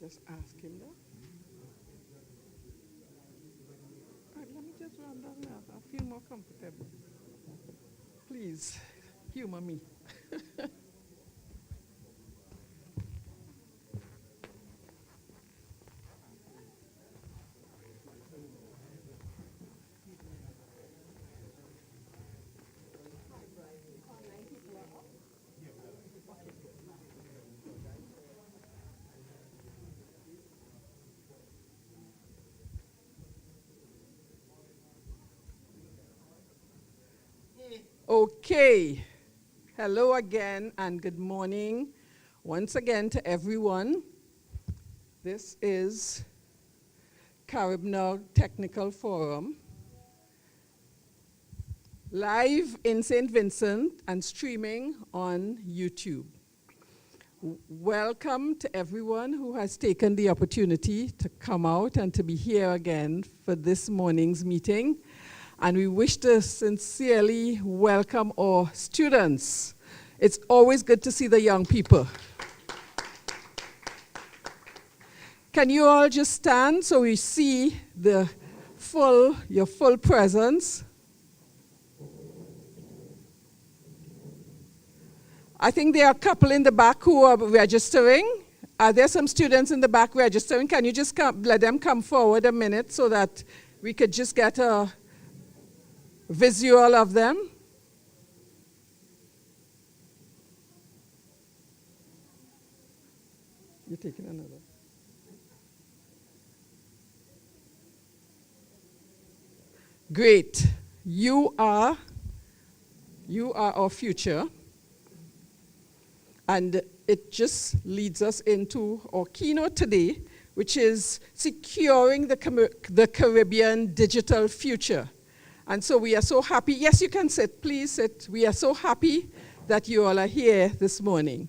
just ask him that. All right, let me just run down that. I feel more comfortable. Please, humor me. Okay. Hello again and good morning once again to everyone. This is Caribnog Technical Forum, live in St. Vincent and streaming on YouTube. Welcome to everyone who has taken the opportunity to come out and to be here again for this morning's meeting. And we wish to sincerely welcome our students. It's always good to see the young people. Can you all just stand so we see your full presence? I think there are a couple in the back who are registering. Are there some students in the back registering? Can you just let them come forward a minute so that we could just get a visual of them? You're taking another. Great. You are our future. And it just leads us into our keynote today, which is securing the Caribbean digital future. And so we are so happy. Yes, you can sit. Please sit. We are so happy that you all are here this morning.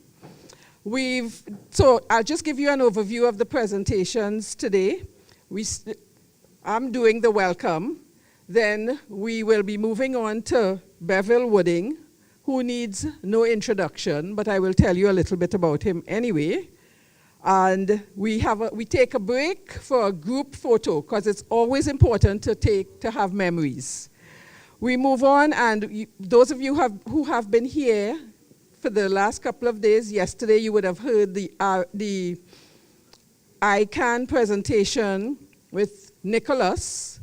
So I'll just give you an overview of the presentations today. I'm doing the welcome. Then we will be moving on to Bevel Wooding, who needs no introduction, but I will tell you a little bit about him anyway. And we take a break for a group photo, because it's always important to have memories. We move on, and those of you who have been here for the last couple of days, yesterday you would have heard the ICANN presentation with Nicholas,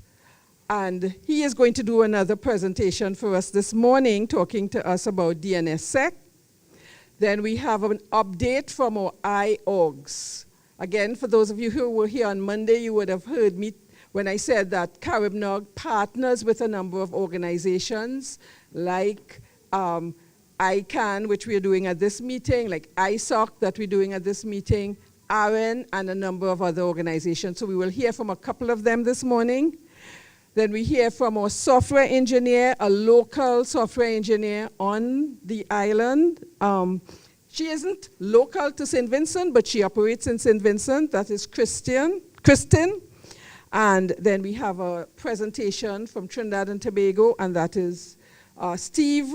and he is going to do another presentation for us this morning, talking to us about DNSSEC. Then we have an update from our iORGs. Again, for those of you who were here on Monday, you would have heard me when I said that Caribnog partners with a number of organizations like ICANN, which we are doing at this meeting, like ISOC that we're doing at this meeting, AREN, and a number of other organizations. So we will hear from a couple of them this morning. Then we hear from our software engineer, a local software engineer on the island. She isn't local to St. Vincent, but she operates in St. Vincent. That is Kristen. And then we have a presentation from Trinidad and Tobago, and that is Steve,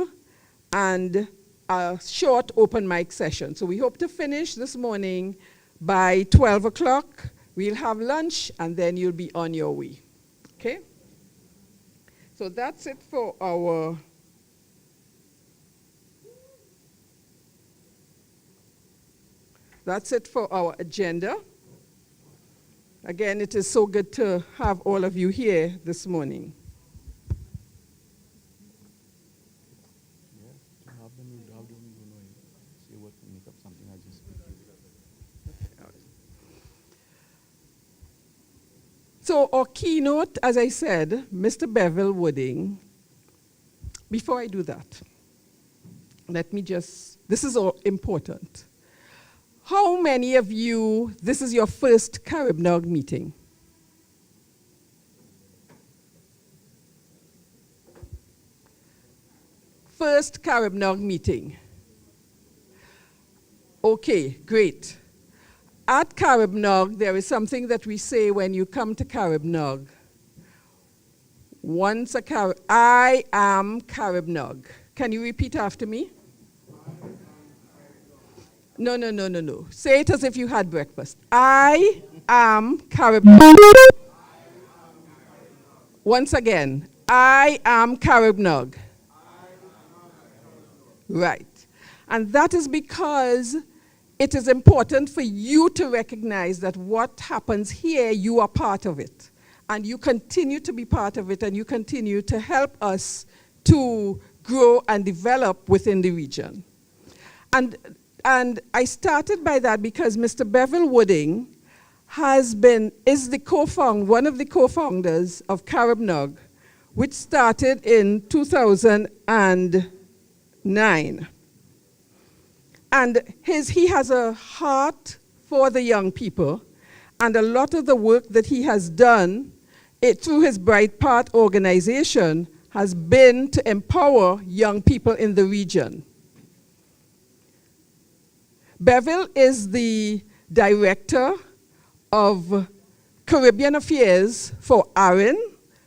and a short open mic session. So we hope to finish this morning by 12 o'clock. We'll have lunch, and then you'll be on your way. Okay? So that's it for our agenda. Again, it is so good to have all of you here this morning. So our keynote, as I said, Mr. Bevel Wooding. Before I do that, this is all important. How many of you, this is your first Caribnog meeting? First Caribnog meeting. Okay, great. At Caribnog, there is something that we say when you come to Caribnog. I am Caribnog. Can you repeat after me? No, no, no, no, no. Say it as if you had breakfast. I am Caribnog. Once again, I am Caribnog. Right. And that is because it is important for you to recognize that what happens here, you are part of it. And you continue to be part of it, and you continue to help us to grow and develop within the region. And I started by that because Mr. Bevel Wooding is one of the co-founders of Caribnog, which started in 2009. And he has a heart for the young people, and a lot of the work that he has done through his Bright Path organization has been to empower young people in the region. Bevel is the director of Caribbean Affairs for ARIN,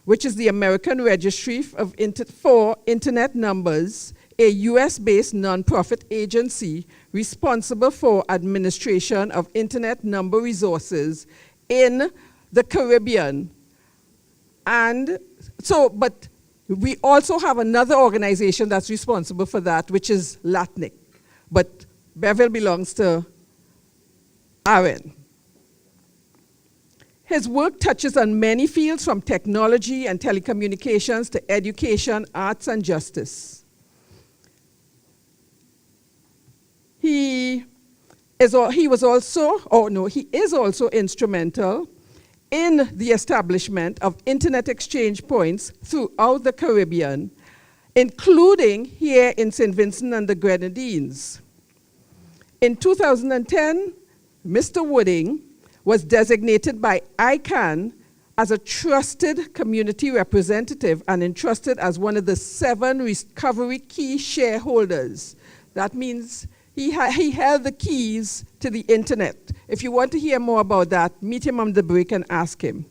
which is the American Registry for Internet Numbers, a US-based nonprofit agency responsible for administration of internet number resources in the Caribbean. And so, but we also have another organization that's responsible for that, which is LATNIC. But Bevel belongs to ARIN. His work touches on many fields, from technology and telecommunications to education, arts, and justice. He is also instrumental in the establishment of internet exchange points throughout the Caribbean, including here in St. Vincent and the Grenadines. In 2010, Mr. Wooding was designated by ICANN as a trusted community representative and entrusted as one of the 7 recovery key shareholders. That means he held the keys to the internet. If you want to hear more about that, meet him on the break and ask him.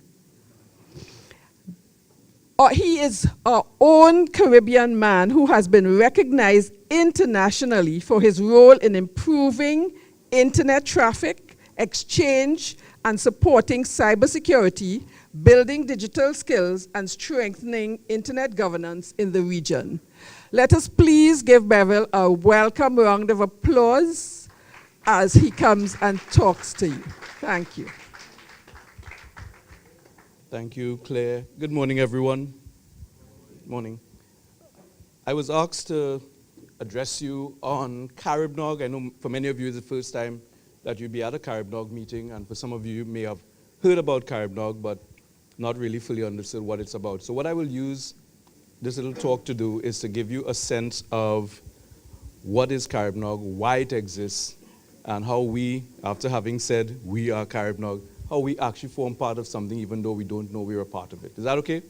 He is our own Caribbean man who has been recognized internationally for his role in improving internet traffic, exchange, and supporting cybersecurity, building digital skills, and strengthening internet governance in the region. Let us please give Bevel a welcome round of applause as he comes and talks to you. Thank you. Thank you, Claire. Good morning, everyone. Good morning. I was asked to address you on Caribnog. I know for many of you it's the first time that you'll be at a Caribnog meeting, and for some of you may have heard about Caribnog, but not really fully understood what it's about. So what I will use this little talk to do is to give you a sense of what is Caribnog, why it exists, and how we, after having said we are Caribnog, how we actually form part of something even though we don't know we're a part of it. Is that okay?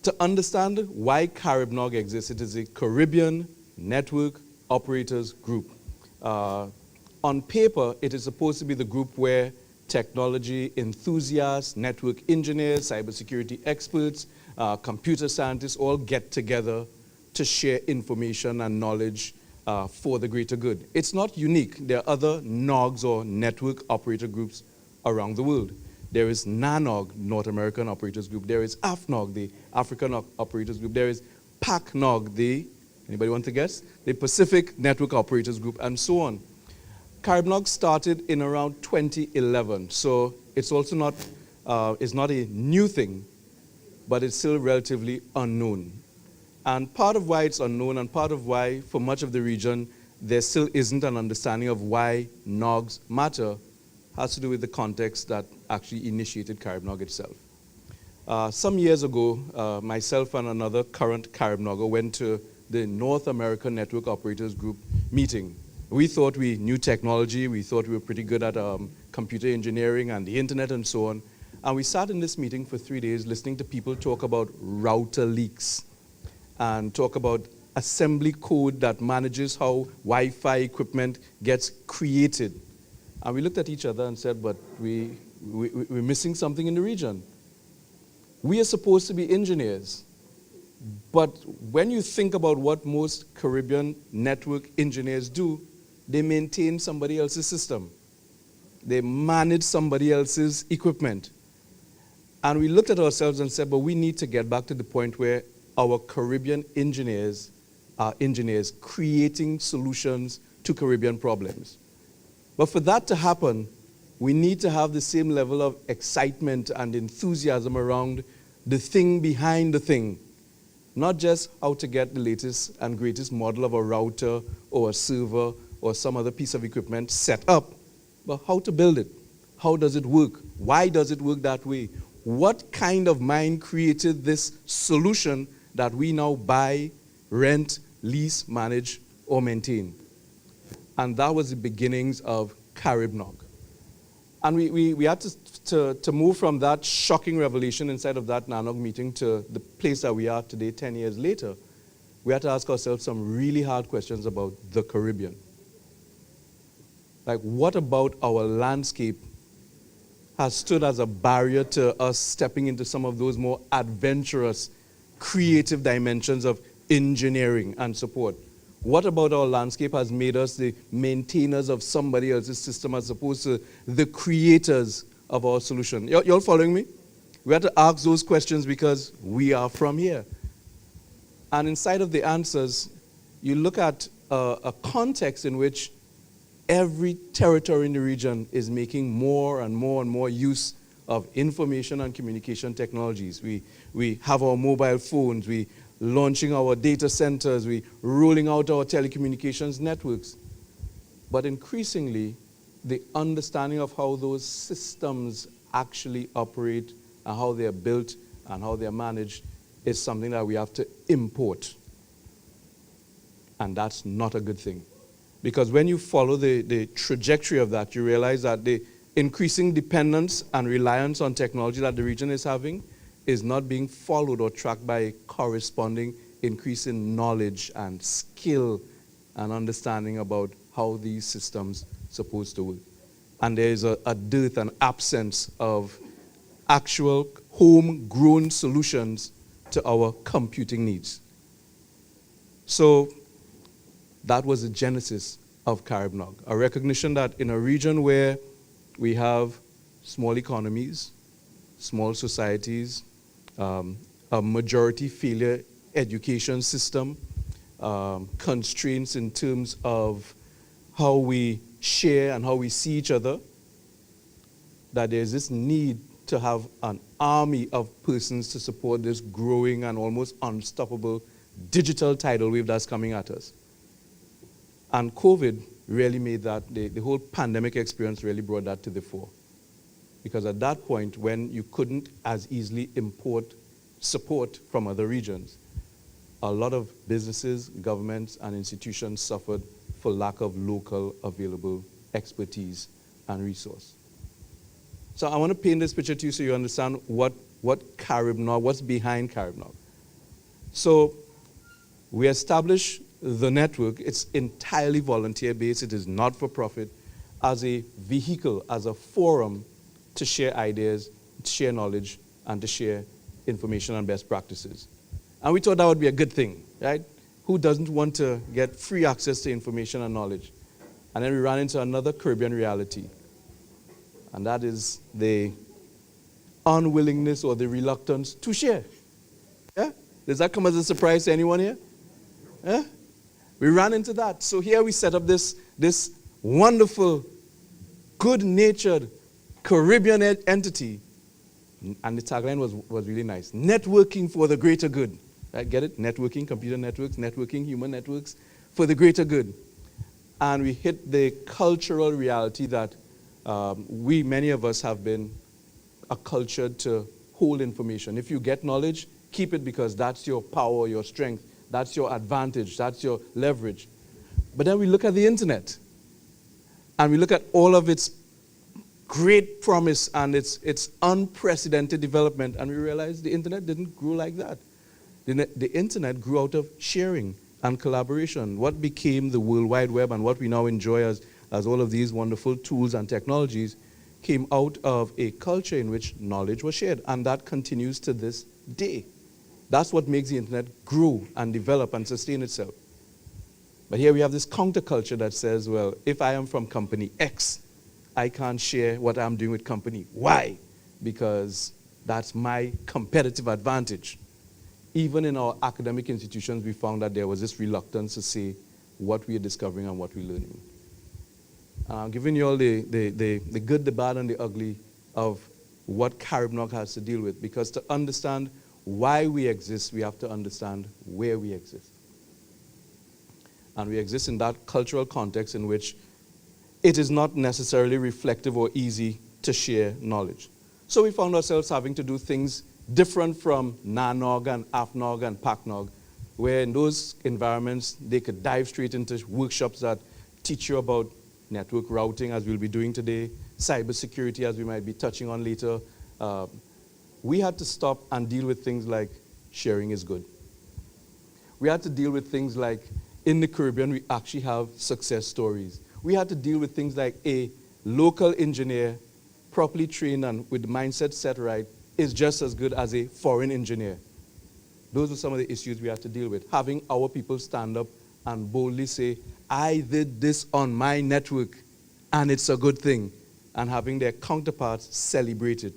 To understand why Caribnog exists, it is a Caribbean Network Operators Group. On paper, it is supposed to be the group where technology enthusiasts, network engineers, cybersecurity experts, computer scientists all get together to share information and knowledge for the greater good. It's not unique. There are other NOGs or network operator groups around the world. There is NANOG, North American Operators Group. There is AFNOG, the African Operators Group. There is PACNOG, anybody want to guess? The Pacific Network Operators Group, and so on. Caribnog started in around 2011, so it's also not, it's not a new thing, but it's still relatively unknown. And part of why it's unknown, and part of why, for much of the region, there still isn't an understanding of why NOGs matter, has to do with the context that actually initiated Caribnog itself. Some years ago, myself and another current Caribnogger went to the North American Network Operators Group meeting. We thought we knew technology, we thought we were pretty good at computer engineering and the internet and so on. And we sat in this meeting for 3 days listening to people talk about router leaks and talk about assembly code that manages how Wi-Fi equipment gets created. And we looked at each other and said, but we're missing something in the region. We are supposed to be engineers. But when you think about what most Caribbean network engineers do, they maintain somebody else's system. They manage somebody else's equipment. And we looked at ourselves and said, but we need to get back to the point where our Caribbean engineers are engineers creating solutions to Caribbean problems. But for that to happen, we need to have the same level of excitement and enthusiasm around the thing behind the thing. Not just how to get the latest and greatest model of a router or a server or some other piece of equipment set up, but how to build it. How does it work? Why does it work that way? What kind of mind created this solution that we now buy, rent, lease, manage, or maintain? And that was the beginnings of Caribnog. And we had to move from that shocking revelation inside of that NANOG meeting to the place that we are today, 10 years later. We had to ask ourselves some really hard questions about the Caribbean. Like, what about our landscape has stood as a barrier to us stepping into some of those more adventurous, creative dimensions of engineering and support? What about our landscape has made us the maintainers of somebody else's system as opposed to the creators of our solution? You're following me? We have to ask those questions because we are from here. And inside of the answers, you look at a context in which every territory in the region is making more and more and more use of information and communication technologies. We have our mobile phones, we launching our data centers, we rolling out our telecommunications networks. But increasingly, the understanding of how those systems actually operate and how they're built and how they're managed is something that we have to import. And that's not a good thing. Because when you follow the trajectory of that, you realize that the increasing dependence and reliance on technology that the region is having is not being followed or tracked by a corresponding increase in knowledge and skill and understanding about how these systems are supposed to work. And there is a dearth and absence of actual homegrown solutions to our computing needs. So that was the genesis of Caribnog, a recognition that in a region where we have small economies, small societies, a majority failure education system, constraints in terms of how we share and how we see each other, that there's this need to have an army of persons to support this growing and almost unstoppable digital tidal wave that's coming at us. And COVID really made that, the whole pandemic experience really brought that to the fore. Because at that point, when you couldn't as easily import support from other regions, a lot of businesses, governments, and institutions suffered for lack of local available expertise and resource. So I want to paint this picture to you so you understand what Caribnog, what's behind Caribnog. So we established the network. It's entirely volunteer-based. It is not for profit, as a vehicle, as a forum to share ideas, to share knowledge, and to share information and best practices. And we thought that would be a good thing, right? Who doesn't want to get free access to information and knowledge? And then we ran into another Caribbean reality, and that is the unwillingness or the reluctance to share. Yeah? Does that come as a surprise to anyone here? Yeah? We ran into that. So here we set up this wonderful, good-natured Caribbean entity. And the tagline was really nice. Networking for the greater good. Right? Get it? Networking, computer networks, networking, human networks, for the greater good. And we hit the cultural reality that many of us have been accultured to hold information. If you get knowledge, keep it because that's your power, your strength, that's your advantage, that's your leverage. But then we look at the internet, and we look at all of its great promise and its unprecedented development, and we realize the internet didn't grow like that. The internet grew out of sharing and collaboration. What became the World Wide Web and what we now enjoy as all of these wonderful tools and technologies came out of a culture in which knowledge was shared, and that continues to this day. That's what makes the internet grow and develop and sustain itself. But here we have this counterculture that says, well, if I am from company X, I can't share what I'm doing with company Y because that's my competitive advantage. Even in our academic institutions, we found that there was this reluctance to say what we are discovering and what we're learning. I'm giving you all the good, the bad, and the ugly of what Caribnog has to deal with, because to understand why we exist, we have to understand where we exist. And we exist in that cultural context in which it is not necessarily reflective or easy to share knowledge. So we found ourselves having to do things different from NANOG and AFNOG and PACNOG, where in those environments they could dive straight into workshops that teach you about network routing, as we'll be doing today, cybersecurity, as we might be touching on later. We had to stop and deal with things like sharing is good. We had to deal with things like, in the Caribbean, we actually have success stories. We had to deal with things like a local engineer, properly trained and with the mindset set right, is just as good as a foreign engineer. Those are some of the issues we had to deal with. Having our people stand up and boldly say, I did this on my network, and it's a good thing, and having their counterparts celebrate it.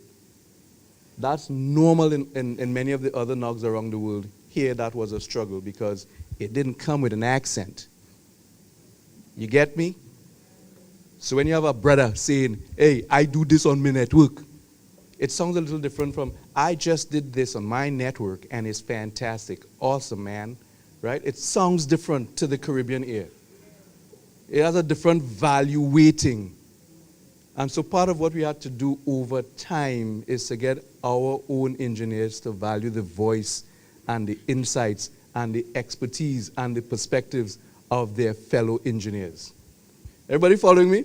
That's normal in many of the other NOGs around the world. Here, that was a struggle because it didn't come with an accent. You get me? So when you have a brother saying, hey, I do this on my network, it sounds a little different from, I just did this on my network and it's fantastic. Awesome, man. Right? It sounds different to the Caribbean ear. It has a different value weighting. And so part of what we had to do over time is to get our own engineers to value the voice and the insights and the expertise and the perspectives of their fellow engineers. Everybody following me?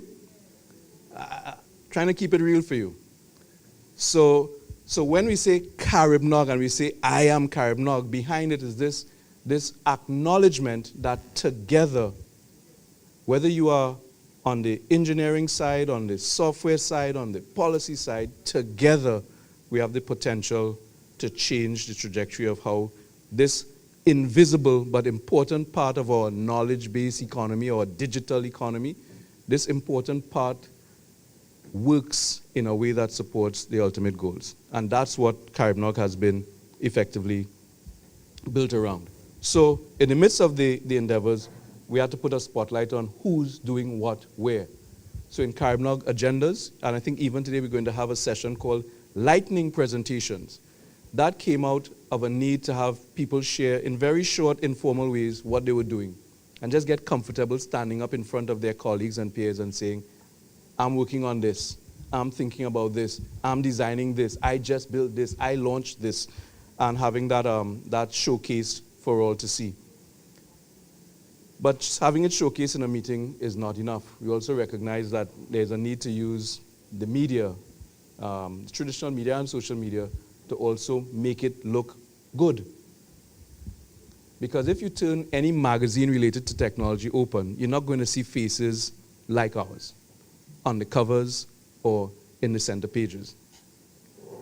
Trying to keep it real for you. So when we say Caribnog and we say I am Caribnog, behind it is this acknowledgement that together, whether you are on the engineering side, on the software side, on the policy side, together we have the potential to change the trajectory of how this invisible but important part of our knowledge-based economy or digital economy, this important part works in a way that supports the ultimate goals. And that's what Caribnog has been effectively built around. So in the midst of the endeavors, we had to put a spotlight on who's doing what where. So in Caribnog agendas, and I think even today we're going to have a session called Lightning Presentations. That came out of a need to have people share in very short, informal ways what they were doing and just get comfortable standing up in front of their colleagues and peers and saying, I'm working on this, I'm thinking about this, I'm designing this, I just built this, I launched this, and having that showcased for all to see. But just having it showcased in a meeting is not enough. We also recognize that there's a need to use the media, traditional media and social media, to also make it look good. Because if you turn any magazine related to technology open, you're not going to see faces like ours on the covers or in the center pages.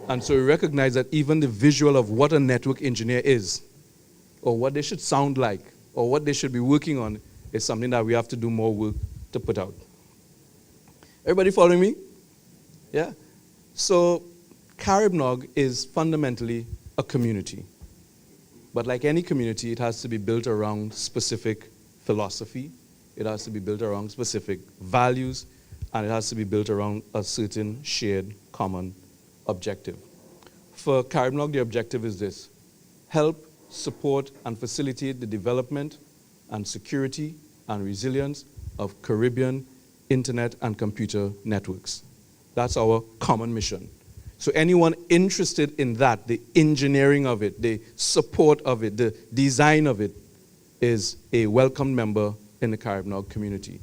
And so we recognize that even the visual of what a network engineer is, or what they should sound like, or what they should be working on, is something that we have to do more work to put out. Everybody following me? Yeah? So Caribnog is fundamentally a community. But like any community, it has to be built around specific philosophy, it has to be built around specific values, and it has to be built around a certain shared common objective. For Caribnog, the objective is this: help, support, and facilitate the development and security and resilience of Caribbean internet and computer networks. That's our common mission. So anyone interested in that, the engineering of it, the support of it, the design of it, is a welcome member in the Caribnog community.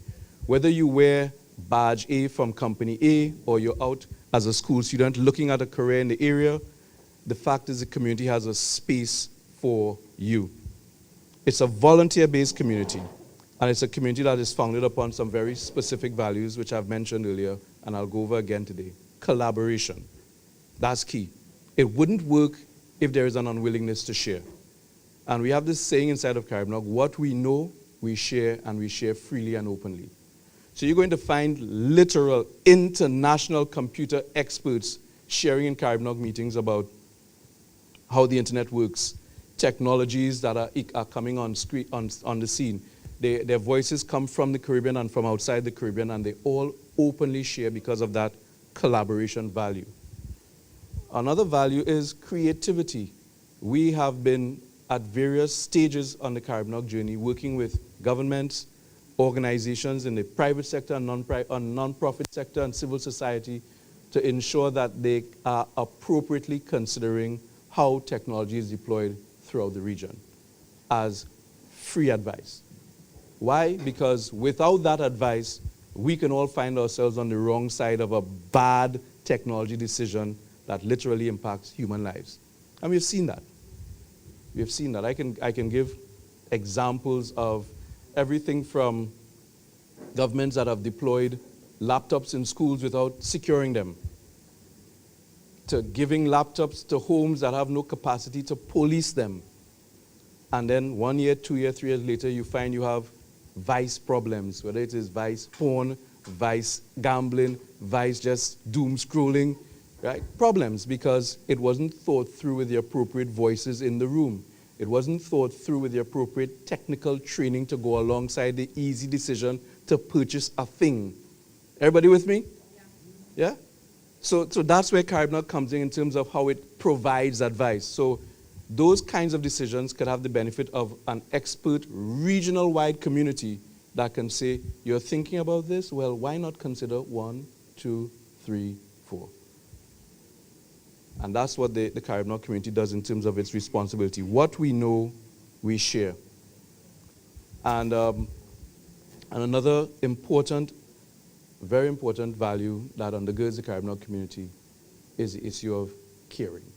Whether you wear badge A from company A or you're out as a school student looking at a career in the area, the fact is the community has a space for you. It's a volunteer-based community, and it's a community that is founded upon some very specific values, which I've mentioned earlier, and I'll go over again today. Collaboration. That's key. It wouldn't work if there is an unwillingness to share. And we have this saying inside of Caribnog: what we know we share, and we share freely and openly. So you're going to find literal international computer experts sharing in Caribbean meetings about how the internet works, technologies that are coming on the scene. Their voices come from the Caribbean and from outside the Caribbean, and they all openly share because of that collaboration value. Another value is creativity. We have been at various stages on the Caribbean journey working with governments, organizations in the private sector and non-profit sector and civil society to ensure that they are appropriately considering how technology is deployed throughout the region as free advice. Why? Because without that advice, we can all find ourselves on the wrong side of a bad technology decision that literally impacts human lives. And we've seen that. We've seen that. I can give examples of everything from governments that have deployed laptops in schools without securing them, to giving laptops to homes that have no capacity to police them. And then 1 year, 2 years, 3 years later, you find you have vice problems, whether it is vice porn, vice gambling, vice just doom scrolling, right? Problems because it wasn't thought through with the appropriate voices in the room. It wasn't thought through with the appropriate technical training to go alongside the easy decision to purchase a thing. Everybody with me? Yeah? So that's where Caribbean comes in terms of how it provides advice. So those kinds of decisions could have the benefit of an expert regional-wide community that can say, you're thinking about this? Well, why not consider 1, 2, 3, 4? And that's what the Caribbean community does in terms of its responsibility. What we know, we share. And another important, very important value that undergirds the Caribbean community is the issue of caring.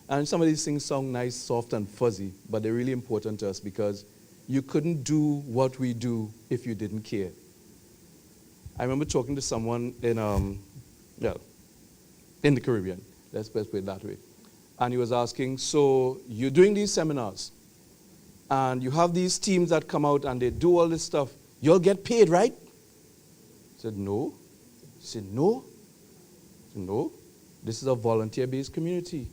And some of these things sound nice, soft, and fuzzy, but they're really important to us because you couldn't do what we do if you didn't care. I remember talking to someone in the Caribbean. Let's put it that way. And he was asking, so you're doing these seminars, and you have these teams that come out and they do all this stuff. You'll get paid, right? I said, no. He said, no. I said, no. This is a volunteer-based community.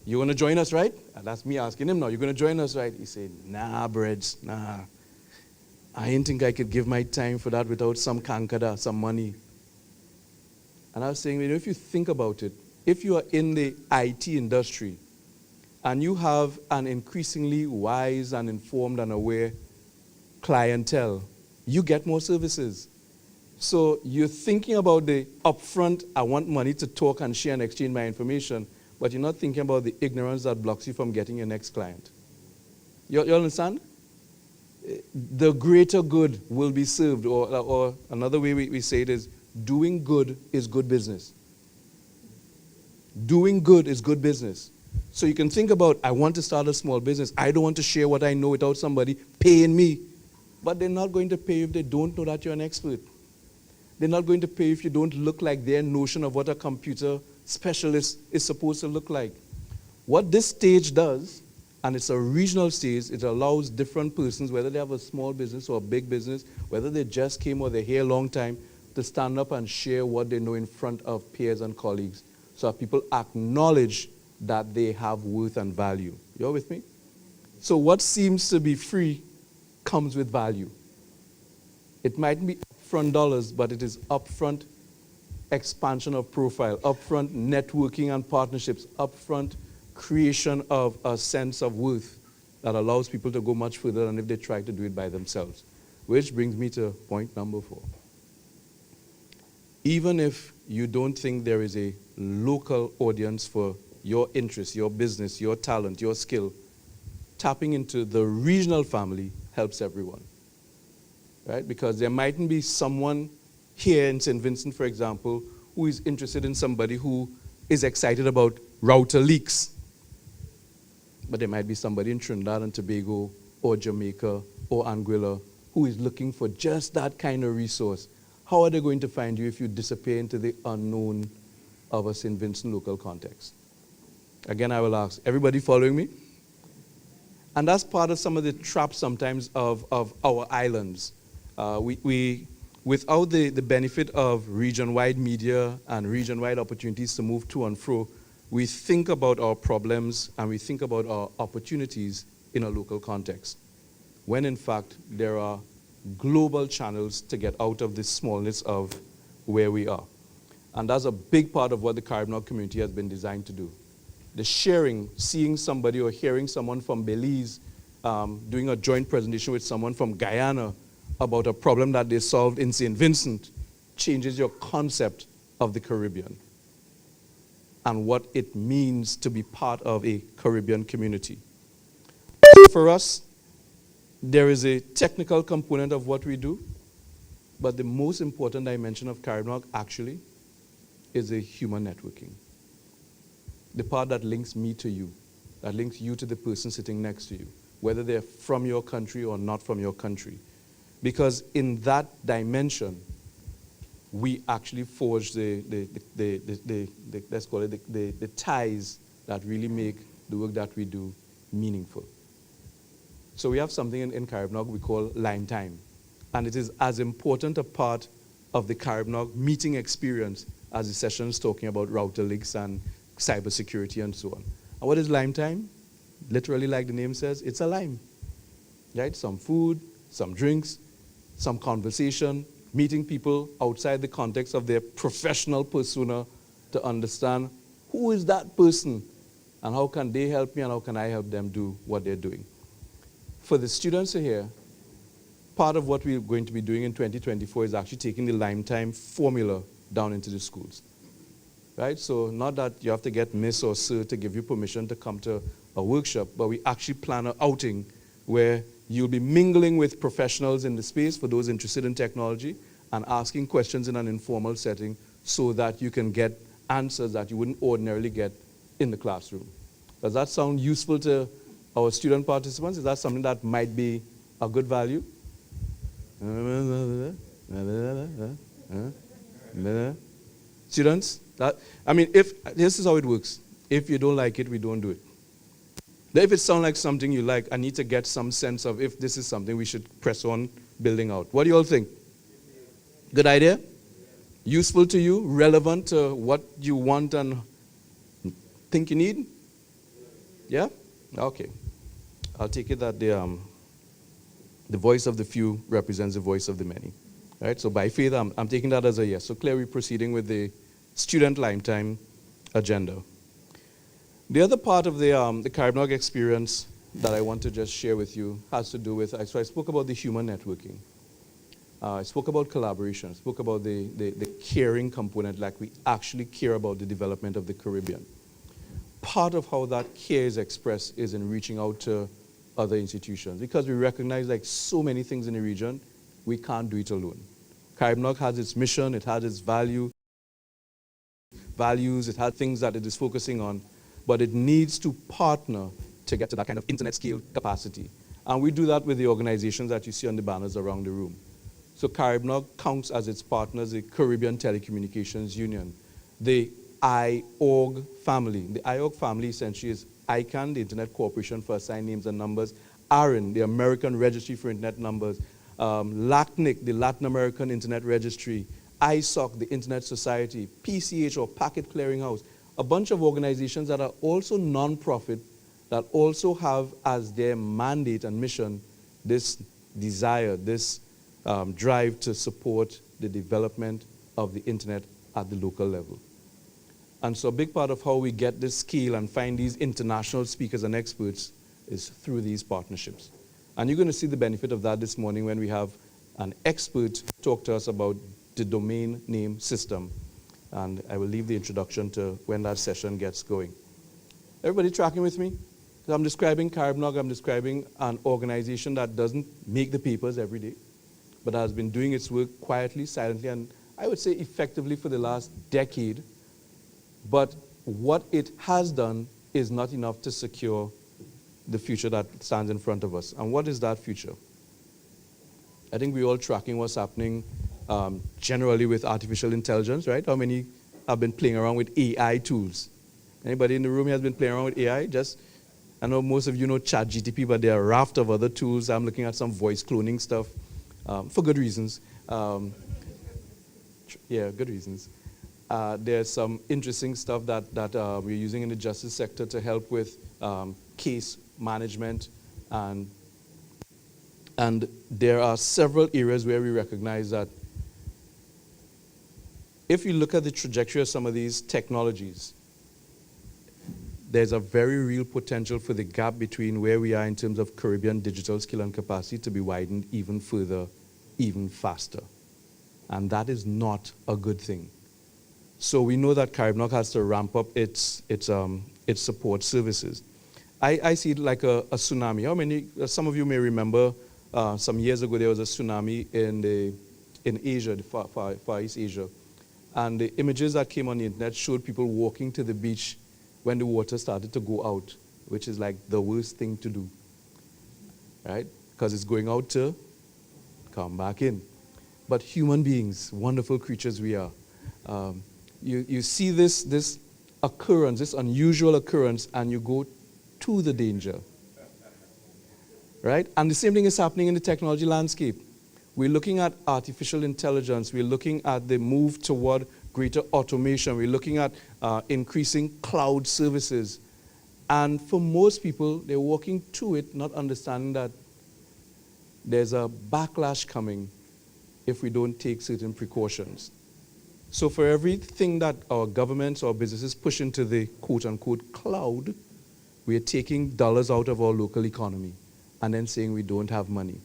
You want to join us, right? And that's me asking him now. You're going to join us, right? He said, nah, Breads, nah. I didn't think I could give my time for that without some kankada, some money. And I was saying, if you think about it, if you are in the IT industry and you have an increasingly wise and informed and aware clientele, you get more services. So you're thinking about the upfront, I want money to talk and share and exchange my information, but you're not thinking about the ignorance that blocks you from getting your next client. You understand? The greater good will be served, or another way we say it is, doing good is good business. Doing good is good business. So you can think about, I want to start a small business. I don't want to share what I know without somebody paying me. But they're not going to pay you if they don't know that you're an expert. They're not going to pay you if you don't look like their notion of what a computer specialist is supposed to look like. What this stage does, and it's a regional stage, it allows different persons, whether they have a small business or a big business, whether they just came or they're here a long time, to stand up and share what they know in front of peers and colleagues, so that people acknowledge that they have worth and value. You're with me? So what seems to be free comes with value. It might be upfront dollars, but it is upfront expansion of profile, upfront networking and partnerships, upfront creation of a sense of worth that allows people to go much further than if they try to do it by themselves. Which brings me to point number 4. Even if you don't think there is a local audience for your interest, your business, your talent, your skill, tapping into the regional family helps everyone, right? Because there mightn't be someone here in St. Vincent, for example, who is interested in somebody who is excited about router leaks. But there might be somebody in Trinidad and Tobago or Jamaica or Anguilla who is looking for just that kind of resource. How are they going to find you if you disappear into the unknown of a St. Vincent local context? Again, I will ask, everybody following me? And that's part of some of the traps sometimes of our islands. Without the benefit of region-wide media and region-wide opportunities to move to and fro, we think about our problems and we think about our opportunities in a local context, when in fact there are global channels to get out of the smallness of where we are. And that's a big part of what the Caribbean community has been designed to do. The sharing, seeing somebody or hearing someone from Belize doing a joint presentation with someone from Guyana about a problem that they solved in St. Vincent changes your concept of the Caribbean and what it means to be part of a Caribbean community. For us, there is a technical component of what we do, but the most important dimension of Caribbean actually is a human networking. The part that links me to you, that links you to the person sitting next to you, whether they're from your country or not from your country. Because in that dimension, we actually forge let's call it the ties that really make the work that we do meaningful. So we have something in Caribbean we call Lime Time. And it is as important a part of the Caribbean meeting experience as the sessions talking about router links and cybersecurity and so on. And what is Lime Time? Literally, like the name says, it's a lime. Right? Some food, some drinks, some conversation, meeting people outside the context of their professional persona to understand who is that person and how can they help me and how can I help them do what they're doing. For the students here, part of what we're going to be doing in 2024 is actually taking the Lime Time formula down into the schools. Right? So not that you have to get Miss or Sir to give you permission to come to a workshop, but we actually plan an outing where you'll be mingling with professionals in the space for those interested in technology and asking questions in an informal setting so that you can get answers that you wouldn't ordinarily get in the classroom. Does that sound useful to our student participants? Is that something that might be a good value? Students? This is how it works. If you don't like it, we don't do it. But if it sounds like something you like, I need to get some sense of if this is something we should press on building out. What do you all think? Good idea? Useful to you? Relevant to what you want and think you need? Yeah? Okay. I'll take it that the voice of the few represents the voice of the many. Right? So by faith, I'm taking that as a yes. So clearly proceeding with the student Lime Time agenda. The other part of the Caribbean experience that I want to just share with you has to do with, so I spoke about the human networking. I spoke about collaboration. I spoke about the caring component, like we actually care about the development of the Caribbean. Part of how that care is expressed is in reaching out to other institutions, because we recognize like so many things in the region, we can't do it alone. Caribbean has its mission, it has its values, it has things that it is focusing on, but it needs to partner to get to that kind of internet scale capacity. And we do that with the organizations that you see on the banners around the room. So Caribbean counts as its partners the Caribbean Telecommunications Union, the IORG family. The IORG family essentially is ICANN, the Internet Corporation for Assigned Names and Numbers, ARIN, the American Registry for Internet Numbers, LACNIC, the Latin American Internet Registry, ISOC, the Internet Society, PCH or Packet Clearinghouse, a bunch of organizations that are also non-profit, that also have as their mandate and mission this desire, this drive to support the development of the internet at the local level. And so a big part of how we get this scale and find these international speakers and experts is through these partnerships. And you're going to see the benefit of that this morning when we have an expert talk to us about the domain name system. And I will leave the introduction to when that session gets going. Everybody tracking with me? So I'm describing Caribbean, I'm describing an organization that doesn't make the papers every day, but has been doing its work quietly, silently, and I would say effectively for the last decade. But what it has done is not enough to secure the future that stands in front of us. And what is that future? I think we're all tracking what's happening generally with artificial intelligence, right? How many have been playing around with AI tools? Anybody in the room has been playing around with AI? Just I know most of you know ChatGTP, but there are a raft of other tools. I'm looking at some voice cloning stuff for good reasons. Yeah, good reasons. There's some interesting stuff that we're using in the justice sector to help with case management, and there are several areas where we recognize that if you look at the trajectory of some of these technologies, there's a very real potential for the gap between where we are in terms of Caribbean digital skill and capacity to be widened even further, even faster. And that is not a good thing. So we know that Caribnog has to ramp up its support services. I see it like a tsunami. How many, some of you may remember some years ago there was a tsunami in Asia, the Far East Asia. And the images that came on the internet showed people walking to the beach when the water started to go out, which is like the worst thing to do, right? Because it's going out to come back in. But human beings, wonderful creatures we are. You see this occurrence, this unusual occurrence, and you go to the danger, right? And the same thing is happening in the technology landscape. We're looking at artificial intelligence. We're looking at the move toward greater automation. We're looking at increasing cloud services. And for most people, they're walking to it, not understanding that there's a backlash coming if we don't take certain precautions. So for everything that our governments or businesses push into the quote-unquote cloud, we are taking dollars out of our local economy and then saying we don't have money.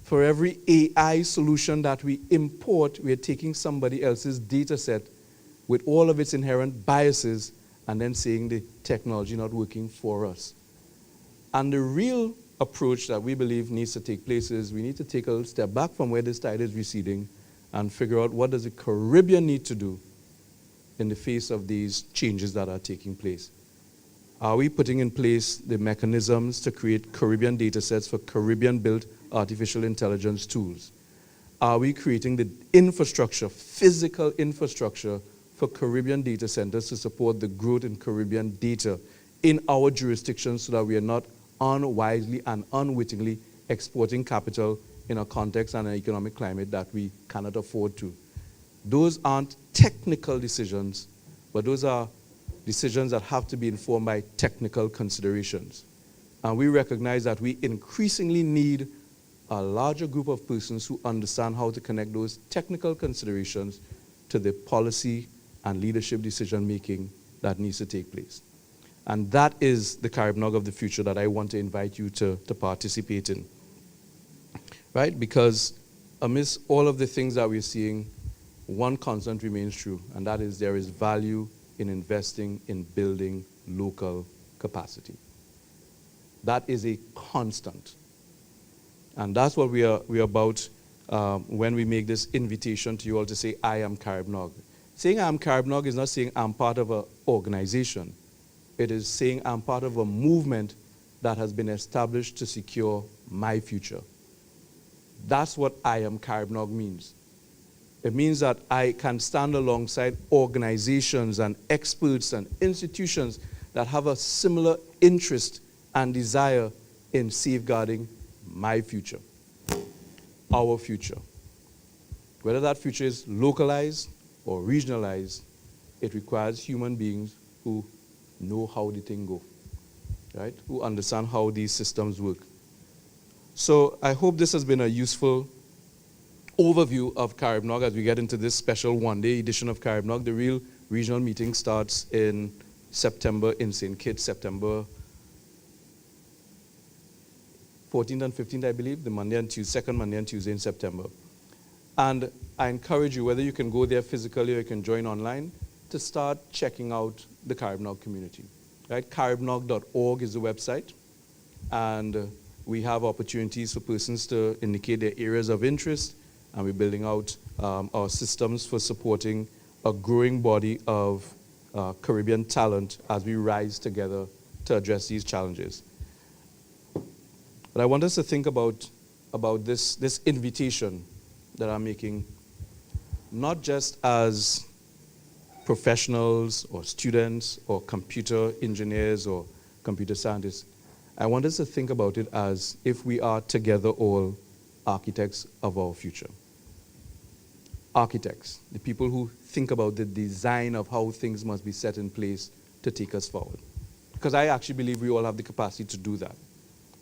For every AI solution that we import, we are taking somebody else's data set with all of its inherent biases and then saying the technology not working for us. And the real approach that we believe needs to take place is we need to take a little step back from where this tide is receding and figure out what does the Caribbean need to do in the face of these changes that are taking place. Are we putting in place the mechanisms to create Caribbean data sets for Caribbean-built artificial intelligence tools? Are we creating the infrastructure, physical infrastructure, for Caribbean data centers to support the growth in Caribbean data in our jurisdictions so that we are not unwisely and unwittingly exporting capital in a context and an economic climate that we cannot afford to? Those aren't technical decisions, but those are decisions that have to be informed by technical considerations. And we recognize that we increasingly need a larger group of persons who understand how to connect those technical considerations to the policy and leadership decision-making that needs to take place. And that is the Caribnog of the future that I want to invite you to participate in. Right? Because amidst all of the things that we're seeing, one constant remains true, and that is there is value in investing in building local capacity. That is a constant. And that's what we are about when we make this invitation to you all to say, I am Caribnog. Saying I am Caribnog is not saying I'm part of an organization. It is saying I'm part of a movement that has been established to secure my future. That's what I am Caribnog means. It means that I can stand alongside organizations and experts and institutions that have a similar interest and desire in safeguarding my future, our future. Whether that future is localized or regionalized, it requires human beings who know how the thing goes, right? Who understand how these systems work. So I hope this has been a useful overview of Caribnog as we get into this special one-day edition of Caribnog. The real regional meeting starts in September in St. Kitts, September 14th and 15th, I believe, the Monday and Tuesday, second Monday and Tuesday in September. And I encourage you, whether you can go there physically or you can join online, to start checking out the Caribnog community. Right? Caribnog.org is the website. And we have opportunities for persons to indicate their areas of interest, and we're building out our systems for supporting a growing body of Caribbean talent as we rise together to address these challenges. But I want us to think about this invitation that I'm making, not just as professionals or students or computer engineers or computer scientists. I want us to think about it as if we are together all architects of our future. Architects, the people who think about the design of how things must be set in place to take us forward. Because I actually believe we all have the capacity to do that.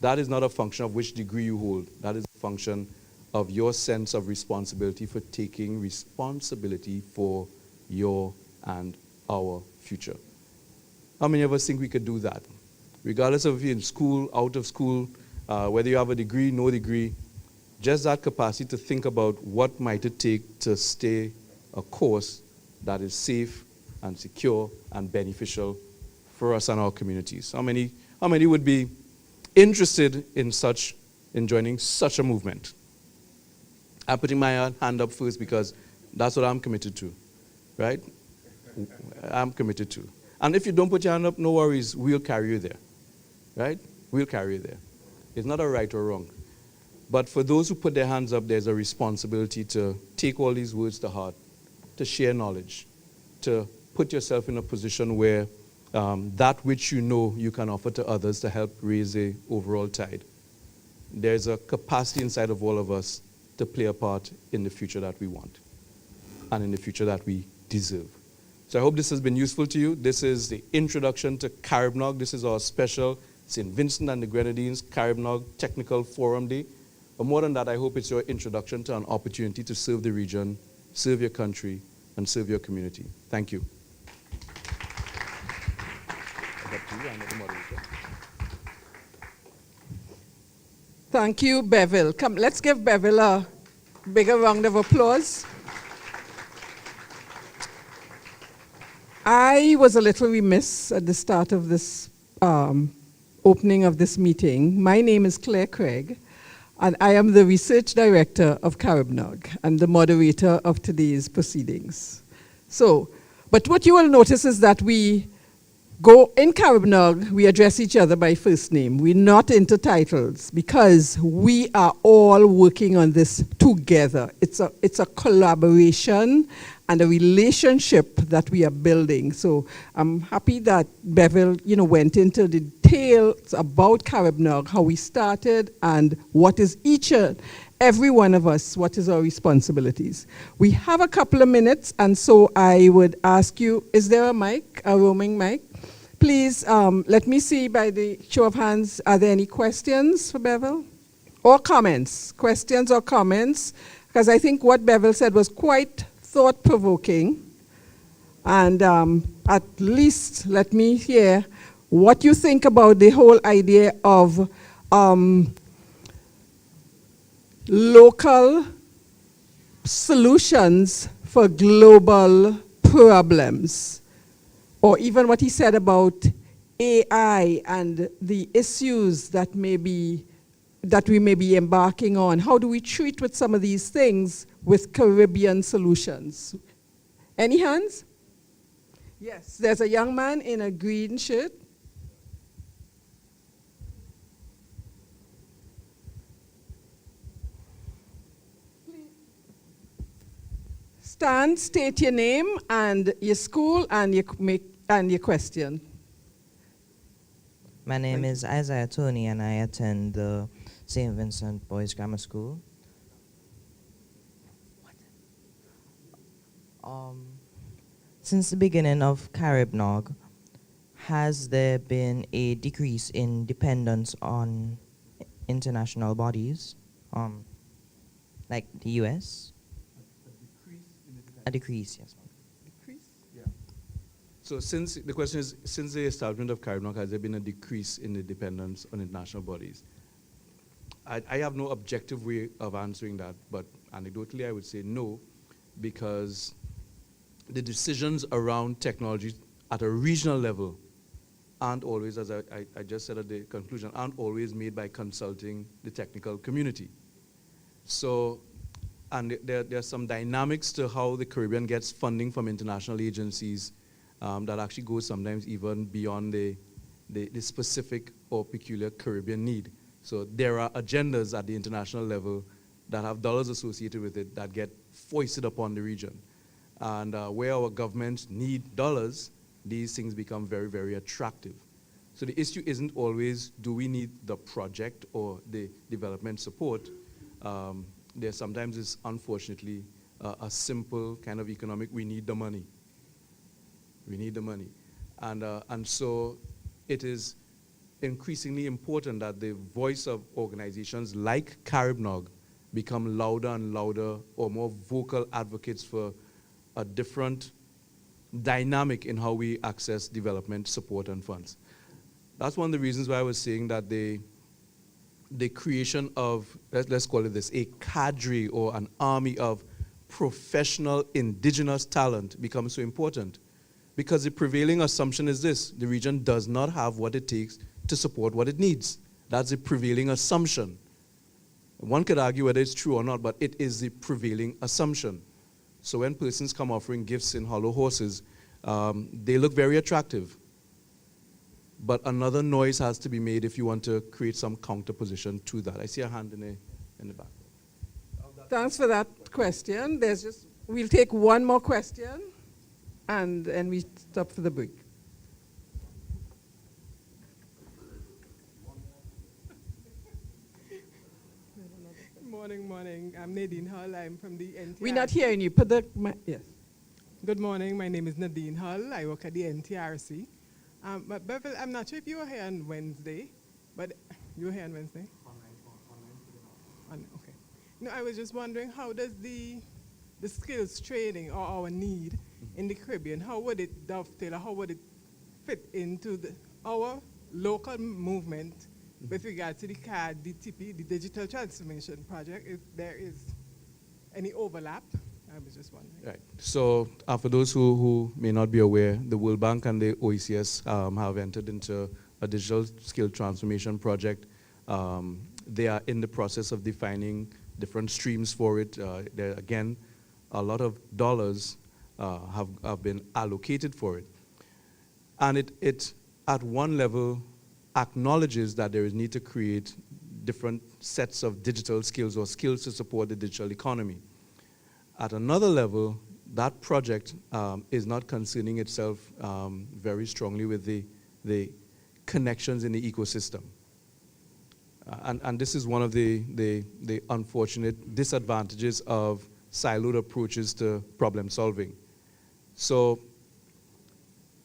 That is not a function of which degree you hold. That is a function of your sense of responsibility for taking responsibility for your and our future. How many of us think we could do that? Regardless of if you're in school, out of school, whether you have a degree, no degree, just that capacity to think about what might it take to stay a course that is safe and secure and beneficial for us and our communities. How many would be interested in joining such a movement? I'm putting my hand up first because that's what I'm committed to, right? I'm committed to. And if you don't put your hand up, no worries, we'll carry you there, right? We'll carry you there. It's not a right or wrong. But for those who put their hands up, there's a responsibility to take all these words to heart, to share knowledge, to put yourself in a position where that which you know you can offer to others to help raise the overall tide. There's a capacity inside of all of us to play a part in the future that we want and in the future that we deserve. So I hope this has been useful to you. This is the introduction to Caribnog. This is our special St. Vincent and the Grenadines Caribnog Technical Forum Day. But more than that, I hope it's your introduction to an opportunity to serve the region, serve your country, and serve your community. Thank you. Thank you, Bevel. Come, let's give Bevel a bigger round of applause. I was a little remiss at the start of this opening of this meeting. My name is Claire Craig, and I am the Research Director of Caribnog and the moderator of today's proceedings. But what you will notice is that we go in Caribnog, we address each other by first name. We're not into titles because we are all working on this together. It's a collaboration and a relationship that we are building. So I'm happy that Bevel, went into the details about Caribnog, how we started, and what is each and every one of us, what is our responsibilities. We have a couple of minutes, and so I would ask you, is there a mic, a roaming mic? Please, let me see by the show of hands, are there any questions for Bevel? Or comments? Questions or comments? Because I think what Bevel said was quite thought-provoking. And at least let me hear what you think about the whole idea of local solutions for global problems. Or even what he said about AI and the issues that we may be embarking on. How do we treat with some of these things with Caribbean solutions? Any hands? Yes, there's a young man in a green shirt. Stand, state your name and your school and your question. My name is Isaiah Tony and I attend the St. Vincent Boys Grammar School. Since the beginning of Caribnog, has there been a decrease in dependence on international bodies, like the US? A decrease, yes. Decrease? Yeah. So the question is, since the establishment of Caribnog, has there been a decrease in the dependence on international bodies? I have no objective way of answering that, but anecdotally I would say no, because the decisions around technology at a regional level aren't always, as I just said at the conclusion, aren't always made by consulting the technical community. So, and there are some dynamics to how the Caribbean gets funding from international agencies that actually goes sometimes even beyond the specific or peculiar Caribbean need. So there are agendas at the international level that have dollars associated with it that get foisted upon the region. And where our governments need dollars, these things become very, very attractive. So the issue isn't always, do we need the project or the development support? There sometimes is, unfortunately, a simple kind of economic, we need the money. We need the money. And so it is increasingly important that the voice of organizations like Caribnog become louder and louder, or more vocal advocates for a different dynamic in how we access development support and funds. That's one of the reasons why I was saying that the creation of, let's call it this, a cadre or an army of professional indigenous talent becomes so important. Because the prevailing assumption is this: the region does not have what it takes to support what it needs. That's the prevailing assumption. One could argue whether it's true or not, but it is the prevailing assumption. So when persons come offering gifts in hollow horses, they look very attractive. But another noise has to be made if you want to create some counterposition to that. I see a hand in the back. Thanks for that question. We'll take one more question, and we stop for the break. Morning. I'm Nadine Hull. I'm from the NTRC. We're not hearing you. Yes. Good morning. My name is Nadine Hull. I work at the NTRC. But Beverly, I'm not sure if you were here on Wednesday, but you were here on Wednesday? Okay. No, I was just wondering, how does the skills training or our need in the Caribbean, how would it dovetail, or how would it fit into our local movement with regard to the CAD, the TP, the Digital Transformation Project, if there is any overlap? I was just wondering. Right. So for those who may not be aware, the World Bank and the OECS have entered into a digital skill transformation project. They are in the process of defining different streams for it. There, again, a lot of dollars have been allocated for it. And it at one level, acknowledges that there is need to create different sets of digital skills or skills to support the digital economy. At another level, that project is not concerning itself very strongly with the connections in the ecosystem. And this is one of the unfortunate disadvantages of siloed approaches to problem solving. So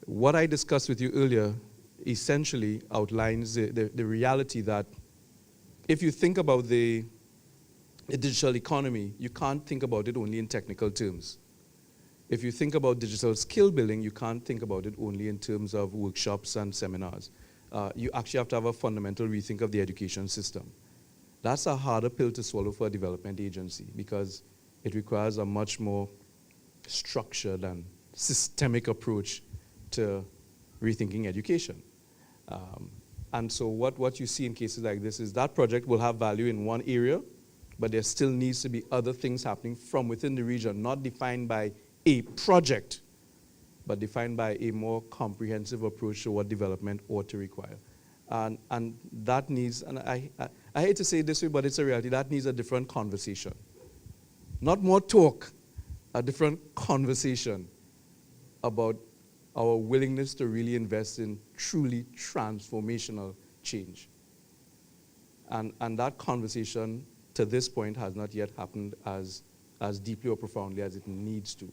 what I discussed with you earlier essentially outlines the reality that if you think about the digital economy, you can't think about it only in technical terms. If you think about digital skill building, you can't think about it only in terms of workshops and seminars. You actually have to have a fundamental rethink of the education system. That's a harder pill to swallow for a development agency because it requires a much more structured and systemic approach to rethinking education. And so what you see in cases like this is that project will have value in one area, but there still needs to be other things happening from within the region, not defined by a project, but defined by a more comprehensive approach to what development ought to require. And that needs, and I hate to say it this way, but it's a reality, that needs a different conversation. Not more talk, a different conversation about our willingness to really invest in truly transformational change. And that conversation, to this point, has not yet happened as deeply or profoundly as it needs to.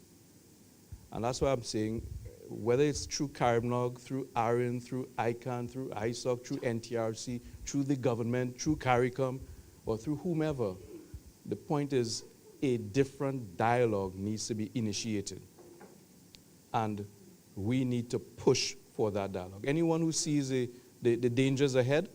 And that's why I'm saying, whether it's through Caribnog, through ARIN, through ICANN, through ISOC, through NTRC, through the government, through CARICOM, or through whomever, the point is a different dialogue needs to be initiated. And we need to push for that dialogue. Anyone who sees the dangers ahead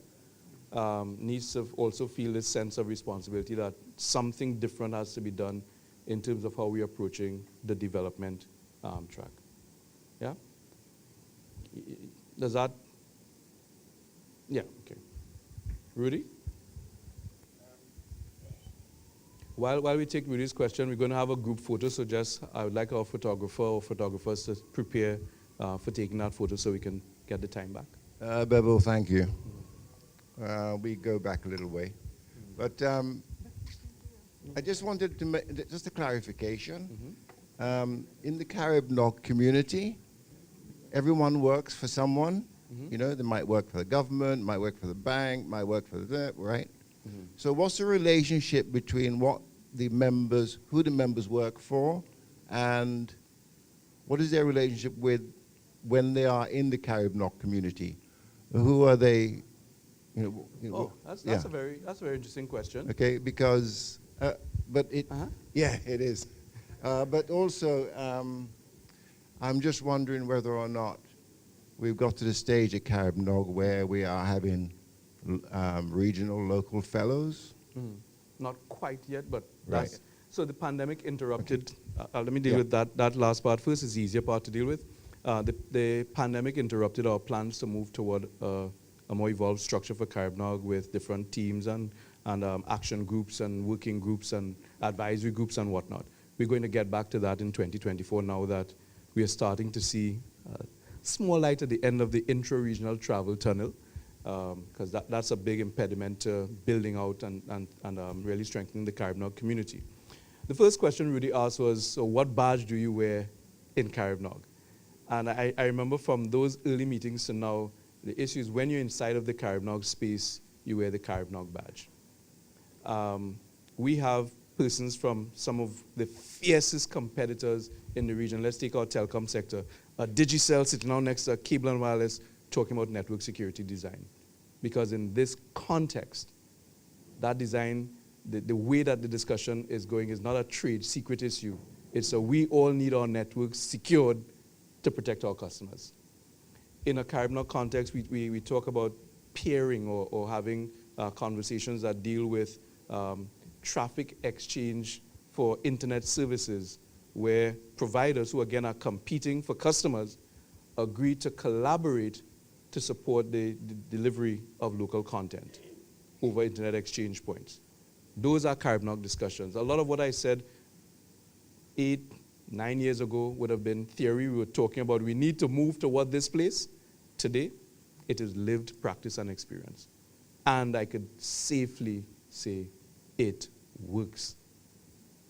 needs to also feel this sense of responsibility that something different has to be done in terms of how we're approaching the development track. Yeah? Does that? Yeah, okay. Rudy? While we take Rudy's question, we're going to have a group photo, so I would like our photographer or photographers to prepare for taking that photo so we can get the time back. Bevel, thank you. We go back a little way. But I just wanted to make just a clarification. In the Caribnog community, everyone works for someone, You know, they might work for the government, might work for the bank, might work for the, right? So what's the relationship between who the members work for, and what is their relationship with when they are in the Caribbean community? Who are they? That's a very interesting question. Okay, because yeah, it is. But also, I'm just wondering whether or not we've got to the stage at Caribbean where we are having regional, local fellows. Not quite yet, but Right. that's so the pandemic interrupted. Let me deal with that last part first. It's the easier part to deal with. The pandemic interrupted our plans to move toward a more evolved structure for Caribbean with different teams and action groups and working groups and advisory groups and whatnot. We're going to get back to that in 2024 now that we are starting to see small light at the end of the intra-regional travel tunnel, because that's a big impediment to building out and really strengthening the Caribbean community. The first question Rudy asked was, so what badge do you wear in Caribbean? And I remember from those early meetings to now, the issue is when you're inside of the Caribbean space, you wear the Caribbean badge. We have persons from some of the fiercest competitors in the region. Let's take our telecom sector. Digicel sitting down next to Cable and Wireless talking about network security design. Because in this context, that design, the way that the discussion is going is not a trade secret issue. It's a we all need our networks secured to protect our customers. In a Caribbean context, we talk about peering or having conversations that deal with traffic exchange for internet services, where providers who again are competing for customers agree to collaborate to support the delivery of local content over internet exchange points. Those are Caribbean discussions. A lot of what I said 8, 9 years ago would have been theory. We were talking about we need to move toward this place. Today, it is lived practice and experience. And I could safely say it works.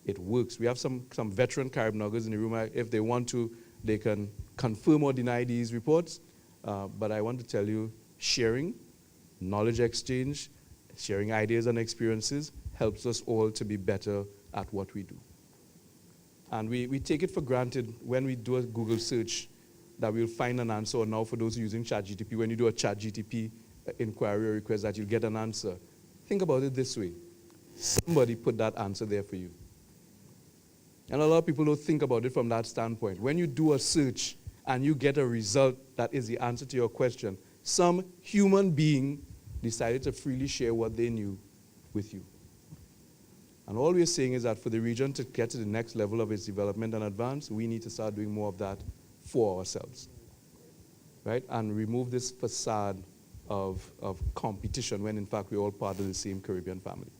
It works. We have some veteran Caribbeaners in the room. If they want to, they can confirm or deny these reports. But I want to tell you, sharing, knowledge exchange, sharing ideas and experiences helps us all to be better at what we do. And we take it for granted when we do a Google search that we'll find an answer, or now for those using ChatGPT, when you do a ChatGPT inquiry or request that you'll get an answer. Think about it this way. Somebody put that answer there for you. And a lot of people don't think about it from that standpoint. When you do a search and you get a result that is the answer to your question, some human being decided to freely share what they knew with you. And all we're saying is that for the region to get to the next level of its development and advance, we need to start doing more of that for ourselves, right? And remove this facade of competition when in fact we're all part of the same Caribbean family.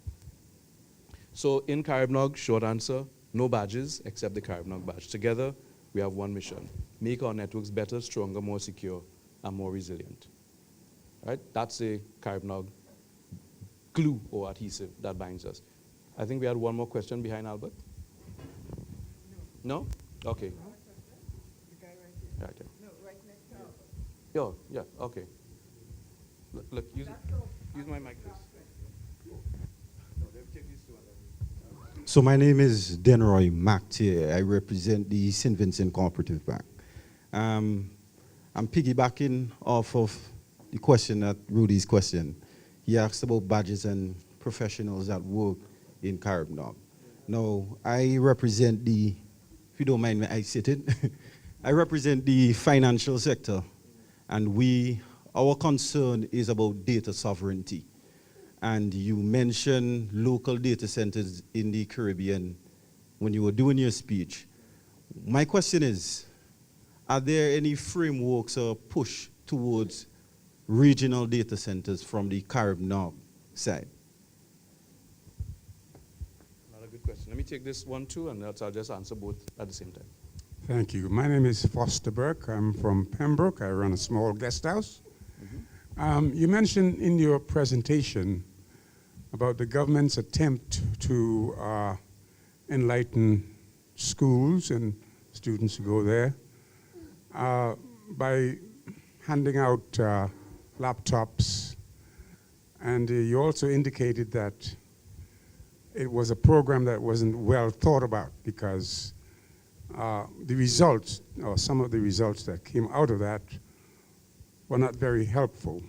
So in Caribbean, short answer, no badges except the Caribbean badge. Together, we have one mission: make our networks better, stronger, more secure, and more resilient. Right? That's a Caribbean glue or adhesive that binds us. I think we had one more question behind Albert. No? Okay. The guy right here. Right here. No, right next to Albert. Yeah, okay. Look, use my mic, please. So my name is Denroy Mactier. I represent the St.Vincent Cooperative Bank. I'm piggybacking off of the question that Rudy's question. He asked about badges and professionals that work in Caribbean. Now, I represent the, if you don't mind me, I sit it. I represent the financial sector, and our concern is about data sovereignty. And you mentioned local data centers in the Caribbean when you were doing your speech. My question is, are there any frameworks or push towards regional data centers from the Caribbean side? Another good question. Let me take this one too, and I'll just answer both at the same time. Thank you. My name is Foster Burke. I'm from Pembroke. I run a small guest house. You mentioned in your presentation about the government's attempt to enlighten schools and students who go there by handing out laptops, and you also indicated that it was a program that wasn't well thought about because the results, or some of the results that came out of that, were not very helpful.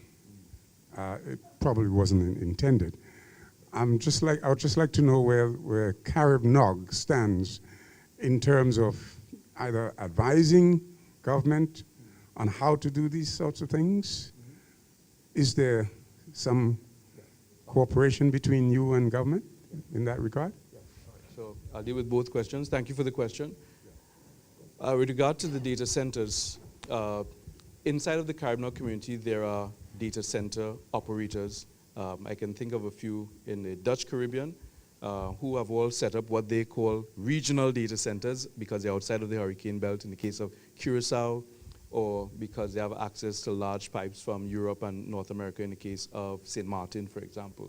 It probably wasn't intended. I would just like to know where Carib-Nog stands in terms of either advising government on how to do these sorts of things. Is there some cooperation between you and government in that regard? So I'll deal with both questions. Thank you for the question. With regard to the data centers, inside of the Carib-Nog community, there are data center operators. I can think of a few in the Dutch Caribbean who have all set up what they call regional data centers because they're outside of the hurricane belt in the case of Curacao, or because they have access to large pipes from Europe and North America in the case of St. Martin, for example.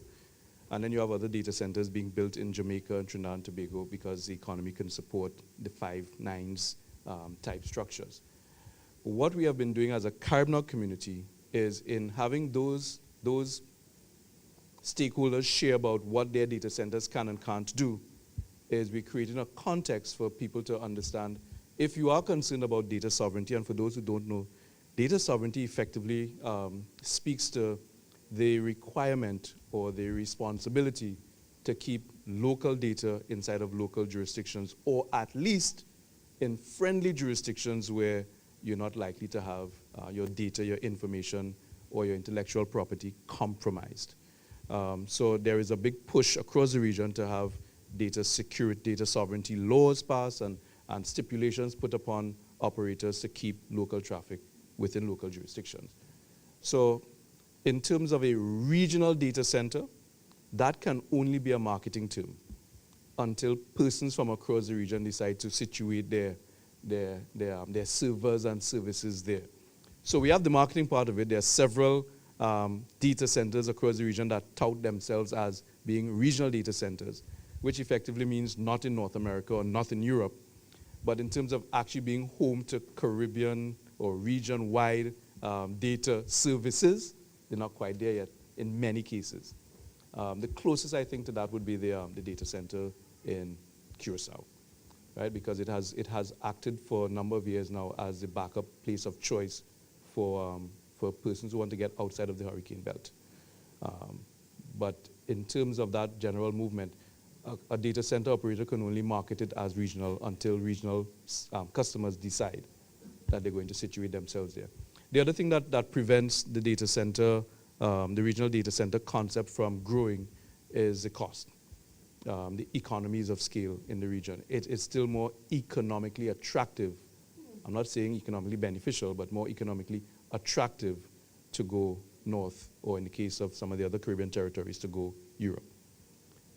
And then you have other data centers being built in Jamaica and Trinidad and Tobago because the economy can support the 5 nines type structures. What we have been doing as a Carib-Nog community is in having those stakeholders share about what their data centers can and can't do, is we're creating a context for people to understand if you are concerned about data sovereignty, and for those who don't know, data sovereignty effectively speaks to the requirement or the responsibility to keep local data inside of local jurisdictions, or at least in friendly jurisdictions where you're not likely to have your data, your information, or your intellectual property compromised. So there is a big push across the region to have data security, data sovereignty laws passed and stipulations put upon operators to keep local traffic within local jurisdictions. So in terms of a regional data center, that can only be a marketing term until persons from across the region decide to situate their servers and services there. So we have the marketing part of it. There are several data centers across the region that tout themselves as being regional data centers, which effectively means not in North America or not in Europe, but in terms of actually being home to Caribbean or region-wide data services, they're not quite there yet in many cases. The closest I think to that would be the data center in Curacao, right? Because it has acted for a number of years now as the backup place of choice for persons who want to get outside of the hurricane belt. But in terms of that general movement, a data center operator can only market it as regional until regional customers decide that they're going to situate themselves there. The other thing that prevents the data center, the regional data center concept from growing is the cost, the economies of scale in the region. It is still more economically attractive. I'm not saying economically beneficial, but more economically attractive to go north, or in the case of some of the other Caribbean territories, to go Europe.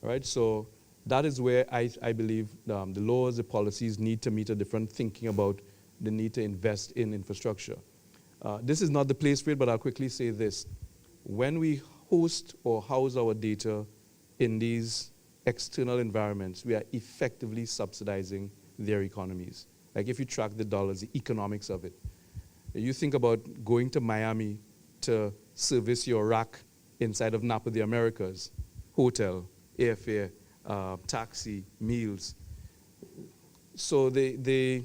All right, so that is where I believe the laws, the policies need to meet a different thinking about the need to invest in infrastructure. This is not the place for it, but I'll quickly say this. When we host or house our data in these external environments, we are effectively subsidizing their economies. Like if you track the dollars, the economics of it. You think about going to Miami to service your rack inside of Napa the Americas, hotel, airfare, taxi, meals. So the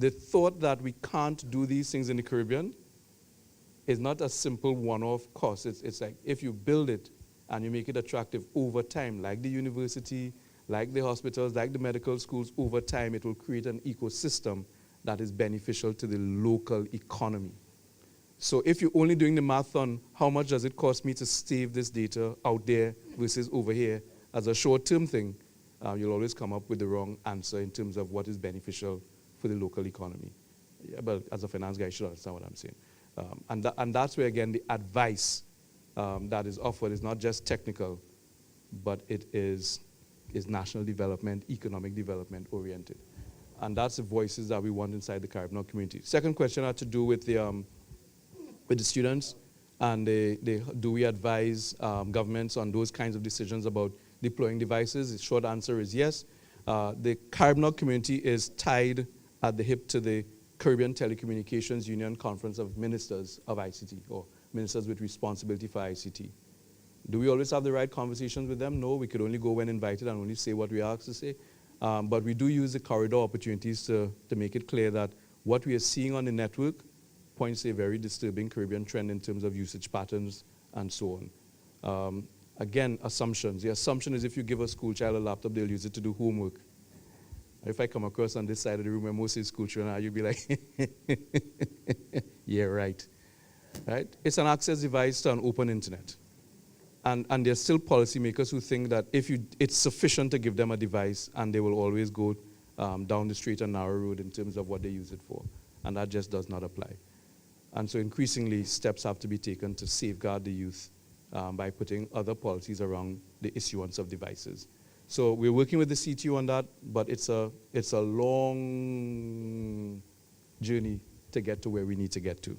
thought that we can't do these things in the Caribbean is not a simple one-off cost. It's like if you build it and you make it attractive over time, like the university, like the hospitals, like the medical schools, over time it will create an ecosystem that is beneficial to the local economy. So if you're only doing the math on how much does it cost me to save this data out there versus over here as a short-term thing, you'll always come up with the wrong answer in terms of what is beneficial for the local economy. Yeah, but as a finance guy, you should understand what I'm saying. And that's where, again, the advice that is offered is not just technical, but it is national development, economic development oriented. And that's the voices that we want inside the Carib-Nog community. Second question had to do with the students, and do we advise governments on those kinds of decisions about deploying devices? The short answer is yes. The Carib-Nog community is tied at the hip to the Caribbean Telecommunications Union Conference of Ministers of ICT, or ministers with responsibility for ICT. Do we always have the right conversations with them? No, we could only go when invited and only say what we are asked to say. But we do use the corridor opportunities to make it clear that what we are seeing on the network points to a very disturbing Caribbean trend in terms of usage patterns and so on. Again, assumptions. The assumption is if you give a school child a laptop, they'll use it to do homework. If I come across on this side of the room where most of the school children are, you'll be like, yeah, right. Right? It's an access device to an open internet. And there's still policymakers who think that it's sufficient to give them a device and they will always go down the straight and narrow road in terms of what they use it for. And that just does not apply. And so increasingly, steps have to be taken to safeguard the youth by putting other policies around the issuance of devices. So we're working with the CTU on that, but it's a long journey to get to where we need to get to.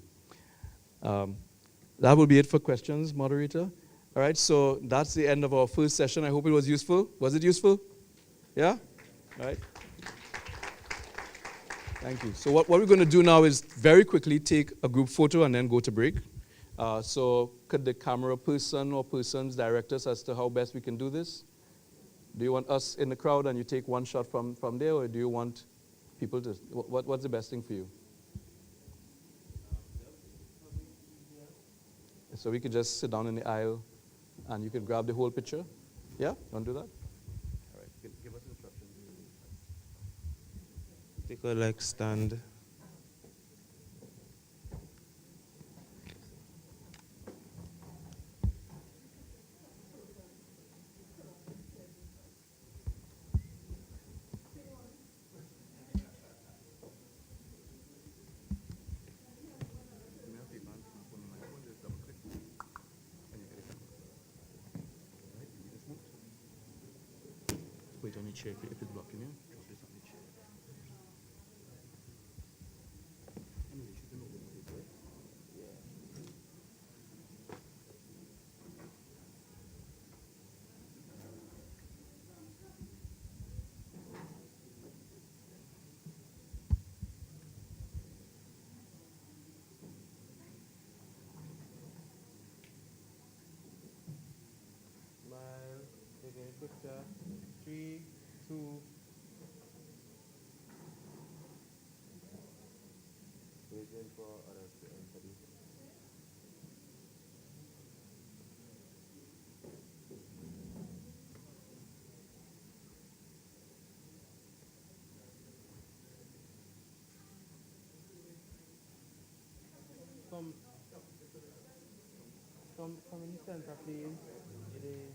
That will be it for questions, moderator. All right, so that's the end of our first session. I hope it was useful. Was it useful? Yeah? All right. Thank you. So what we're going to do now is very quickly take a group photo and then go to break. So could the camera person or persons direct us as to how best we can do this? Do you want us in the crowd and you take one shot from there, or do you want people to, what's the best thing for you? So we could just sit down in the aisle and you could grab the whole picture? Yeah? You want to do that? All right, give us instructions. Take a like stand. Wait on the chair if it's blocking you. Drop this on the chair. Anyway, you can open it, right? Smile. Take a picture. 3, 2. Waiting for others to enter the come in the center, please. It is.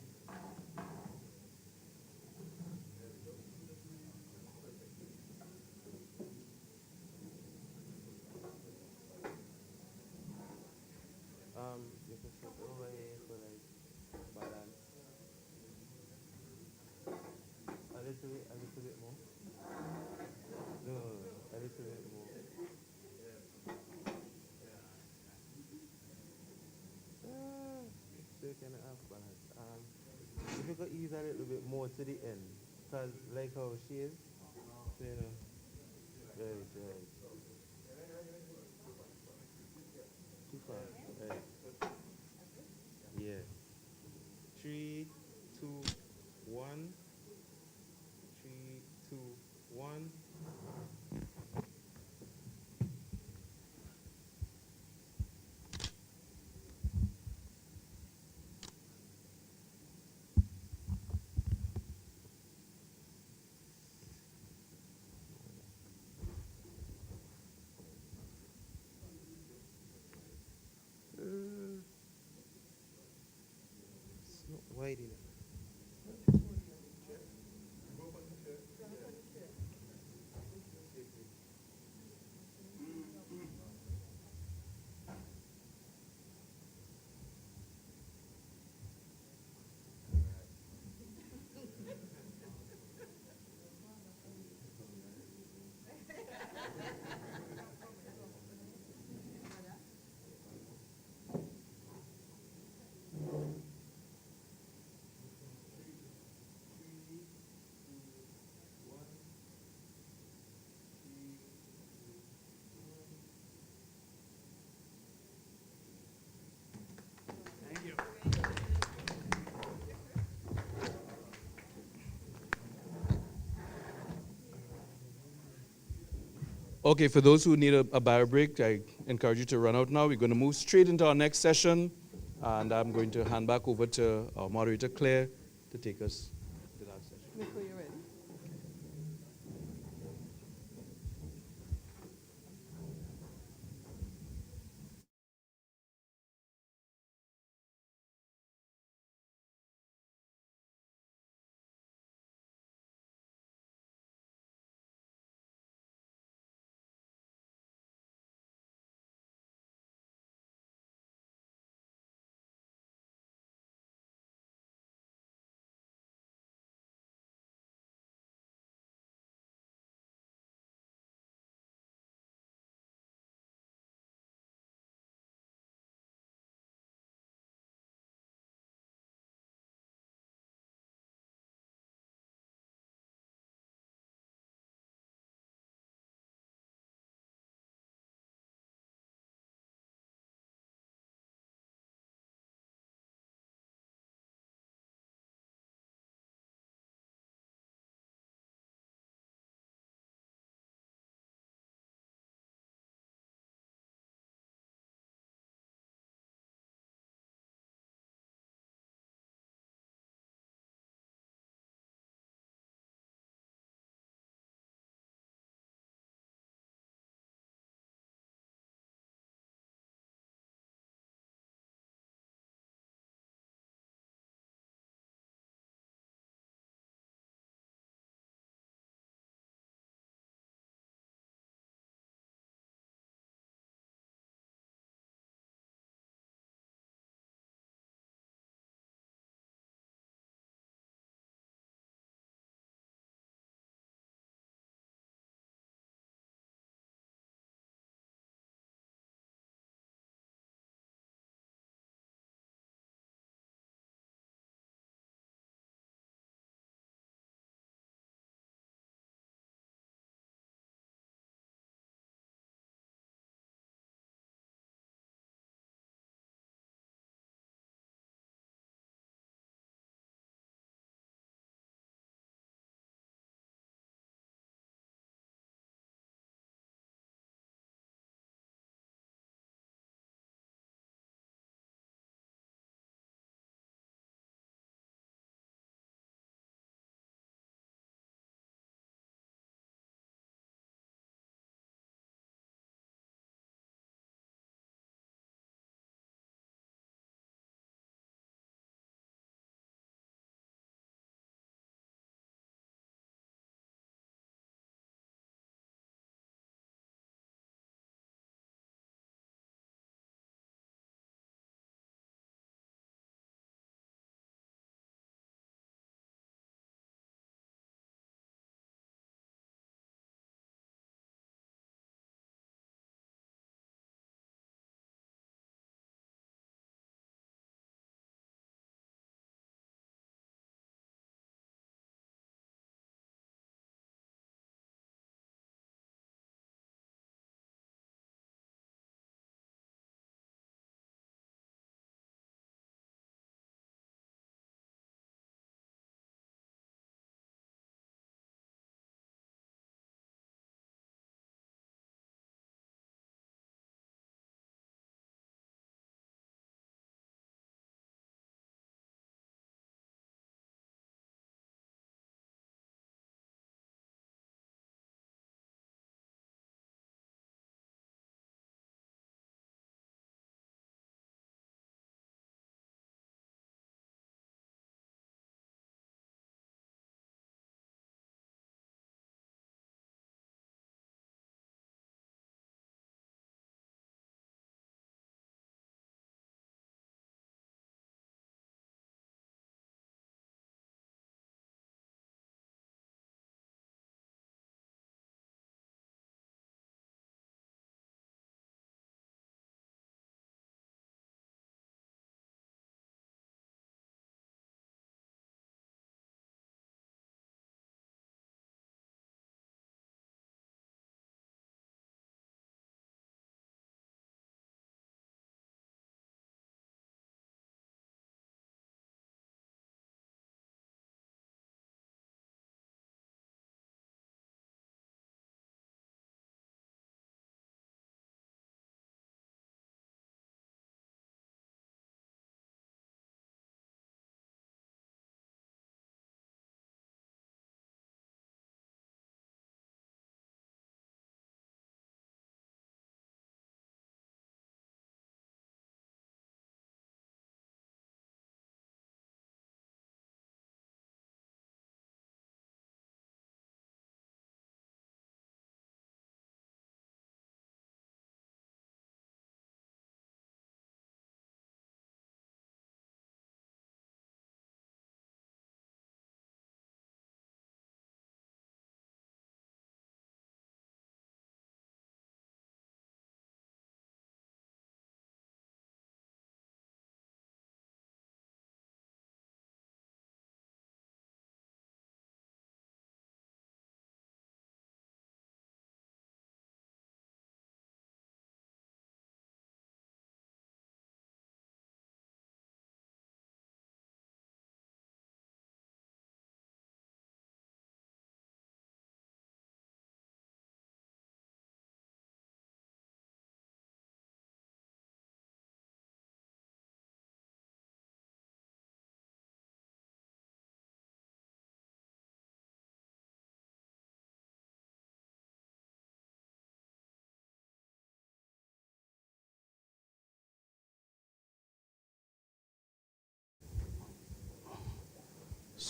You can sit over here for like balance. A little bit more. No, a little bit more. Still kind of half balance. If you could ease a little bit more to the end, cause like how she is, so you know, right. Too far, right. Yeah. 3, 2, 1. 3, 2, 1. It's not wide enough. Okay, for those who need a bio break, I encourage you to run out now. We're going to move straight into our next session, and I'm going to hand back over to our moderator, Claire, to take us to that session. Nico, you ready?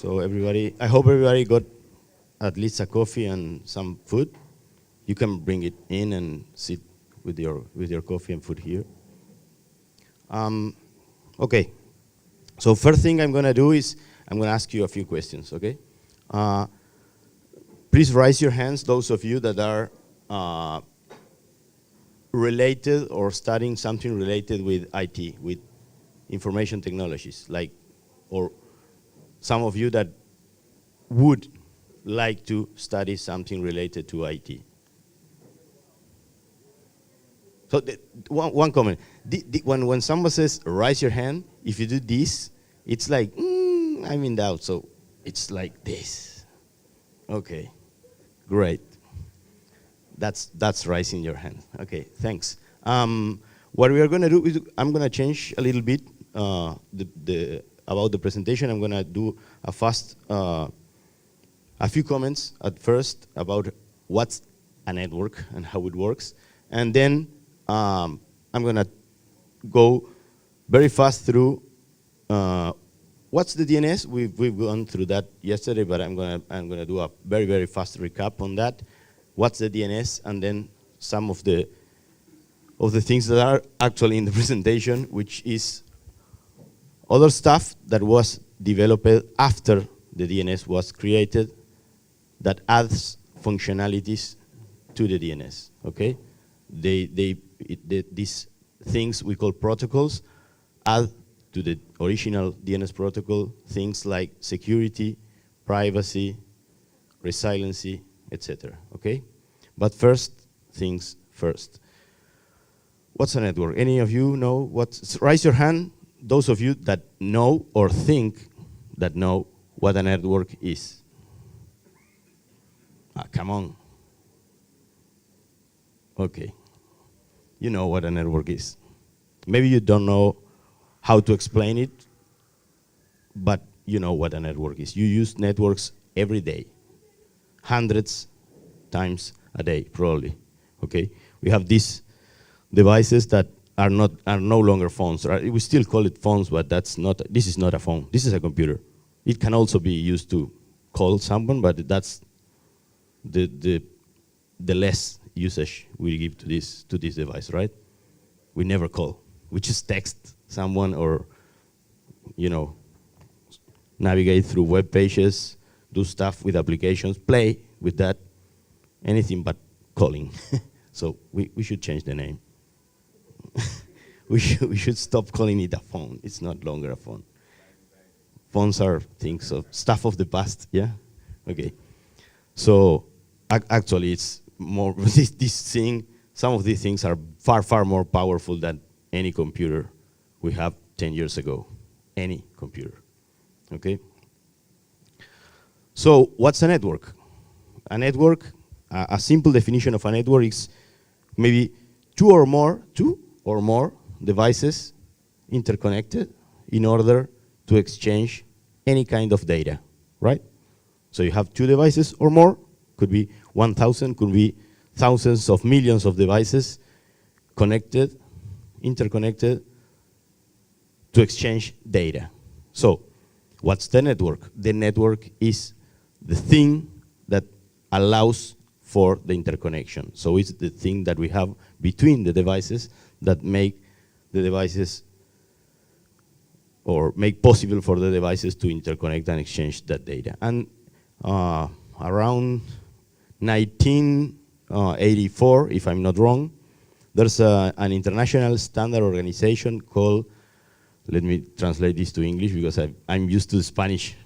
So everybody, I hope everybody got at least a coffee and some food. You can bring it in and sit with your coffee and food here. Okay. So first thing I'm going to do is I'm going to ask you a few questions. Okay. Please raise your hands, those of you that are related or studying something related with IT, with information technologies, like, or some of you that would like to study something related to IT. So one comment, when someone says raise your hand, if you do this, it's like, I'm in doubt, so it's like this. Okay, great. That's raising your hand. Okay, thanks. What we are going to do is I'm going to change a little bit about the presentation. I'm going to do a few comments at first about what's a network and how it works, and then I'm going to go very fast through what's the DNS. We've gone through that yesterday, but I'm going to do a very, very fast recap on that. What's the DNS, and then some of the things that are actually in the presentation, which is other stuff that was developed after the DNS was created that adds functionalities to the DNS. Okay, these things we call protocols add to the original DNS protocol things like security, privacy, resiliency, etc. Okay, but first things first. What's a network? Any of you know what? Raise your hand. Those of you that know or think that know what a network is. Come on. Okay. You know what a network is. Maybe you don't know how to explain it, but you know what a network is. You use networks every day, hundreds times a day, probably. Okay. We have these devices that are no longer phones. Right? We still call it phones, but this is not a phone. This is a computer. It can also be used to call someone, but that's the less usage we give to this device, right? We never call. We just text someone or, navigate through web pages, do stuff with applications, play with that, anything but calling. So we should change the name. we should stop calling it a phone. It's not longer a phone. Phones are things of stuff of the past, yeah? Okay. So actually it's more, this thing, some of these things are far, far more powerful than any computer we have 10 years ago. Any computer, okay? So what's a network? A network, a simple definition of a network is maybe two or more devices interconnected in order to exchange any kind of data, right? So you have two devices or more, could be 1,000, could be thousands of millions of devices connected, interconnected to exchange data. So what's the network? The network is the thing that allows for the interconnection. So it's the thing that we have between the devices that make the devices or make possible for the devices to interconnect and exchange that data. And around 1984, if I'm not wrong, there's an international standard organization called, let me translate this to English because I'm used to Spanish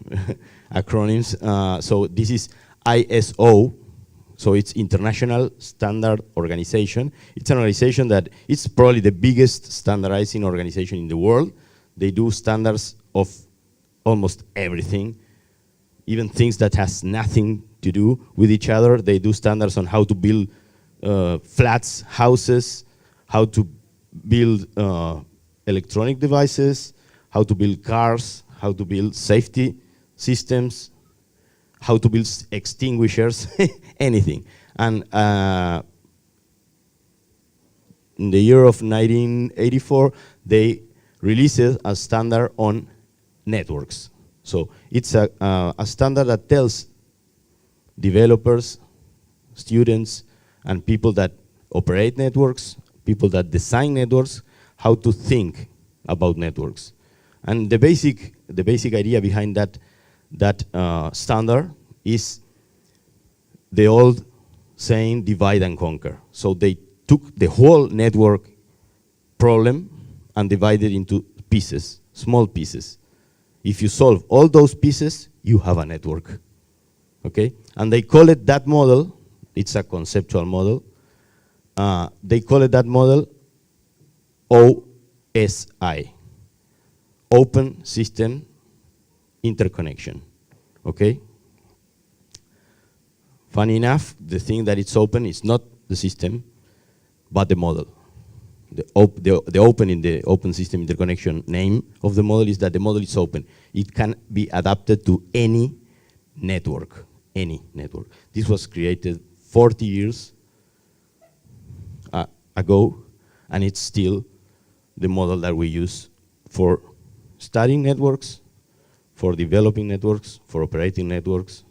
acronyms. So this is ISO, so it's International Standard Organization. It's an organization that it's probably the biggest standardizing organization in the world. They do standards of almost everything, even things that has nothing to do with each other. They do standards on how to build flats, houses, how to build electronic devices, how to build cars, how to build safety systems, how to build extinguishers, anything. And in the year of 1984, they released a standard on networks. So it's a standard that tells developers, students, and people that operate networks, people that design networks, how to think about networks. And the basic idea behind that standard is the old saying, divide and conquer. So they took the whole network problem and divided into pieces, small pieces. If you solve all those pieces, you have a network, okay? And they call it that model, it's a conceptual model, they call it that model OSI, Open System Interconnection, okay? Funny enough, the thing that it's open is not the system, but the model. The open in the open system interconnection name of the model is that the model is open. It can be adapted to any network, any network. This was created 40 years ago, and it's still the model that we use for studying networks, for developing networks, for operating networks,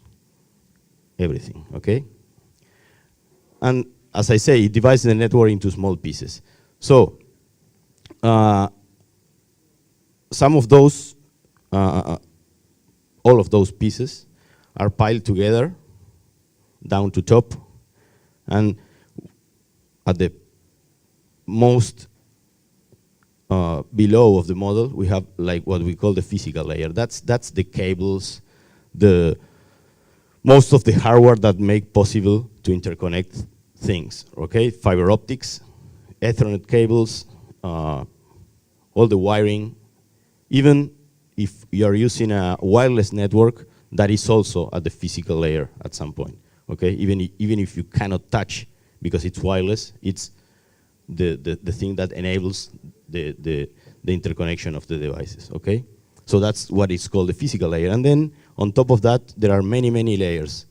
everything, okay? And as I say, it divides the network into small pieces. So, some of those, all of those pieces are piled together, down to top, and at the most below of the model, we have like what we call the physical layer. That's the cables, most of the hardware that make possible to interconnect things, okay? Fiber optics, Ethernet cables, all the wiring. Even if you are using a wireless network, that is also at the physical layer at some point, okay? Even if you cannot touch because it's wireless, it's the thing that enables the interconnection of the devices, okay? So that's what is called the physical layer. And then on top of that, there are many, many layers.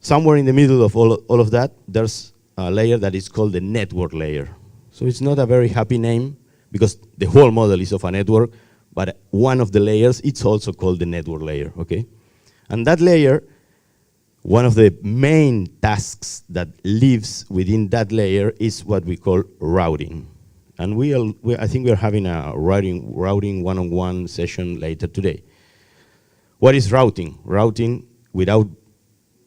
Somewhere in the middle of all of that, there's a layer that is called the network layer. So it's not a very happy name because the whole model is of a network, but one of the layers, it's also called the network layer, okay? And that layer, one of the main tasks that lives within that layer is what we call routing. And I think we are having a routing one-on-one session later today. What is routing? Routing, without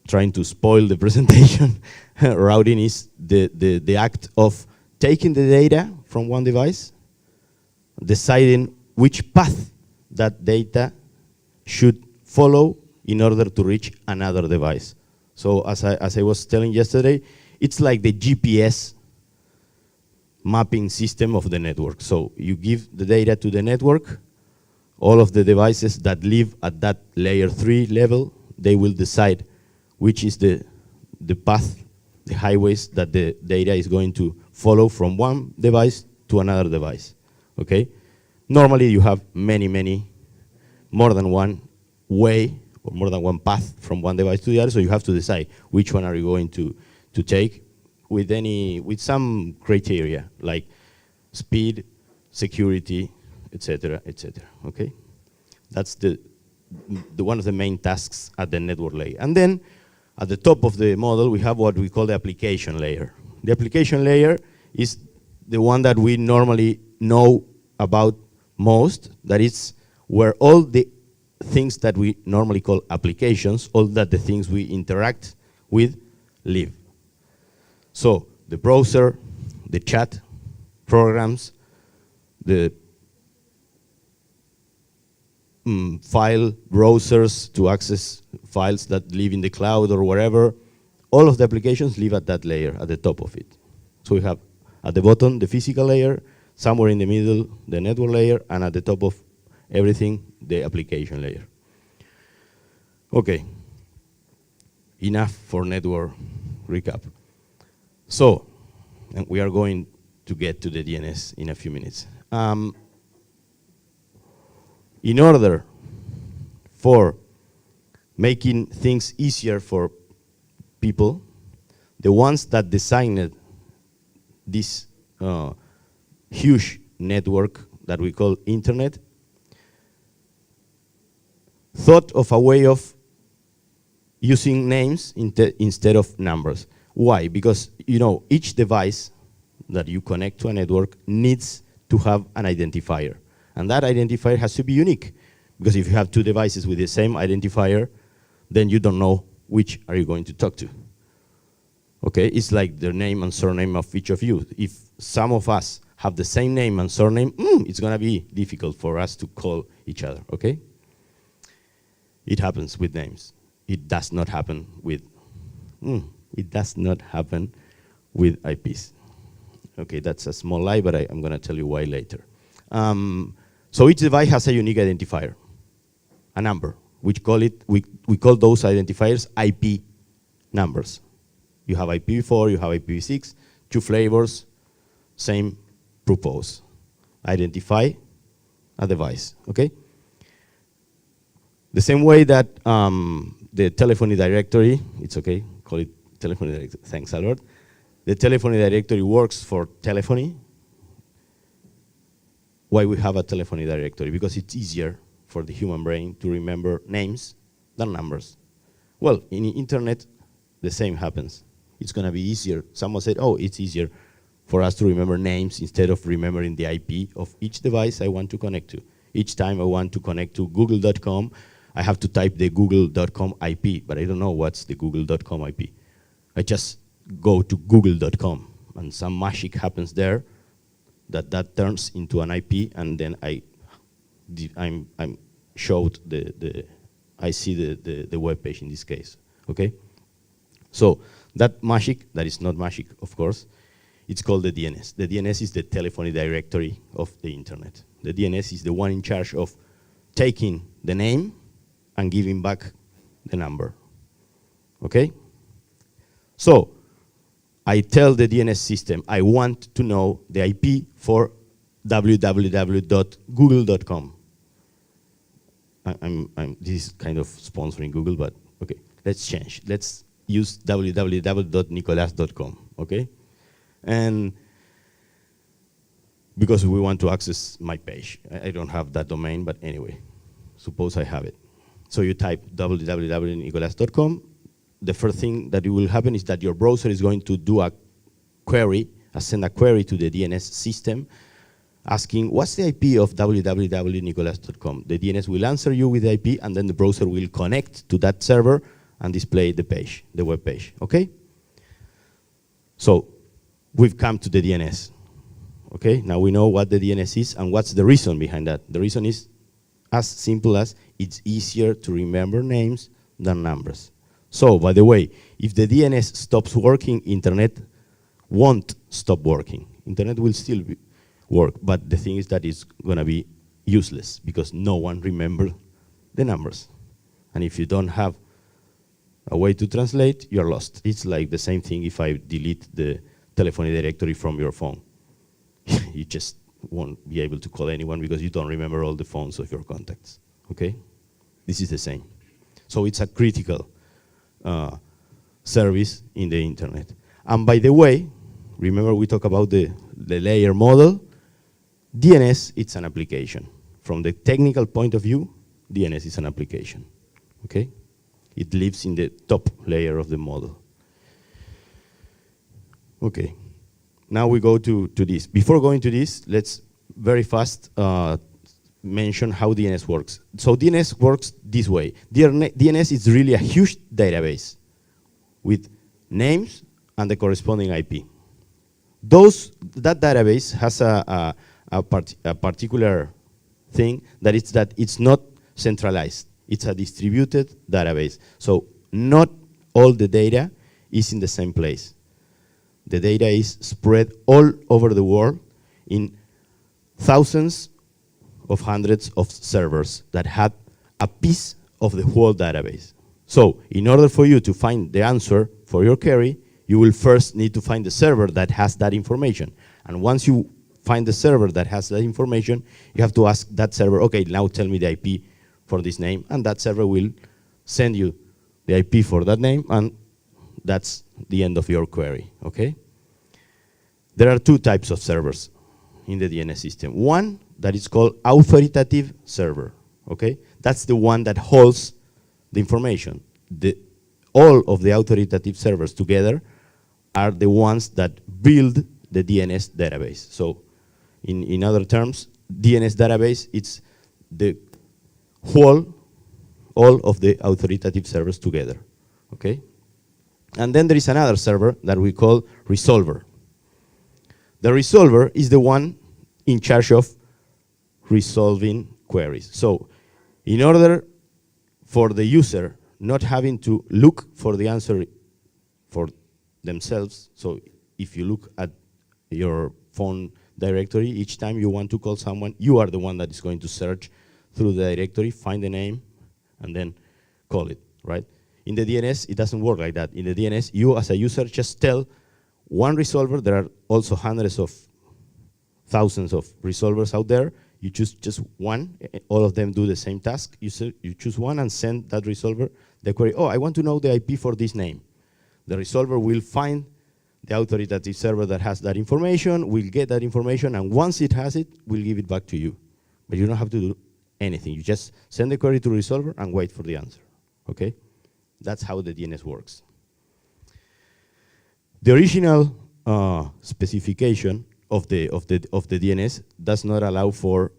trying to spoil the presentation, routing is the act of taking the data from one device, deciding which path that data should follow in order to reach another device. So as I was telling yesterday, it's like the GPS mapping system of the network. So you give the data to the network, all of the devices that live at that layer 3 level, they will decide which is the path, the highways that the data is going to follow from one device to another device, okay? Normally you have many, more than one way or more than one path from one device to the other, so you have to decide which one are you going to take with some criteria like speed, security, etc., okay? That's the one of the main tasks at the network layer. And then at the top of the model, we have what we call the application layer. The application layer is the one that we normally know about most, that is where all the things that we normally call applications, all that the things we interact with live. So the browser, the chat programs, the file browsers to access files that live in the cloud or wherever, all of the applications live at that layer, at the top of it. So we have at the bottom the physical layer, somewhere in the middle the network layer, and at the top of everything the application layer. Okay, enough for network recap. So, and we are going to get to the DNS in a few minutes. In order for making things easier for people, the ones that designed this huge network that we call internet thought of a way of using names instead of numbers. Why? Because each device that you connect to a network needs to have an identifier. And that identifier has to be unique. Because if you have two devices with the same identifier, then you don't know which are you going to talk to. Okay, it's like the name and surname of each of you. If some of us have the same name and surname, it's gonna be difficult for us to call each other, okay? It happens with names. It does not happen with, IPs. Okay, that's a small lie, but I'm gonna tell you why later. So each device has a unique identifier, a number. We call those identifiers IP numbers. You have IPv4, you have IPv6, two flavors, same purpose. Identify a device, okay? The same way that the telephony directory, it's okay, call it telephony directory, thanks a lot. The telephony directory works for telephony. Why we have a telephony directory? Because it's easier for the human brain to remember names than numbers. Well, in the internet, the same happens. It's gonna be easier. Someone said, oh, it's easier for us to remember names instead of remembering the IP of each device I want to connect to. Each time I want to connect to google.com, I have to type the google.com IP, but I don't know what's the google.com IP. I just go to google.com, and some magic happens there that turns into an IP, and then I'm showed I see the web page in this case, okay? So that magic, that is not magic, of course, it's called the DNS. The DNS is the telephony directory of the internet. The DNS is the one in charge of taking the name and giving back the number, okay? So I tell the DNS system, I want to know the IP for www.google.com. This is kind of sponsoring Google, but okay, let's change. Let's use www.nicolas.com, okay? And because we want to access my page. I don't have that domain, but anyway, suppose I have it. So you type www.nicolas.com. The first thing that will happen is that your browser is going to do a query, send a query to the DNS system, asking what's the IP of www.nicolas.com. The DNS will answer you with the IP, and then the browser will connect to that server and display the page, the web page, okay? So we've come to the DNS, okay? Now we know what the DNS is and what's the reason behind that. The reason is as simple as it's easier to remember names than numbers. So, by the way, if the DNS stops working, internet won't stop working. Internet will still work, but the thing is that it's gonna be useless because no one remembers the numbers. And if you don't have a way to translate, you're lost. It's like the same thing if I delete the telephony directory from your phone. You just won't be able to call anyone because you don't remember all the phones of your contacts, okay? This is the same. So it's a critical service in the internet. And by the way, remember we talked about the layer model? DNS, it's an application. From the technical point of view, DNS is an application, okay? It lives in the top layer of the model. Okay, now we go to this. Before going to this, let's very fast mention how DNS works. So DNS works this way. DNS is really a huge database with names and the corresponding IP. That database has a particular thing that it's not centralized. It's a distributed database. So not all the data is in the same place. The data is spread all over the world in thousands of hundreds of servers that have a piece of the whole database. So in order for you to find the answer for your query, you will first need to find the server that has that information. And once you find the server that has that information, you have to ask that server, okay, now tell me the IP for this name, and that server will send you the IP for that name, and that's the end of your query, okay? There are two types of servers in the DNS system. One that is called authoritative server, okay? that's the one that holds the information. All of the authoritative servers together are the ones that build the DNS database. So in other terms, DNS database, it's the whole, all of the authoritative servers together, okay? And then there is another server that we call resolver. The resolver is the one in charge of resolving queries. So in order for the user not having to look for the answer for themselves, so if you look at your phone directory, each time you want to call someone, you are the one that is going to search through the directory, find the name, and then call it, right? In the DNS, it doesn't work like that. In the DNS, you as a user just tell one resolver. There are also hundreds of thousands of resolvers out there. You choose just one. All of them do the same task. You choose one and send that resolver the query. Oh, I want to know the IP for this name. The resolver will find the authoritative server that has that information, will get that information, and once it has it, will give it back to you. But you don't have to do anything. You just send the query to the resolver and wait for the answer, okay? That's how the DNS works. The original specification of the DNS does not allow for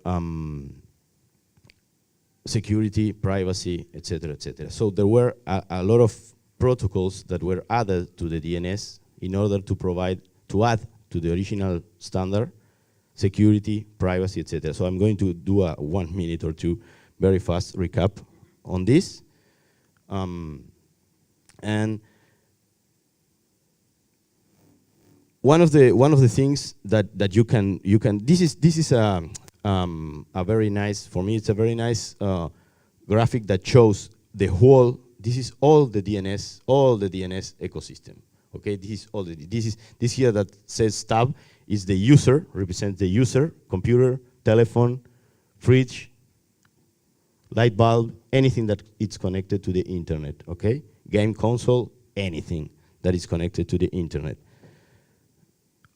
security, privacy, etc., etc. So there were a lot of protocols that were added to the DNS in order to add to the original standard security, privacy, etc. So I'm going to do a 1 minute or two very fast recap on this. And one of the things that you can this is a very nice, for me it's a very nice graphic that shows the whole. This is all the DNS ecosystem. Okay, this is all this here that says tab is the user, represents the user, computer, telephone, fridge, light bulb, anything that it's connected to the internet, okay? Game console, anything that is connected to the internet.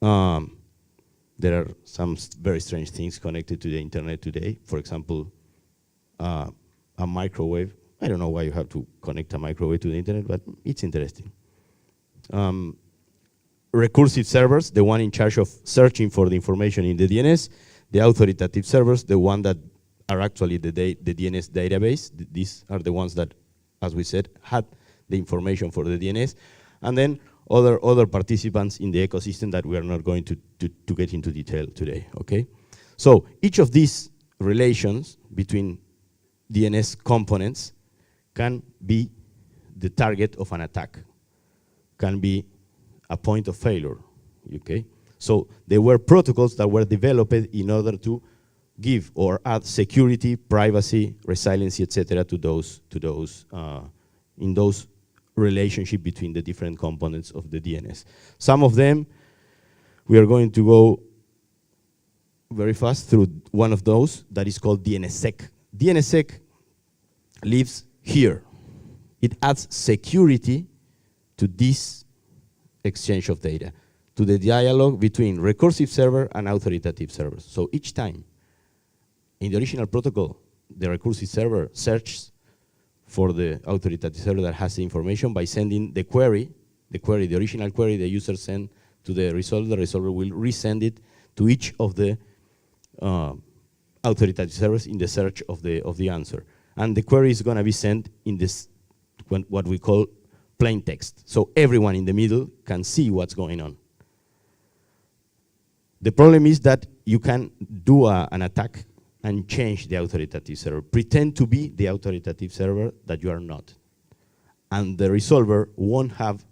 There are some very strange things connected to the internet today. For example, a microwave. I don't know why you have to connect a microwave to the internet, but it's interesting. Recursive servers, the one in charge of searching for the information in the DNS. The authoritative servers, the one that are actually the DNS database. These are the ones that, as we said, had the information for the DNS. And then other participants in the ecosystem that we are not going to get into detail today, okay? So each of these relations between DNS components can be the target of an attack, can be a point of failure, okay? So there were protocols that were developed in order to give or add security, privacy, resiliency, etc. to those in those relationship between the different components of the DNS. Some of them, we are going to go very fast through one of those that is called DNSSEC. DNSSEC lives here. It adds security to this exchange of data, to the dialogue between recursive server and authoritative servers. So each time, in the original protocol, the recursive server searches for the authoritative server that has the information by sending the query, the original query the user sent to the resolver. The resolver will resend it to each of the authoritative servers in the search of the answer. And the query is going to be sent in this, what we call plain text. So everyone in the middle can see what's going on. The problem is that you can do an attack and change the authoritative server. Pretend to be the authoritative server that you are not. And the resolver won't have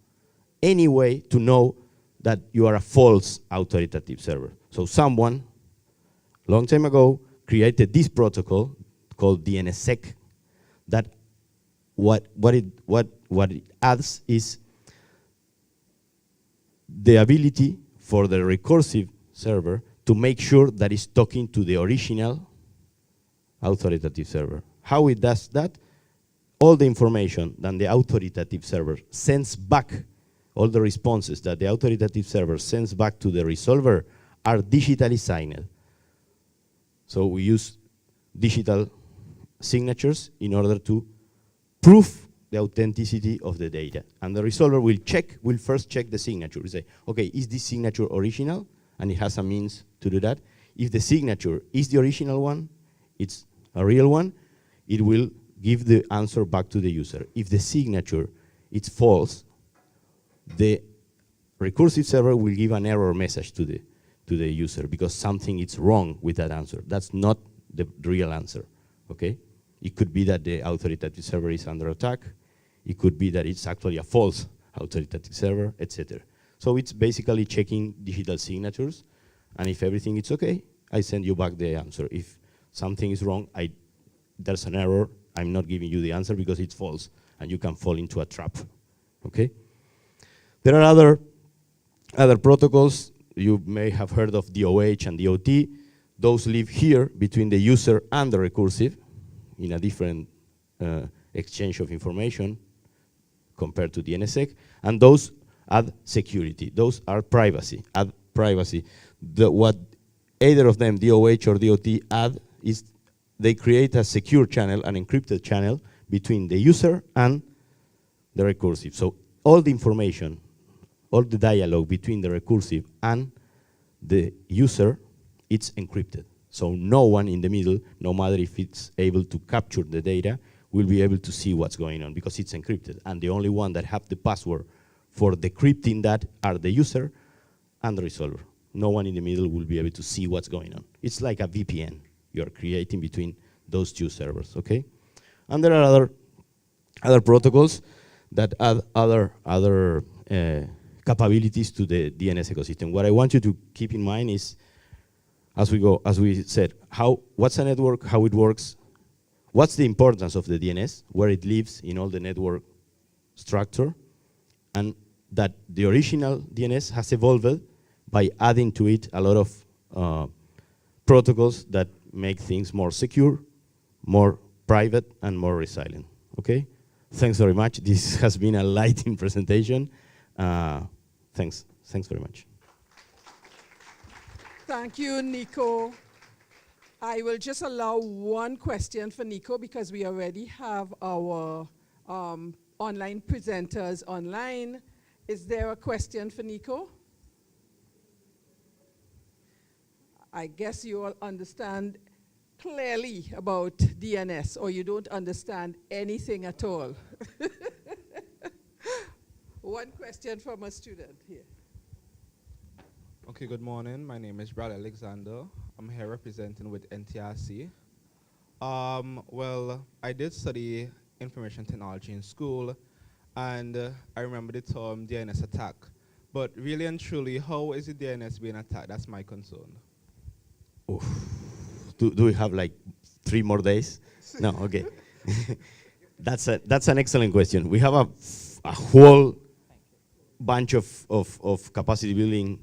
any way to know that you are a false authoritative server. So someone, long time ago, created this protocol called DNSSEC that what it adds is the ability for the recursive server to make sure that it's talking to the original authoritative server. How it does that? All the information that the authoritative server sends back, all the responses that the authoritative server sends back to the resolver are digitally signed. So we use digital signatures in order to prove the authenticity of the data. And the resolver will first check the signature. Say, okay, is this signature original? And it has a means to do that. If the signature is the original one, it's a real one, it will give the answer back to the user. If the signature is false, the recursive server will give an error message to the user because something is wrong with that answer. That's not the real answer, okay? It could be that the authoritative server is under attack. It could be that it's actually a false authoritative server, etc. So it's basically checking digital signatures, and if everything is okay, I send you back the answer. If something is wrong, there's an error, I'm not giving you the answer because it's false, and you can fall into a trap, okay? There are other protocols. You may have heard of DOH and DOT. Those live here between the user and the recursive in a different exchange of information compared to DNSSEC, and those add security. Those are privacy, add privacy. What either of them, DOH or DOT, add is they create a secure channel, an encrypted channel between the user and the recursive. So all the information, all the dialogue between the recursive and the user, it's encrypted. So no one in the middle, no matter if it's able to capture the data, will be able to see what's going on because it's encrypted. And the only one that have the password for decrypting that are the user and the resolver. No one in the middle will be able to see what's going on. It's like a VPN you're creating between those two servers, okay? And there are other protocols that add other capabilities to the DNS ecosystem. What I want you to keep in mind is, as we said, what's a network, how it works, what's the importance of the DNS, where it lives in all the network structure, and that the original DNS has evolved by adding to it a lot of protocols that make things more secure, more private, and more resilient, okay? Thanks very much. This has been a lighting presentation. Thanks very much. Thank you, Nico. I will just allow one question for Nico because we already have our online presenters online. Is there a question for Nico? I guess you all understand clearly about DNS, or you don't understand anything at all. One question from a student here. Okay, good morning. My name is Brad Alexander. I'm here representing with NTRC. Well, I did study information technology in school, and I remember the term DNS attack. But really and truly, how is the DNS being attacked? That's my concern. Oof. Do we have like 3 more days? No, okay. That's an excellent question. We have a whole bunch of capacity building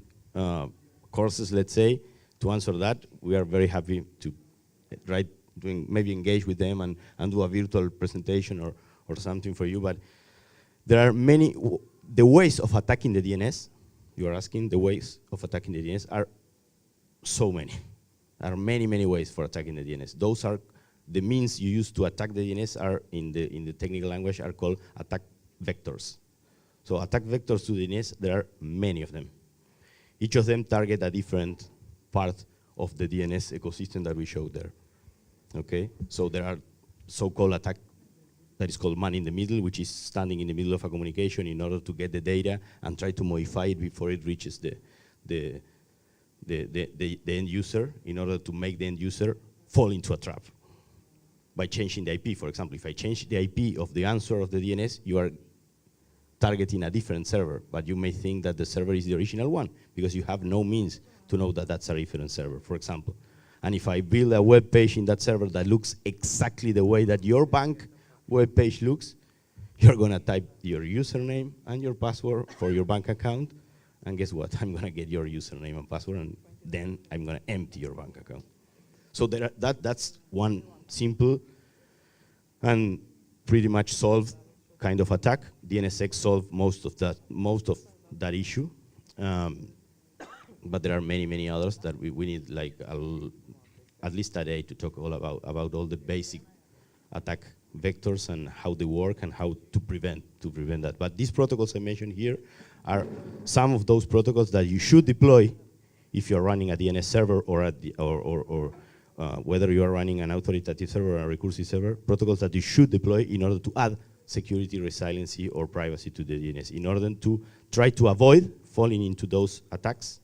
courses, let's say, to answer that. We are very happy to maybe engage with them and do a virtual presentation or something for you. But there are the ways of attacking the DNS, you are asking, the ways of attacking the DNS are so many. There are many, many ways for attacking the DNS. Those are the means you use to attack the DNS are in the technical language are called attack vectors. So attack vectors to the DNS, there are many of them. Each of them target a different part of the DNS ecosystem that we showed there. Okay, so there are so-called attack that is called man in the middle, which is standing in the middle of a communication in order to get the data and try to modify it before it reaches the end user, in order to make the end user fall into a trap by changing the IP. For example, if I change the IP of the answer of the DNS, you are targeting a different server, but you may think that the server is the original one because you have no means to know that that's a different server, for example. And if I build a web page in that server that looks exactly the way that your bank web page looks, you're gonna type your username and your password for your bank account, and guess what? I'm gonna get your username and password, and then I'm gonna empty your bank account. So that's one simple and pretty much solved kind of attack. DNSSEC solved most of that issue, but there are many, many others that we need like at least a day to talk all about all the basic attack vectors and how they work and how to prevent that. But these protocols I mentioned here are some of those protocols that you should deploy if you're running a DNS server or at the, or whether you are running an authoritative server or a recursive server, protocols that you should deploy in order to add security, resiliency, or privacy to the DNS, in order to try to avoid falling into those attacks,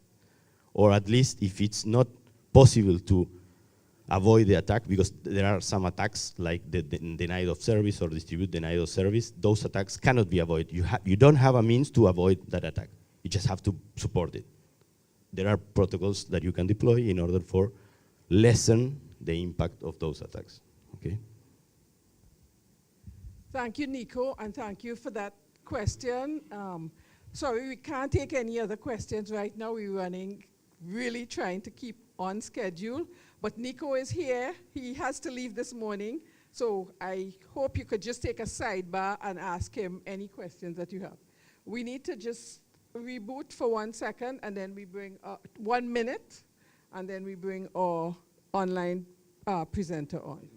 or at least if it's not possible to avoid the attack, because there are some attacks like the denial of service or distribute denial of service. Those attacks cannot be avoided. You don't have a means to avoid that attack. You just have to support it. There are protocols that you can deploy in order for lessen the impact of those attacks. Okay. Thank you, Nico, and thank you for that question. Sorry, we can't take any other questions right now. We're running, really trying to keep on schedule. But Nico is here. He has to leave this morning. So I hope you could just take a sidebar and ask him any questions that you have. We need to just reboot for 1 second, and then we bring 1 minute, and then we bring our online presenter on.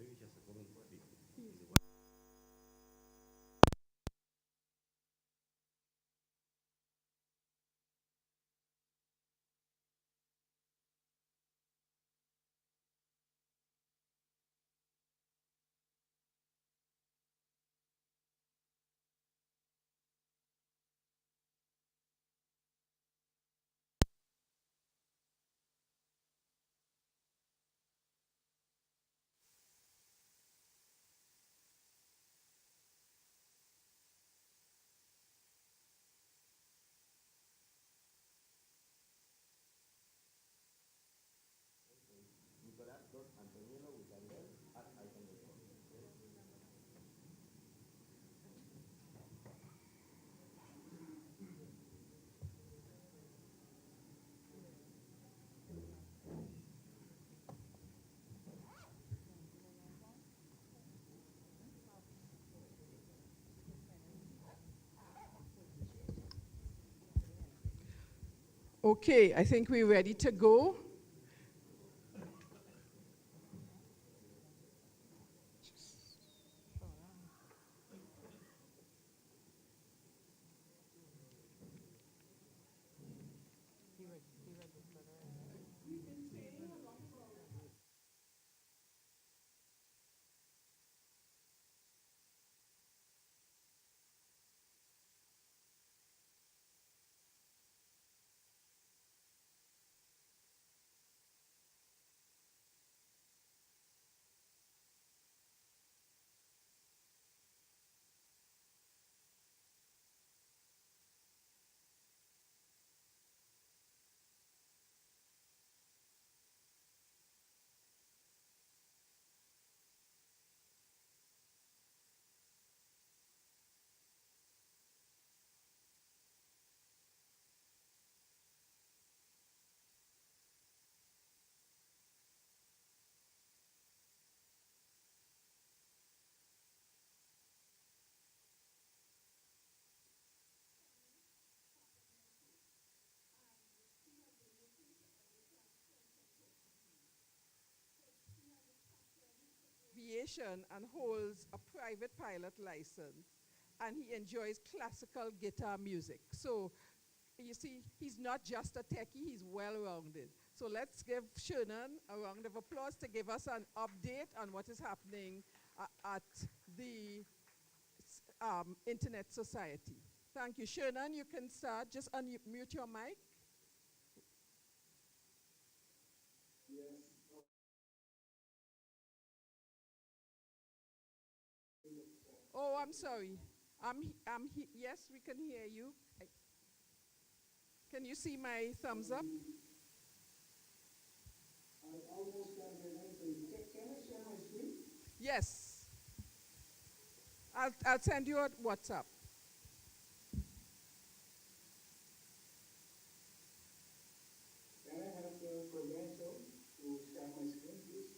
Okay, I think we're ready to go. Aviation and holds a private pilot license, and he enjoys classical guitar music. So you see, he's not just a techie, he's well-rounded. So let's give Shernan a round of applause to give us an update on what is happening at the Internet Society. Thank you. Shernan, you can start. Just unmute your mic. Oh, I'm sorry. Yes, we can hear you. Can you see my thumbs up? I almost got your name. Can I share my screen? Yes. I'll send you a WhatsApp. Can I have the credential to share my screen, please?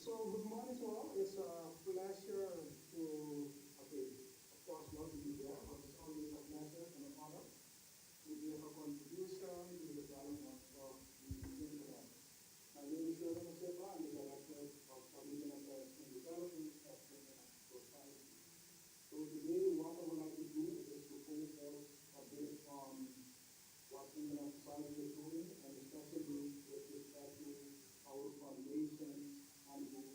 So good morning to all. It's a pleasure to, okay, of course, not to be there, but it's always a pleasure and an honor to give a contribution to the development of the internet. My name is Jordan Masepa. I'm the Director of Community Affairs and Development at Internet Society. So today, what I would like to do is to focus a bit on what Internet Society is doing, and especially with respect to our foundation and the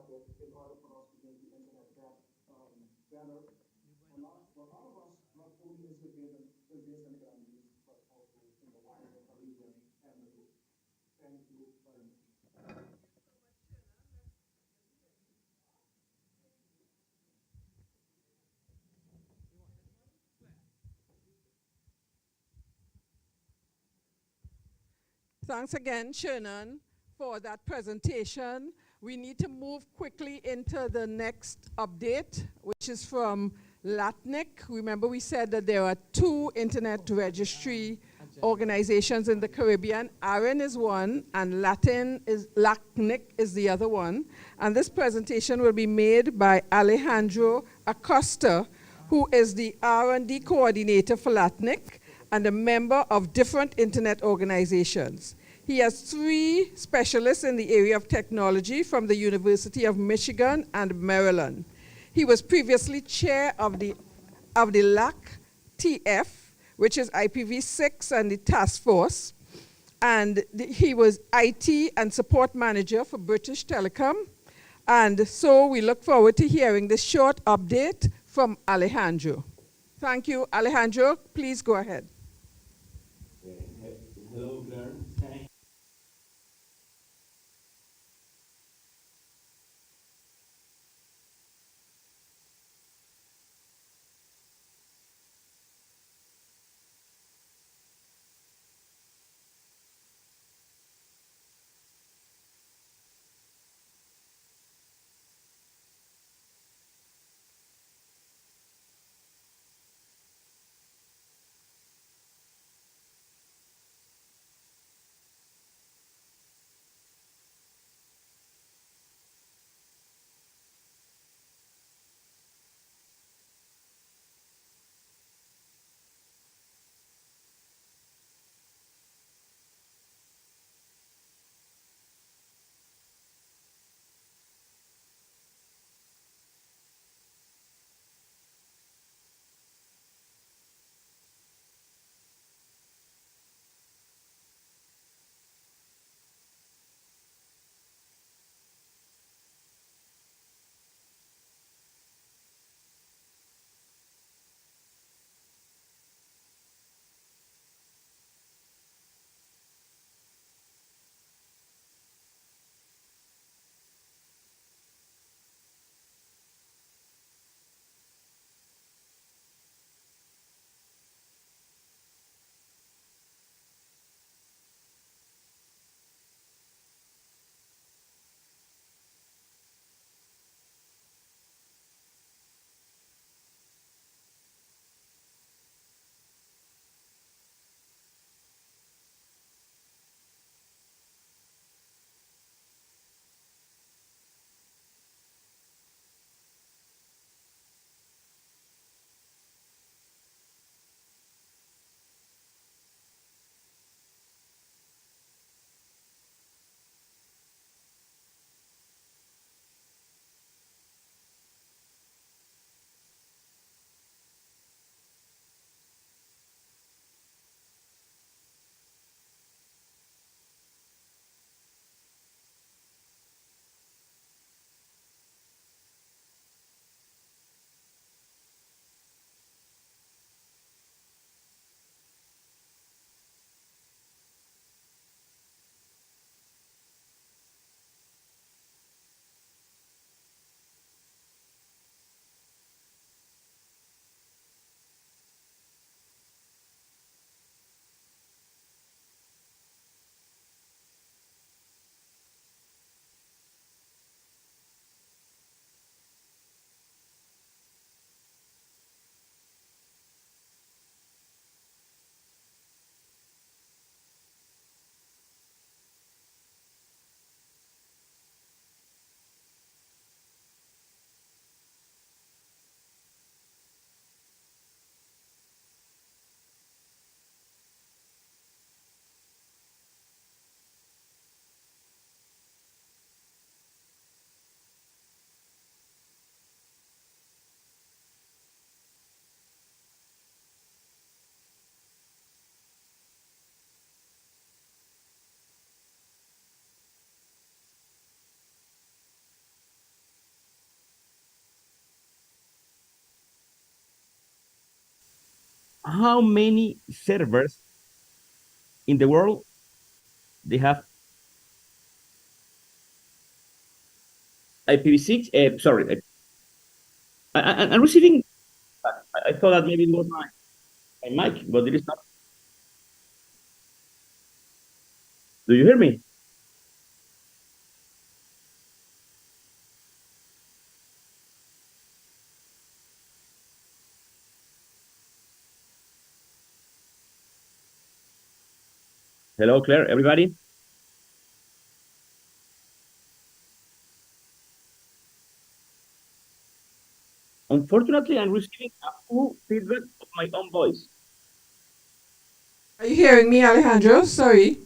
budget in order for us to make the internet gap better. And not, for all of us, not only in St. Vincent and Grenadines, but also in the wider Caribbean and the globe. Thank you very much. Thanks again, Shernan, for that presentation. We need to move quickly into the next update, which is from LATNIC. Remember, we said that there are 2 internet registry organizations in the Caribbean. ARIN is one, and LATNIC is the other one. And this presentation will be made by Alejandro Acosta, who is the R&D coordinator for LATNIC and a member of different internet organizations. He has 3 specialists in the area of technology from the University of Michigan and Maryland. He was previously chair of the LAC-TF, which is IPv6 and the task force, and he was IT and support manager for British Telecom. And so we look forward to hearing this short update from Alejandro. Thank you, Alejandro. Please go ahead. Hello, Claire. how many servers in the world they have IPv6. Sorry, I'm receiving. I thought that maybe it was my mic, but it is not. Do you hear me? Hello, Claire, everybody. Unfortunately, I'm receiving a full feedback of my own voice. Are you hearing me, Alejandro? Sorry.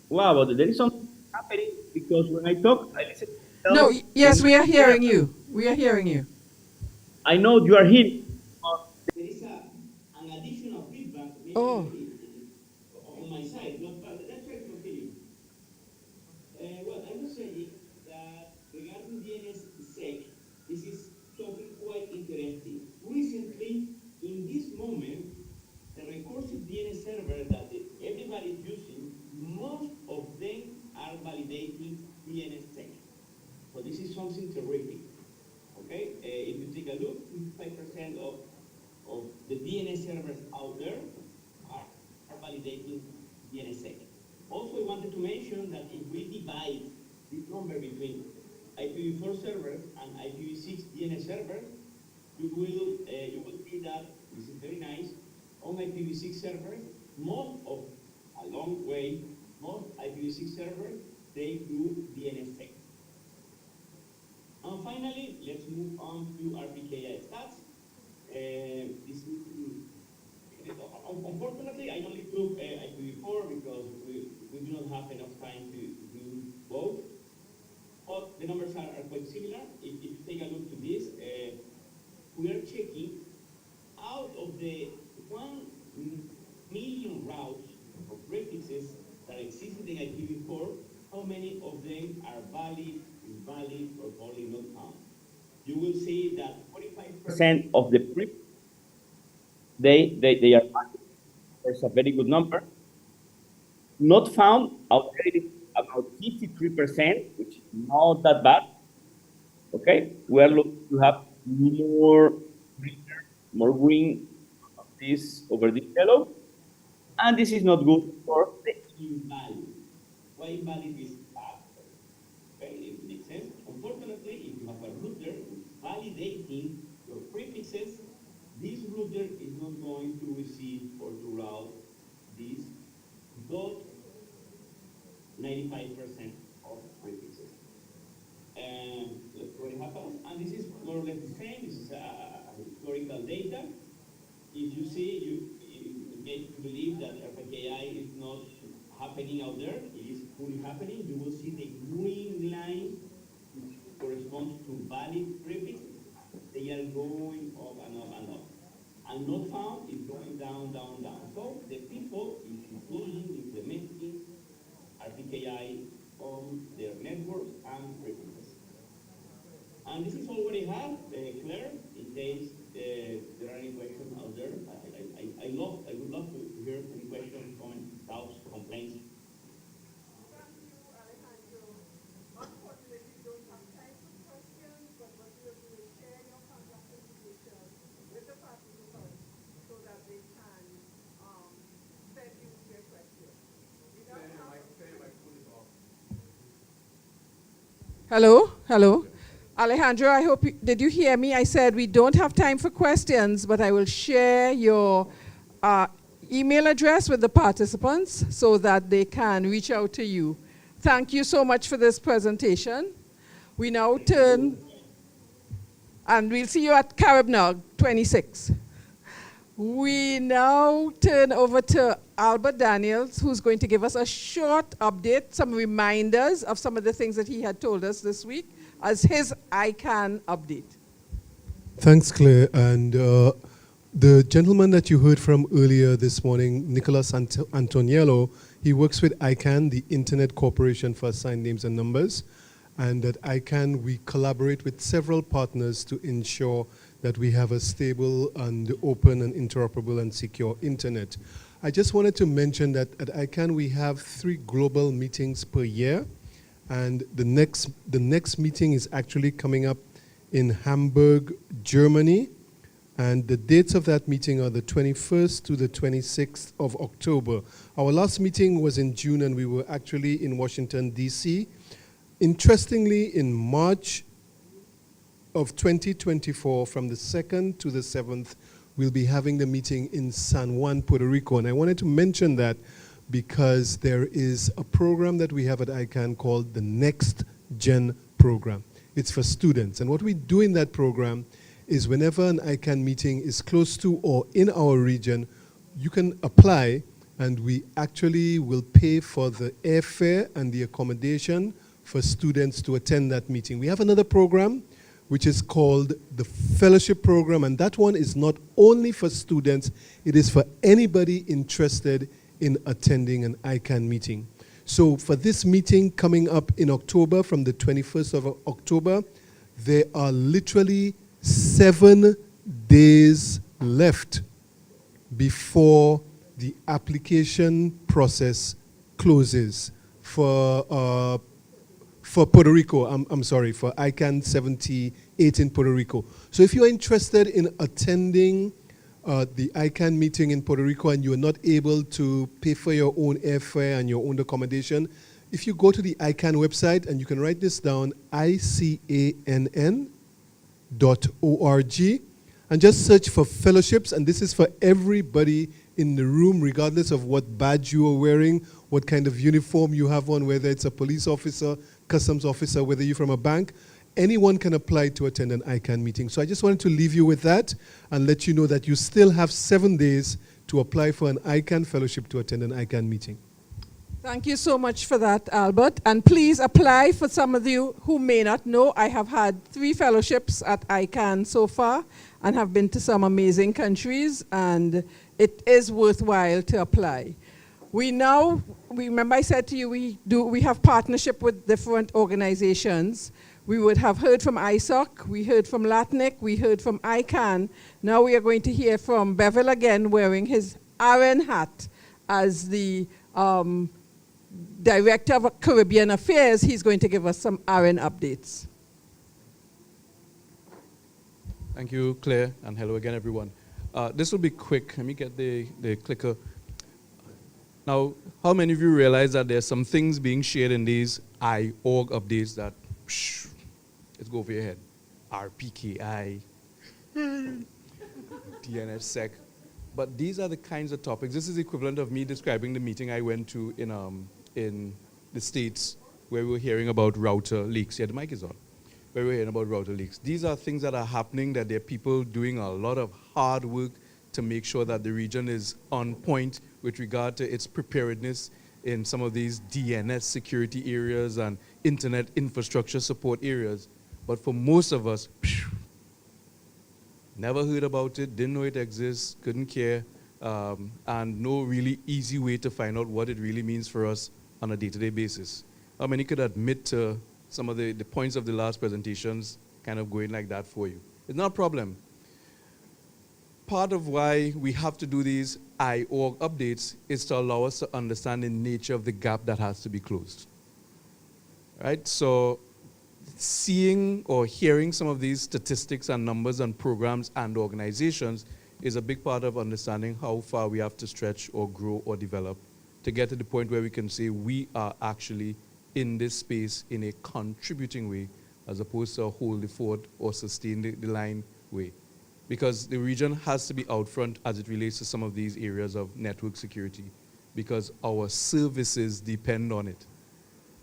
Wow, but there is something happening because when I talk, I listen to No, myself. yes, we are hearing you. We are hearing you. I know you are here. There is an additional feedback maybe Oh. on my side. But let's try to continue. Well, I was saying that regarding DNSSEC, this is something quite interesting. Recently, in this moment, the recursive DNS server that everybody is using, most of them are validating DNSSEC. So this is something terrific. Okay, if you take a look, 55% of the DNS servers out there are validating DNSSEC. Also, I wanted to mention that if we divide this number between IPv4 servers and IPv6 DNS servers, you will see that this is very nice. On IPv6 servers, most of a long way, most IPv6 servers they do DNSSEC. And finally, let's move on to RPKI stats. Unfortunately, I only took IPv4 because we do not have enough time to do both. But the numbers are quite similar. If you take a look to this, we are checking out of the 1 million routes or prefixes that exist in the IPv4, how many of them are valid, invalid, or only not found. You will see that 45% of the prefixes they are valid. There's a very good number. Not found, out there it is about 53%, which is not that bad. Okay, we are looking to have more green this over this yellow, and this is not good for the invalid. Why invalid is bad? Okay, it makes sense. Unfortunately, if you have a router validating your prefixes, this router is not going to receive or to route these dot 95% of prefixes. And that's what happens. And this is more or less the same. This is historical data. If you see, you get to believe that FKI is not happening out there. It is fully happening. You will see the green line, which corresponds to valid prefixes. They are going up and up and up. And not found is going down, down, down. So the people is implementing RPKI on their networks and prefixes. And this is all what I have, Claire, in case there are any questions out there. I would love to hear any questions, comments, doubts, complaints. Hello, hello. Alejandro, I hope did you hear me? I said we don't have time for questions, but I will share your email address with the participants so that they can reach out to you. Thank you so much for this presentation. We now turn, and we'll see you at Caribnog 26. We now turn over to Albert Daniels, who's going to give us a short update, some reminders of some of the things that he had told us this week as his ICANN update. Thanks, Claire. And the gentleman that you heard from earlier this morning, Nicholas Antoniello, he works with ICANN, the Internet Corporation for Assigned Names and Numbers. And at ICANN, we collaborate with several partners to ensure that we have a stable and open and interoperable and secure internet. I just wanted to mention that at ICANN we have 3 global meetings per year, and the next meeting is actually coming up in Hamburg, Germany, and the dates of that meeting are the 21st to the 26th of October. Our last meeting was in June, and we were actually in Washington, D.C. Interestingly, in March of 2024, from the 2nd to the 7th, we'll be having the meeting in San Juan, Puerto Rico. And I wanted to mention that because there is a program that we have at ICANN called the Next Gen program. It's for students. And what we do in that program is whenever an ICANN meeting is close to or in our region, you can apply, and we actually will pay for the airfare and the accommodation for students to attend that meeting. We have another program which is called the Fellowship Program, and that one is not only for students, it is for anybody interested in attending an ICANN meeting. So for this meeting coming up in October, from the 21st of October, there are literally 7 days left before the application process closes for Puerto Rico. I'm sorry, for ICANN 78 in Puerto Rico. So if you're interested in attending the ICANN meeting in Puerto Rico and you're not able to pay for your own airfare and your own accommodation, if you go to the ICANN website, and you can write this down, ICANN.org, and just search for fellowships, and this is for everybody in the room, regardless of what badge you are wearing, what kind of uniform you have on, whether it's a police officer, customs officer, whether you're from a bank. Anyone can apply to attend an ICANN meeting. So I just wanted to leave you with that and let you know that you still have 7 days to apply for an ICANN fellowship to attend an ICANN meeting. Thank you so much for that, Albert. And please apply. For some of you who may not know, I have had 3 fellowships at ICANN so far and have been to some amazing countries, and it is worthwhile to apply. Remember I said to you, we have partnership with different organizations. We would have heard from ISOC, we heard from LATNIC, we heard from ICANN. Now we are going to hear from Bevel again, wearing his RN hat as the Director of Caribbean Affairs. He's going to give us some RN updates. Thank you, Claire, and hello again, everyone. This will be quick. Let me get the clicker. Now, how many of you realize that there's some things being shared in these IORG updates that, let's go over your head. RPKI, DNSSEC. But these are the kinds of topics. This is the equivalent of me describing the meeting I went to in the States where we were hearing about router leaks. Yeah, the mic is on. Where we were hearing about router leaks. These are things that are happening, that there are people doing a lot of hard work to make sure that the region is on point with regard to its preparedness in some of these DNS security areas and internet infrastructure support areas. But for most of us, never heard about it, didn't know it exists, couldn't care, and no really easy way to find out what it really means for us on a day-to-day basis. How many could admit to some of the points of the last presentations kind of going like that for you? It's not a problem. Part of why we have to do these IORG updates is to allow us to understand the nature of the gap that has to be closed. Right? So seeing or hearing some of these statistics and numbers and programs and organizations is a big part of understanding how far we have to stretch or grow or develop to get to the point where we can say we are actually in this space in a contributing way as opposed to a hold the fort or sustain the line way. Because the region has to be out front as it relates to some of these areas of network security because our services depend on it.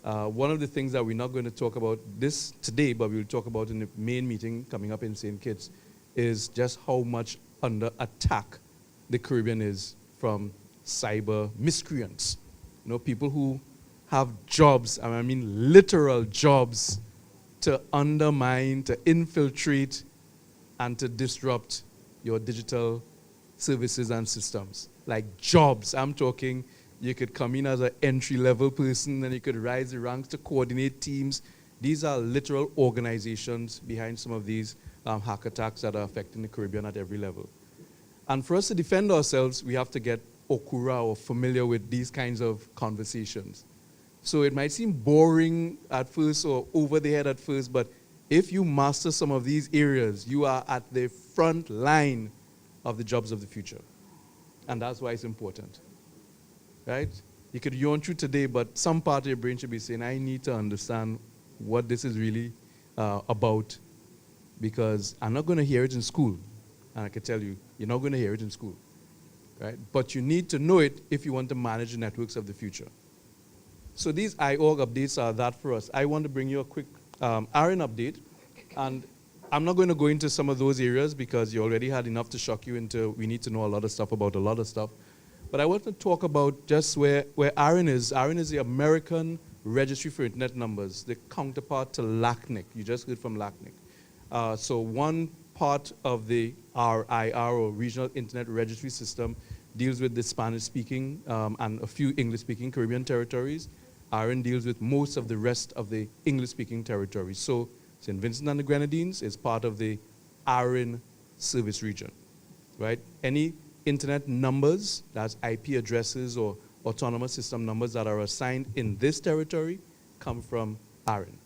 One of the things that we're not going to talk about this today, but we'll talk about in the main meeting coming up in St. Kitts, is just how much under attack the Caribbean is from cyber miscreants. You know, people who have jobs, I mean literal jobs, to undermine, to infiltrate, and to disrupt your digital services and systems. Like jobs, I'm talking, you could come in as an entry-level person and you could rise the ranks to coordinate teams. These are literal organizations behind some of these hack attacks that are affecting the Caribbean at every level. And for us to defend ourselves, we have to get okura or familiar with these kinds of conversations. So it might seem boring at first or over the head at first, but if you master some of these areas, you are at the front line of the jobs of the future. And that's why it's important, right? You could yawn through today, but some part of your brain should be saying, I need to understand what this is really about, because I'm not going to hear it in school. And I can tell you, you're not going to hear it in school, right? But you need to know it if you want to manage the networks of the future. So these IORG updates are that for us. I want to bring you a quick ARIN update. And I'm not going to go into some of those areas because you already had enough to shock you into we need to know a lot of stuff about a lot of stuff. But I want to talk about just where ARIN is. ARIN is the American Registry for Internet Numbers, the counterpart to LACNIC. You just heard from LACNIC. So one part of the RIR, or Regional Internet Registry System, deals with the Spanish-speaking and a few English-speaking Caribbean territories. ARIN deals with most of the rest of the English-speaking territories. So St. Vincent and the Grenadines is part of the ARIN service region, right? Any internet numbers, that's IP addresses or autonomous system numbers that are assigned in this territory come from ARIN.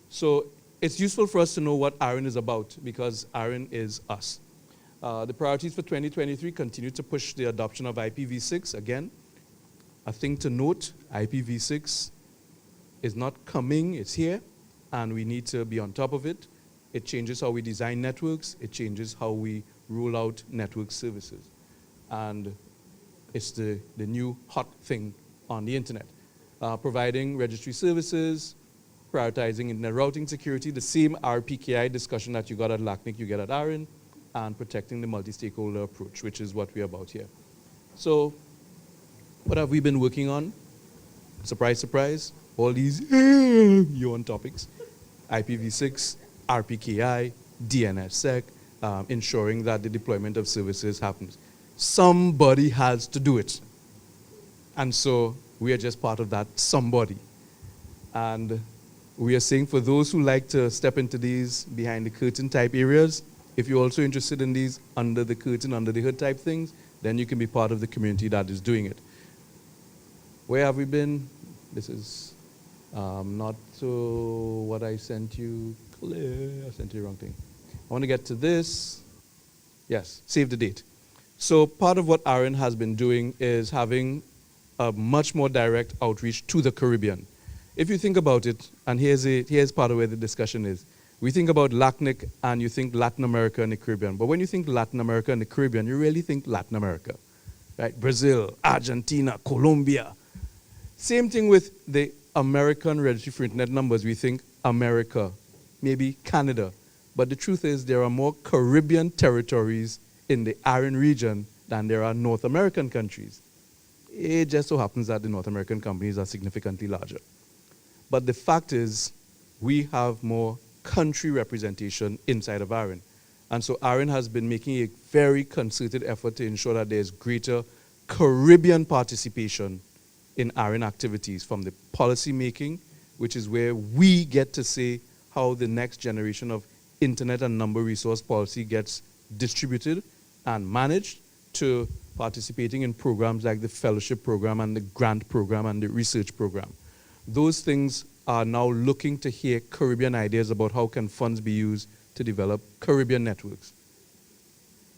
So it's useful for us to know what ARIN is about because ARIN is us. The priorities for 2023 continue to push the adoption of IPv6. Again, a thing to note, IPv6 is not coming, it's here, and we need to be on top of it. It changes how we design networks. It changes how we roll out network services. And it's the new hot thing on the internet. Providing registry services, prioritizing internet routing security, the same RPKI discussion that you got at LACNIC, you get at ARIN, and protecting the multi-stakeholder approach, which is what we're about here. So what have we been working on? Surprise, surprise, all these yawn topics. IPv6, RPKI, DNSSEC, ensuring that the deployment of services happens. Somebody has to do it. And so we are just part of that somebody. And we are saying for those who like to step into these behind the curtain type areas, if you're also interested in these under the curtain, under the hood type things, then you can be part of the community that is doing it. Where have we been? This is not what I sent you. I sent you the wrong thing. I want to get to this. Yes, save the date. So part of what ARIN has been doing is having a much more direct outreach to the Caribbean. If you think about it, and here's part of where the discussion is. We think about LACNIC and you think Latin America and the Caribbean. But when you think Latin America and the Caribbean, you really think Latin America, right? Brazil, Argentina, Colombia. Same thing with the American Registry for Internet Numbers. We think America, maybe Canada. But the truth is there are more Caribbean territories in the ARIN region than there are North American countries. It just so happens that the North American companies are significantly larger. But the fact is we have more country representation inside of ARIN. And so ARIN has been making a very concerted effort to ensure that there's greater Caribbean participation in ARIN activities, from the policy making, which is where we get to say how the next generation of internet and number resource policy gets distributed and managed, to participating in programs like the fellowship program and the grant program and the research program. Those things are now looking to hear Caribbean ideas about how can funds be used to develop Caribbean networks.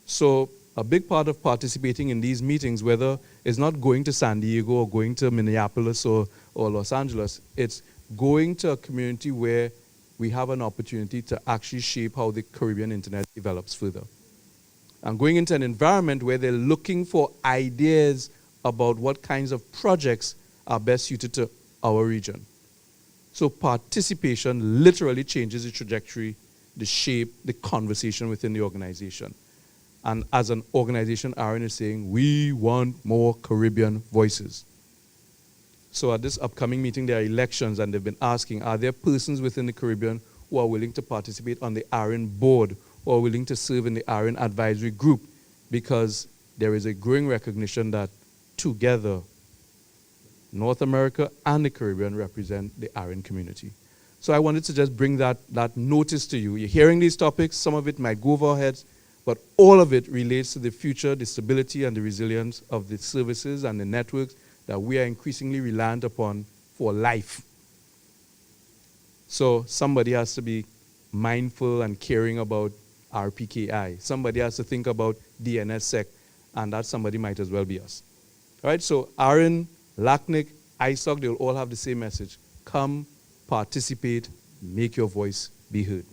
So a big part of participating in these meetings, whether it's not going to San Diego or going to Minneapolis or Los Angeles, it's going to a community where we have an opportunity to actually shape how the Caribbean internet develops further. And going into an environment where they're looking for ideas about what kinds of projects are best suited to our region. So participation literally changes the trajectory, the shape, the conversation within the organization. And as an organization, ARIN is saying, we want more Caribbean voices. So at this upcoming meeting, there are elections, and they've been asking, are there persons within the Caribbean who are willing to participate on the ARIN board, who are willing to serve in the ARIN advisory group? Because there is a growing recognition that together, North America and the Caribbean represent the ARIN community. So I wanted to just bring that notice to you. You're hearing these topics, some of it might go over our heads, but all of it relates to the future, the stability and the resilience of the services and the networks that we are increasingly reliant upon for life. So somebody has to be mindful and caring about RPKI. Somebody has to think about DNSSEC, and that somebody might as well be us. All right, so Aaron, LACNIC, ISOC, they'll all have the same message. Come, participate, make your voice be heard.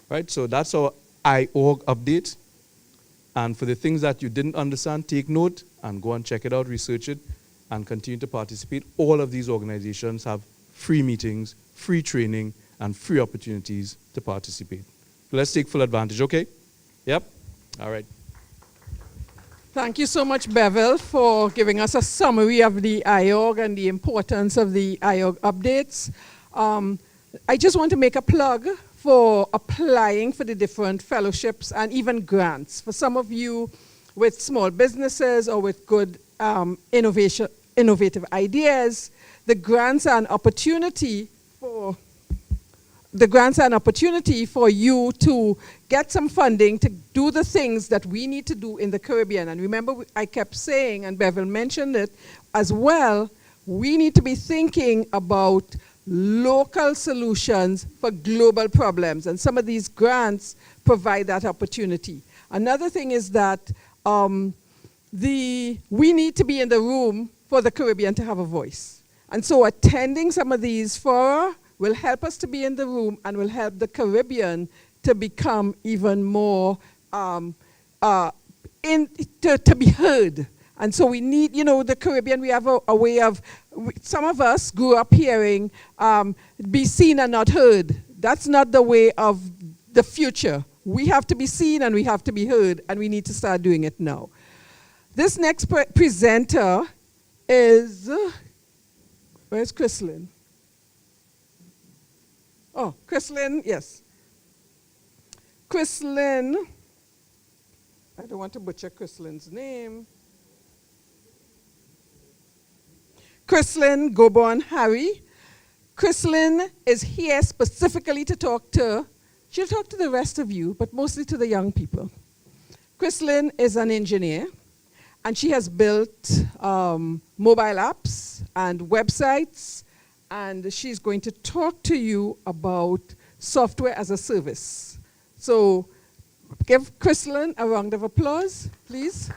All right, so that's our IORG update. And for the things that you didn't understand, take note and go and check it out, research it, and continue to participate. All of these organizations have free meetings, free training, and free opportunities to participate. Let's take full advantage, okay? Yep? All right. Thank you so much, Bevel, for giving us a summary of the IORG and the importance of the IORG updates. I just want to make a plug for applying for the different fellowships and even grants. For some of you with small businesses or with good innovative ideas, the grants are an opportunity for you to get some funding to do the things that we need to do in the Caribbean. And remember, I kept saying, and Bevel mentioned it as well, we need to be thinking about local solutions for global problems. And some of these grants provide that opportunity. Another thing is that we need to be in the room for the Caribbean to have a voice. And so attending some of these fora will help us to be in the room and will help the Caribbean to become even more, to be heard. And so we need, the Caribbean, we have a way of, some of us grew up hearing, be seen and not heard. That's not the way of the future. We have to be seen and we have to be heard, and we need to start doing it now. This next presenter is, where's Chrislyn? Oh, Chrislyn, yes. Chrislyn, I don't want to butcher Chrislyn's name. Chrislyn Gobon Harry. Chrislyn is here specifically to she'll talk to the rest of you, but mostly to the young people. Chrislyn is an engineer, and she has built mobile apps and websites, and she's going to talk to you about software as a service. So give Chrislyn a round of applause, please.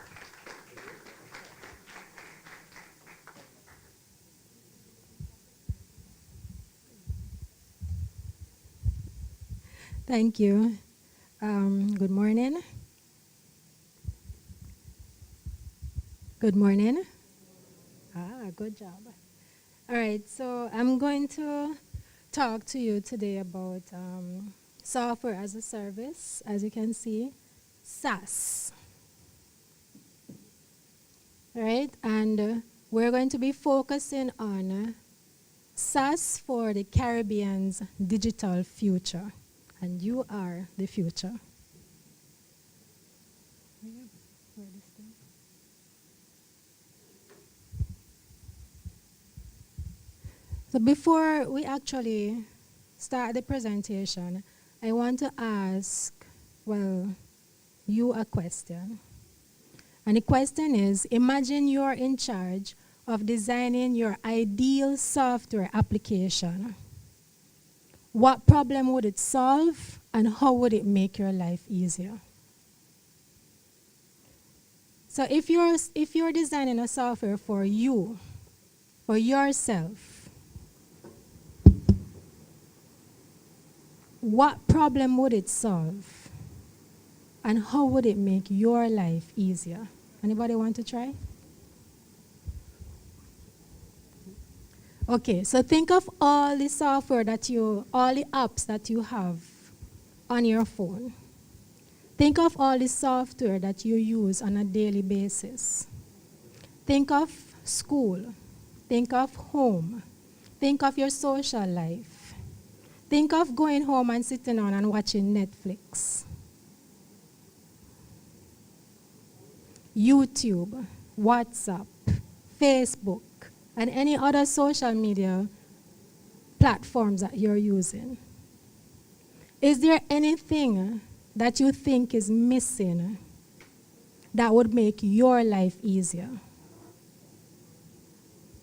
Thank you. Good morning. Good morning. Good job. All right, so I'm going to talk to you today about software as a service, as you can see, SaaS. All right, and we're going to be focusing on SaaS for the Caribbean's digital future. And you are the future. So before we actually start the presentation, I want to ask, you a question. And the question is, imagine you're in charge of designing your ideal software application. What problem would it solve, and how would it make your life easier? So if you're designing a software for you, for yourself, what problem would it solve, and how would it make your life easier? Anybody want to try? Okay, so think of all the software all the apps that you have on your phone. Think of all the software that you use on a daily basis. Think of school. Think of home. Think of your social life. Think of going home and sitting down and watching Netflix, YouTube, WhatsApp, Facebook, and any other social media platforms that you're using? Is there anything that you think is missing that would make your life easier?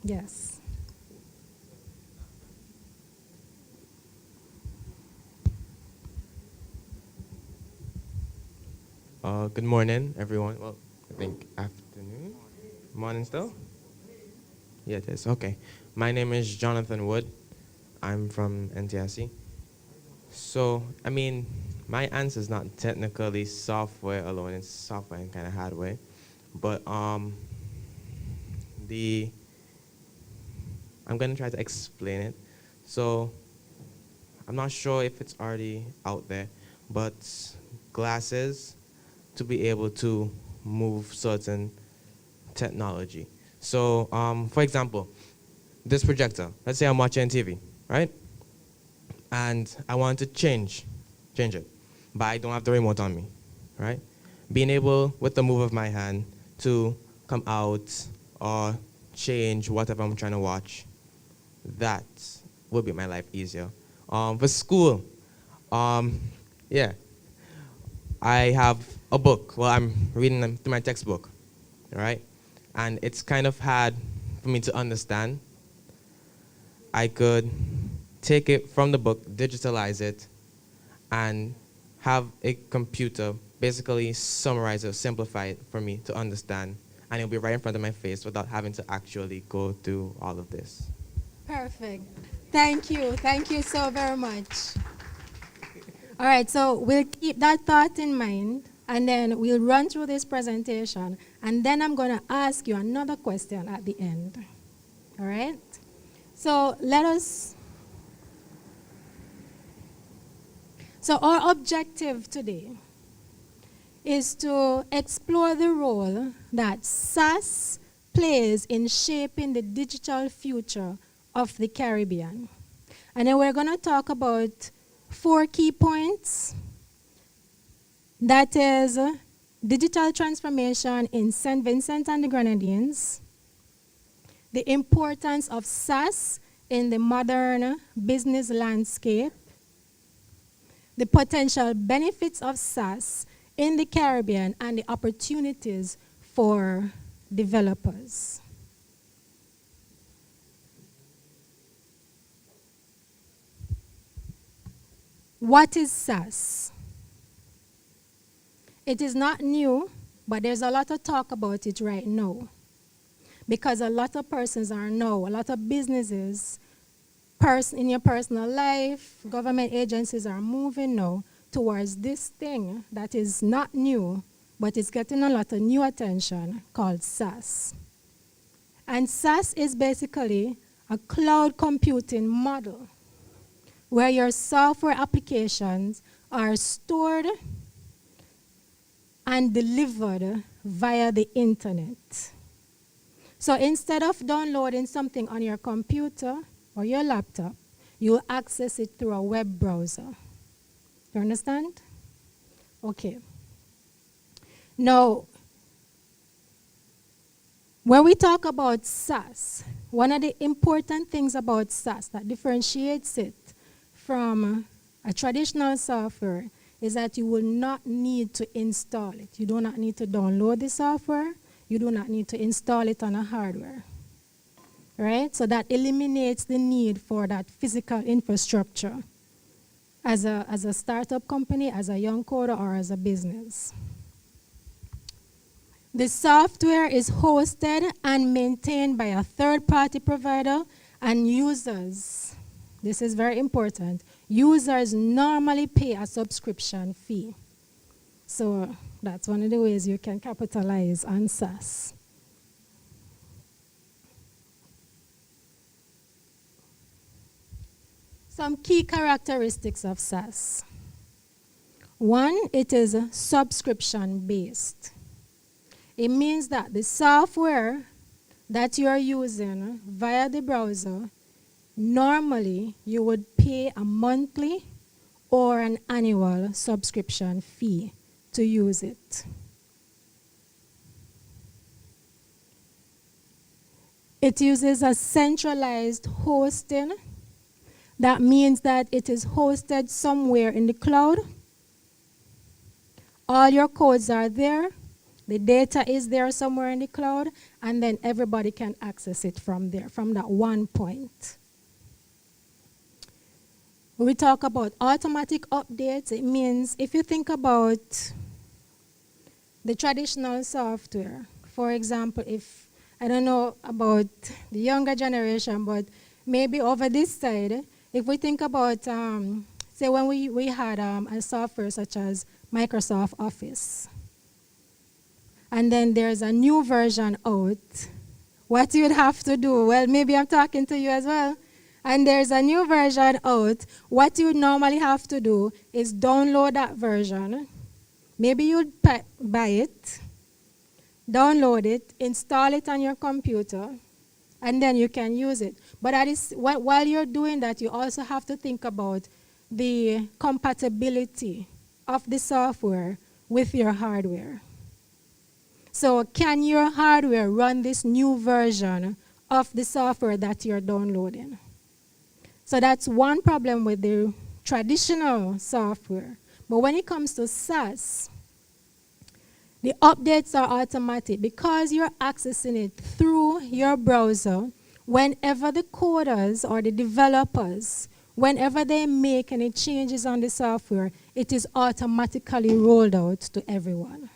Yes. Good morning, everyone. Well, I think afternoon. Morning still? Yeah, it is. Okay. My name is Jonathan Wood. I'm from NTSC. So, I mean, my answer is not technically software alone. It's software and kind of hardware. But I'm going to try to explain it. So, I'm not sure if it's already out there, but glasses to be able to move certain technology. So, for example, this projector, let's say I'm watching TV, right? And I want to change it, but I don't have the remote on me, right? Being able, with the move of my hand, to come out or change whatever I'm trying to watch, that will make my life easier. For school, yeah, I have a book. Well, I'm reading them through my textbook, right? And it's kind of hard for me to understand. I could take it from the book, digitalize it, and have a computer basically summarize it, simplify it for me to understand, and it'll be right in front of my face without having to actually go through all of this. Perfect. Thank you. Thank you so very much. All right, so we'll keep that thought in mind, and then we'll run through this presentation, and then I'm going to ask you another question at the end. All right? So So our objective today is to explore the role that SAS plays in shaping the digital future of the Caribbean. And then we're going to talk about 4 key points. That is digital transformation in St. Vincent and the Grenadines, the importance of SAS in the modern business landscape, the potential benefits of SAS in the Caribbean, and the opportunities for developers. What is SAS? It is not new, but there's a lot of talk about it right now. Because a lot of persons are now, a lot of businesses, in your personal life, government agencies are moving now towards this thing that is not new, but it's getting a lot of new attention, called SAS. And SAS is basically a cloud computing model where your software applications are stored and delivered via the internet. So instead of downloading something on your computer or your laptop, you'll access it through a web browser. You understand? Okay. Now, when we talk about SAS, one of the important things about SAS that differentiates it from a traditional software is that you will not need to install it. You do not need to download the software. You do not need to install it on a hardware. Right? So that eliminates the need for that physical infrastructure as a startup company, as a young coder, or as a business. The software is hosted and maintained by a third-party provider, and users, this is very important, users normally pay a subscription fee. So that's one of the ways you can capitalize on SAS. Some key characteristics of SAS. 1, it is subscription-based. It means that the software that you are using via the browser, normally you would pay a monthly or an annual subscription fee to use it. It uses a centralized hosting That means that it is hosted somewhere in the cloud. All your codes are there. The data is there somewhere in the cloud, and then everybody can access it from there, from that one point. When we talk about automatic updates, it means if you think about the traditional software, for example, if, I don't know about the younger generation, but maybe over this side, if we think about, say when we had a software such as Microsoft Office, and then there's a new version out, what you'd have to do, well, maybe I'm talking to you as well, and there's a new version out, what you would normally have to do is download that version. Maybe you'd buy it, download it, install it on your computer, and then you can use it. But that is, while you're doing that, you also have to think about the compatibility of the software with your hardware. So can your hardware run this new version of the software that you're downloading? So that's one problem with the traditional software. But when it comes to SaaS, the updates are automatic because you're accessing it through your browser. Whenever the coders or the developers, whenever they make any changes on the software, it is automatically rolled out to everyone.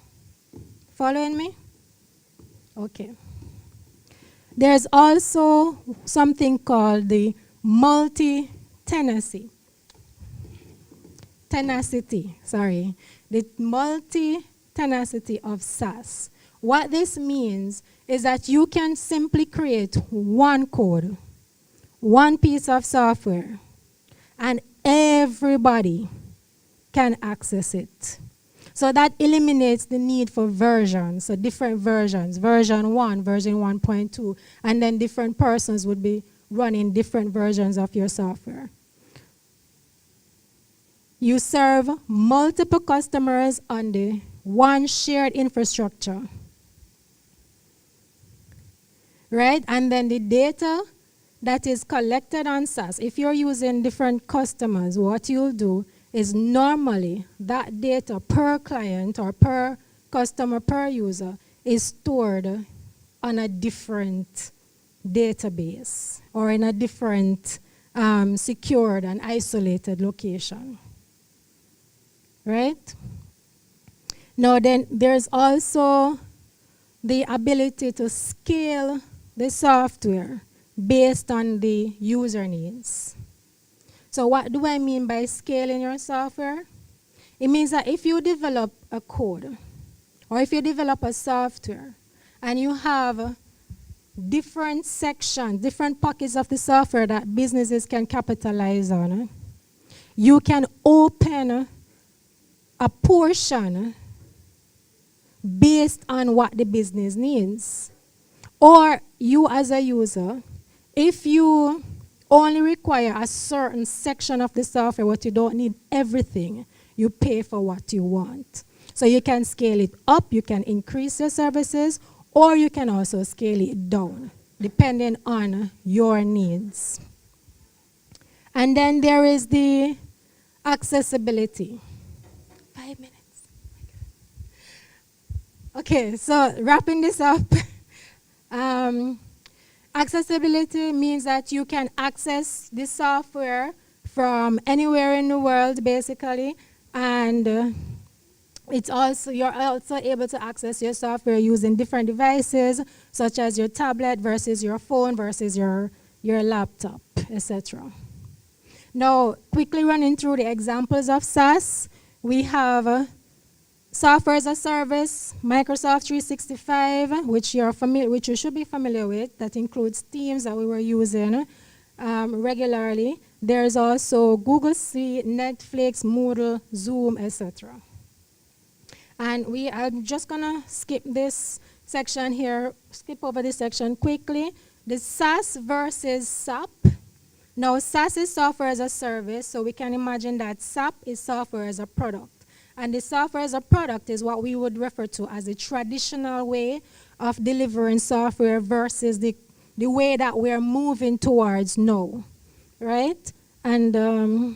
Following me? Okay. There's also something called the multi-tenacity. The multi-tenacity of SaaS. What this means is that you can simply create one code, one piece of software, and everybody can access it. So that eliminates the need for versions, so different versions, version 1, version 1.2, and then different persons would be running different versions of your software. You serve multiple customers on the one shared infrastructure, right? And then the data that is collected on SaaS, if you're using different customers, what you'll do is normally that data per client or per customer, per user, is stored on a different database or in a different secured and isolated location, right? Now then, there's also the ability to scale the software based on the user needs. So what do I mean by scaling your software? It means that if you develop a code or if you develop a software and you have different sections, different pockets of the software that businesses can capitalize on, you can open a portion based on what the business needs. Or you as a user, if you only require a certain section of the software, what you don't need everything, you pay for what you want. So you can scale it up, you can increase your services, or you can also scale it down, depending on your needs. And then there is the accessibility. 5 minutes. Okay, so wrapping this up. Accessibility means that you can access the software from anywhere in the world, basically, and you're also able to access your software using different devices, such as your tablet versus your phone versus your laptop, etc. Now, quickly running through the examples of SaaS, we have software as a service, Microsoft 365, which you should be familiar with. That includes Teams that we were using regularly. There's also Google Suite, Netflix, Moodle, Zoom, etc. And I'm just gonna skip this section here, skip over this section quickly. The SaaS versus SAP. Now, SaaS is software as a service, so we can imagine that SAP is software as a product. And the software as a product is what we would refer to as the traditional way of delivering software versus the way that we're moving towards now, right? And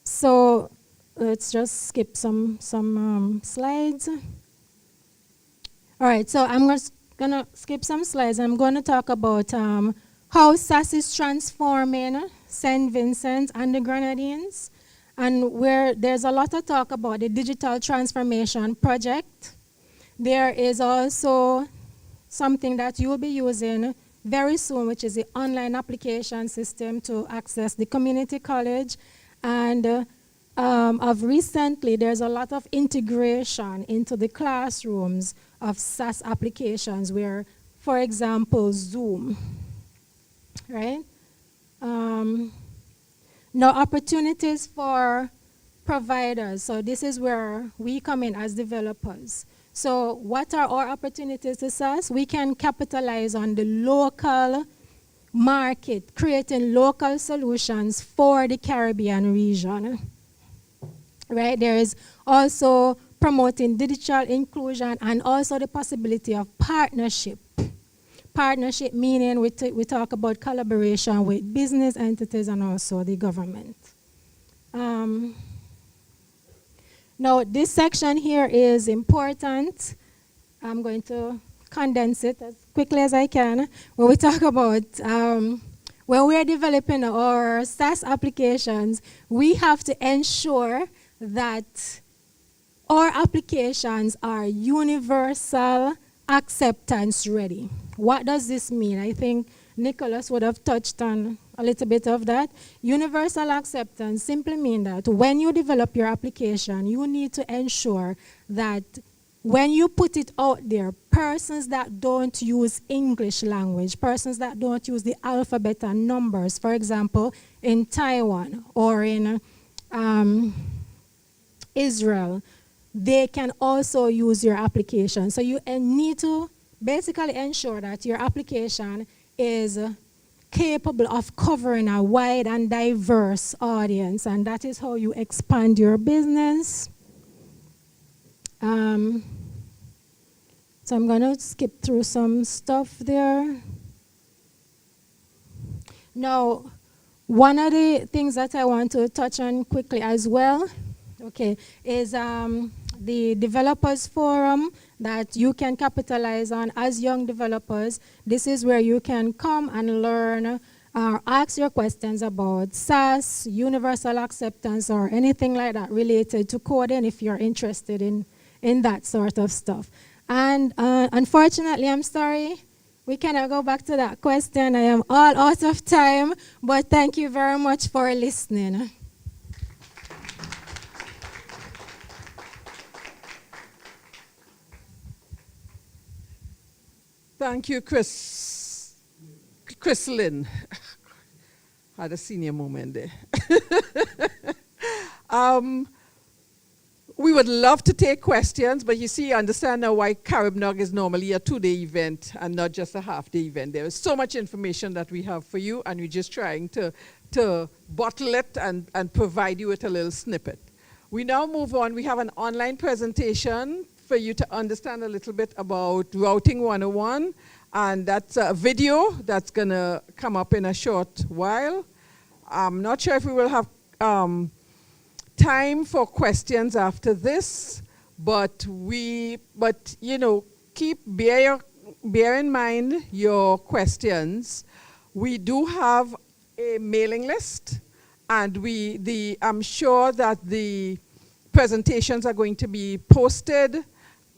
so let's just skip some slides. All right, so I'm just gonna skip some slides. I'm gonna talk about how SAS is transforming St. Vincent and the Grenadines, and where there's a lot of talk about the digital transformation project. There is also something that you will be using very soon, which is the online application system to access the community college. And of recently, there's a lot of integration into the classrooms of SAS applications where, for example, Zoom, right? Now, opportunities for providers. So this is where we come in as developers. So what are our opportunities to SAS? We can capitalize on the local market, creating local solutions for the Caribbean region. Right? There is also promoting digital inclusion and also the possibility of partnership. Partnership meaning we talk about collaboration with business entities and also the government. Now, this section here is important. I'm going to condense it as quickly as I can. When we talk about when we're developing our SAS applications, we have to ensure that our applications are universal acceptance ready. What does this mean? I think Nicholas would have touched on a little bit of that. Universal acceptance simply means that when you develop your application, you need to ensure that when you put it out there, persons that don't use English language, persons that don't use the alphabet and numbers, for example, in Taiwan or in Israel, they can also use your application. So you need to basically ensure that your application is capable of covering a wide and diverse audience, and that is how you expand your business. So I'm going to skip through some stuff there. Now, one of the things that I want to touch on quickly as well, okay, is the Developers Forum that you can capitalize on as young developers. This is where you can come and learn, ask your questions about SAS, universal acceptance, or anything like that related to coding if you're interested in that sort of stuff. And unfortunately, I'm sorry, we cannot go back to that question. I am all out of time, but thank you very much for listening. Thank you, Chrislyn. Had a senior moment there. We would love to take questions, but you see, you understand now why Caribnog is normally a 2-day event and not just a half-day event. There is so much information that we have for you, and we're just trying to bottle it and provide you with a little snippet. We now move on. We have an online presentation for you to understand a little bit about Routing 101, and that's a video that's going to come up in a short while. I'm not sure if we will have time for questions after this, but you know, bear in mind your questions. We do have a mailing list, and I'm sure that the presentations are going to be posted,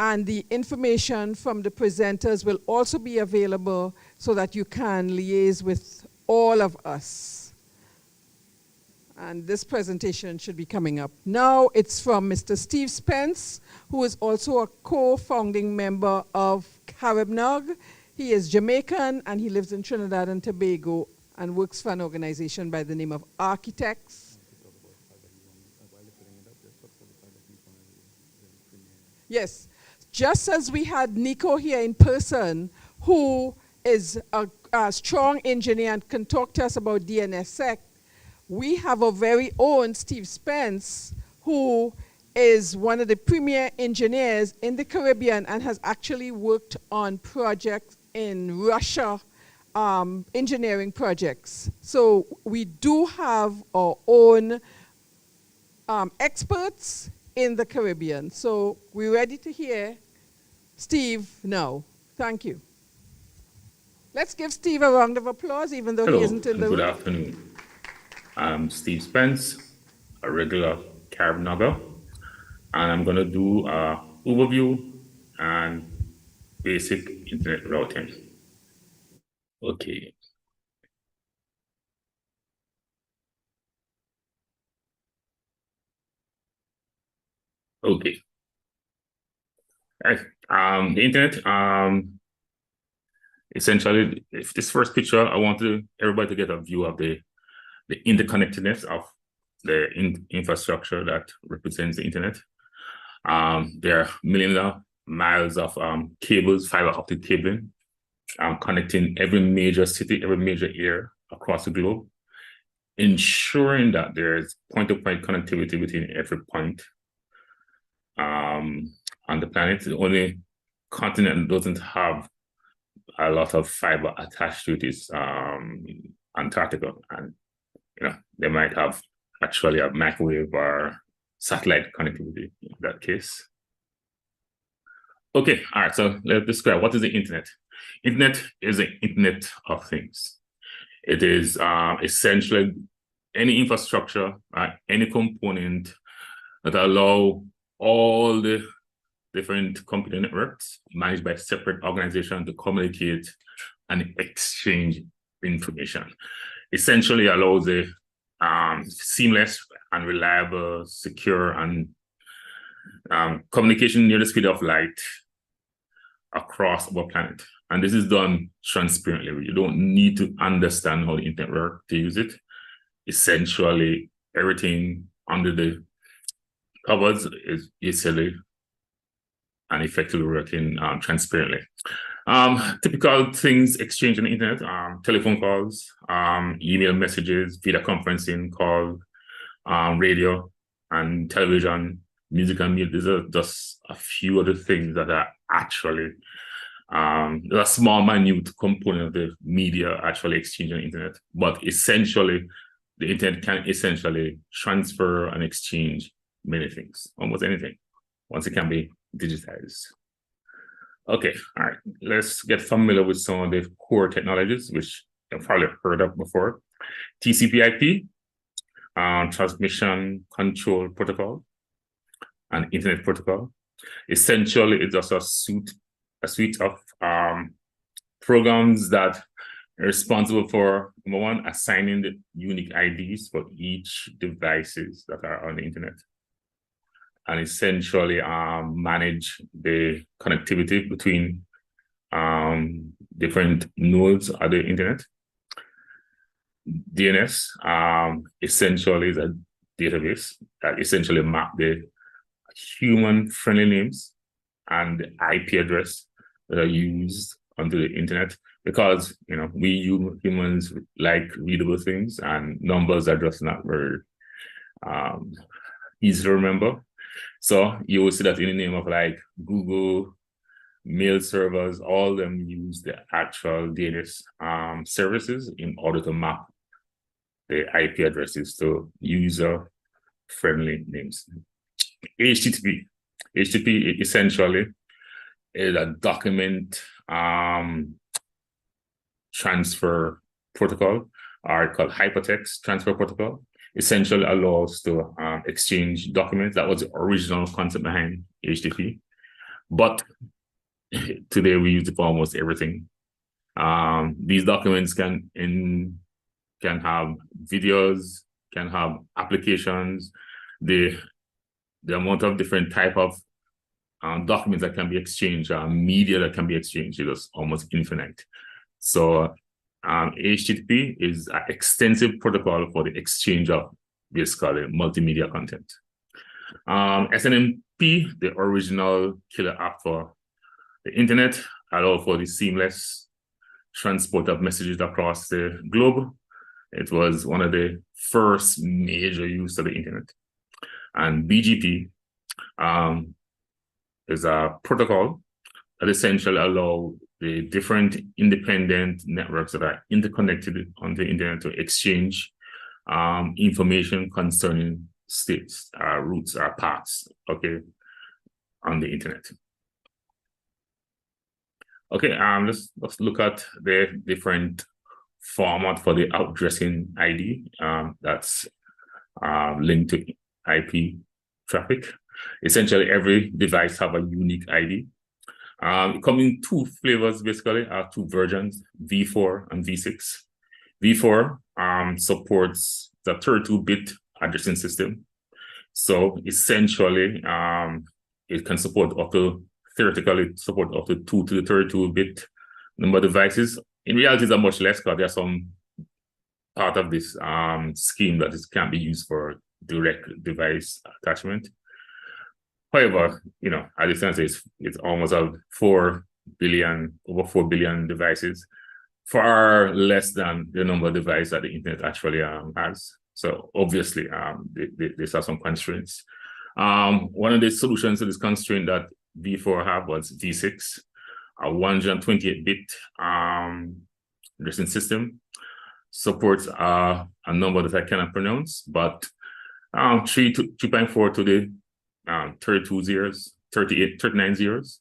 and the information from the presenters will also be available so that you can liaise with all of us. And this presentation should be coming up. Now it's from Mr. Steve Spence, who is also a co-founding member of Caribnog. He is Jamaican, and he lives in Trinidad and Tobago and works for an organization by the name of Architects. Yes, just as we had Nico here in person, who is a strong engineer and can talk to us about DNSSEC, we have our very own Steve Spence, who is one of the premier engineers in the Caribbean and has actually worked on projects in Russia engineering projects. So we do have our own experts in the Caribbean. So we're ready to hear Steve now. Thank you. Let's give Steve a round of applause, even though he isn't in the room. Good afternoon. I'm Steve Spence, a regular Caribnogger, and I'm going to do an overview and basic internet routing. Okay. Okay. Right. The internet, essentially, if this first picture, I want everybody to get a view of the interconnectedness of the infrastructure that represents the internet. There are millions of miles of cables, fiber optic cabling, connecting every major city, every major area across the globe, ensuring that there's point-to-point connectivity between every point on the planet. The only continent that doesn't have a lot of fiber attached to it is Antarctica, and they might have actually a microwave or satellite connectivity in that case. Okay, all right, so let's describe what is the internet. Internet is the internet of things. It is essentially any infrastructure, any component that allow all the different computer networks managed by separate organizations to communicate and exchange information. Essentially allows a seamless and reliable, secure, and communication near the speed of light across our planet. And this is done transparently. You don't need to understand how the internet works to use it. Essentially, everything under the covers is easily and effectively working transparently. Typical things exchanged on the internet, telephone calls, email messages, video conferencing, call, radio and television, music and media. These are just a few of the things that are actually a small, minute component of the media actually exchanged on the internet. But essentially, the internet can essentially transfer and exchange many things, almost anything, once it can be digitized. Okay, all right, let's get familiar with some of the core technologies, which you've probably heard of before. TCP/IP, Transmission Control Protocol, and Internet Protocol. Essentially, it's just a suite of programs that are responsible for, number one, assigning the unique IDs for each devices that are on the internet, and essentially manage the connectivity between different nodes of the internet. DNS essentially is a database that essentially map the human-friendly names and the IP address that are used onto the internet, because we humans like readable things, and numbers are just not very easy to remember. So you will see that in the name of like Google, mail servers, all of them use the actual DNS services in order to map the IP addresses to user-friendly names. HTTP essentially is a document transfer protocol, or called hypertext transfer protocol. Essentially allows to exchange documents. That was the original concept behind HTTP. But today we use it for almost everything. These documents can have videos, can have applications. The amount of different type of documents that can be exchanged, media that can be exchanged, is almost infinite. So HTTP is an extensive protocol for the exchange of basically multimedia content. SNMP, the original killer app for the internet, allows for the seamless transport of messages across the globe. It was one of the first major use of the internet. And BGP is a protocol that essentially allows the different independent networks that are interconnected on the internet to exchange information concerning states, routes, paths, okay, on the internet. Okay, let's look at the different format for the outdressing ID that's linked to IP traffic. Essentially, every device have a unique ID. It comes in two flavors, basically, two versions, V4 and V6. V4 supports the 32-bit addressing system. So essentially, it can support up to, theoretically, support up to 2 to the 32-bit number of devices. In reality, it's much less because there's some part of this scheme that can't be used for direct device attachment. However, you know, as it stands, it's almost over 4 billion devices, far less than the number of devices that the internet actually has. So obviously, these are some constraints. One of the solutions to this constraint that V4 had was V6, a 128-bit addressing system. Supports a number that I cannot pronounce, but 3.4 to the 32 zeros, 39 zeros.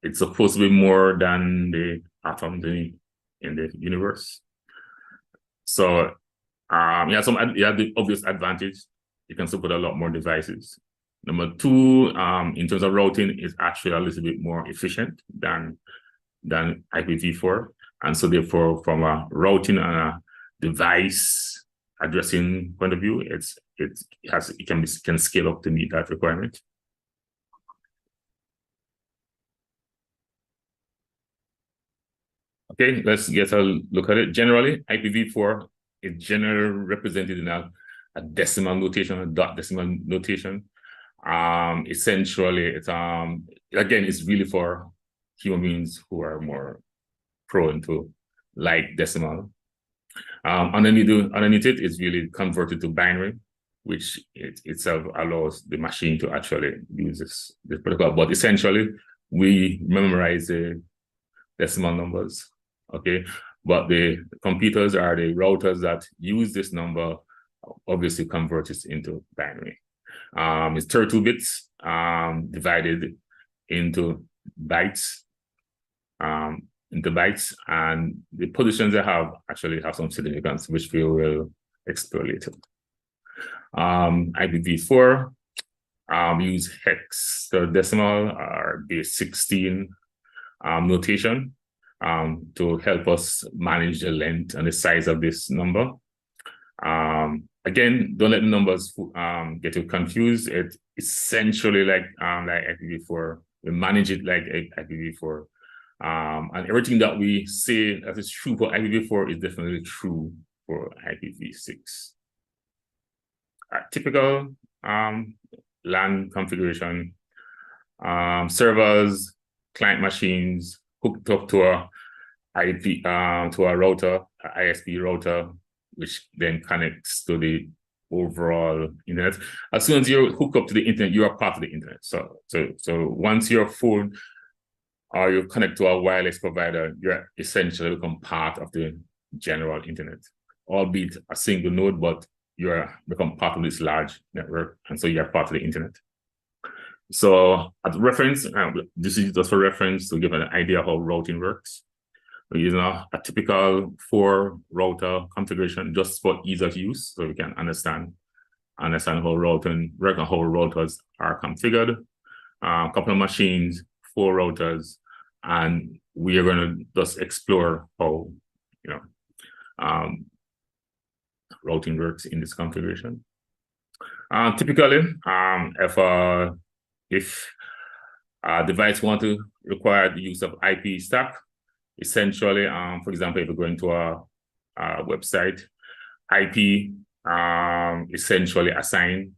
It's supposed to be more than the atom in the universe. So you have the obvious advantage. You can support a lot more devices. Number two, in terms of routing, is actually a little bit more efficient than IPv4. And so therefore, from a routing and a device addressing point of view, it can scale up to meet that requirement. Okay, let's get a look at it. Generally, IPv4 is generally represented in a decimal notation, a dot decimal notation. Essentially, it's again, it's really for human beings who are more prone to like decimal. Underneath it is really converted to binary, which itself allows the machine to actually use this protocol. But essentially, we memorize the decimal numbers, okay? But the computers or the routers that use this number obviously convert it into binary. It's 32 bits divided into bytes, and the positions they have actually have some significance, which we will explore later. IPv4 use hexadecimal or base 16 notation to help us manage the length and the size of this number. Again, don't let the numbers get you confused. It's essentially like IPv4. We manage it like IPv4. And everything that we say that is true for IPv4 is definitely true for IPv6. Typical LAN configuration, servers, client machines hooked up to a router, ISP router, which then connects to the overall internet. As soon as you hook up to the internet, you are part of the internet. So once your phone or you connect to a wireless provider, you're essentially become part of the general internet, albeit a single node, but you become part of this large network, and so you're part of the internet. So as a reference, this is just for reference to give an idea of how routing works. We're using a typical 4 router configuration just for ease of use, so we can understand how routing works and how routers are configured. A couple of machines, 4 routers, and we are going to just explore how routing works in this configuration. Typically, if a device want to require the use of IP stack, essentially, for example, if you're going to a website, IP essentially assign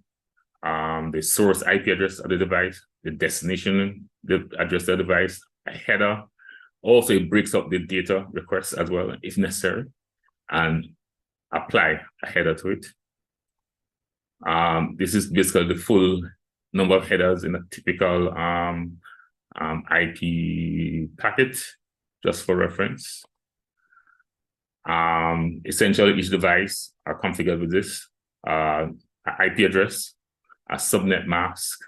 the source IP address of the device, the destination, the address of the device, a header. Also, it breaks up the data requests as well, if necessary, and apply a header to it. This is basically the full number of headers in a typical IP packet, just for reference. Essentially, each device are configured with this an IP address, a subnet mask,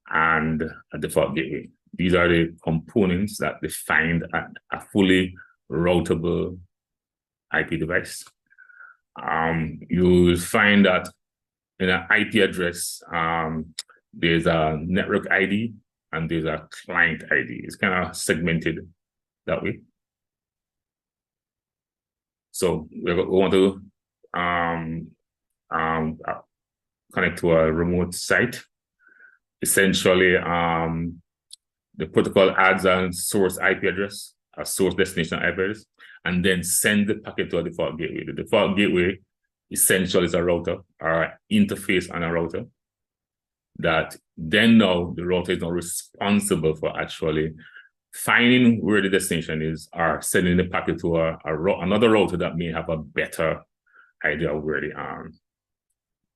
and a default gateway. These are the components that define a fully routable IP device. You'll find that in an IP address, there's a network ID and there's a client ID. It's kind of segmented that way. So we want to connect to a remote site. Essentially, the protocol adds a source IP address, a source destination IP address, and then send the packet to a default gateway. The default gateway essentially is a router or an interface on a router that then now the router is now responsible for actually finding where the destination is or sending the packet to another router that may have a better idea of where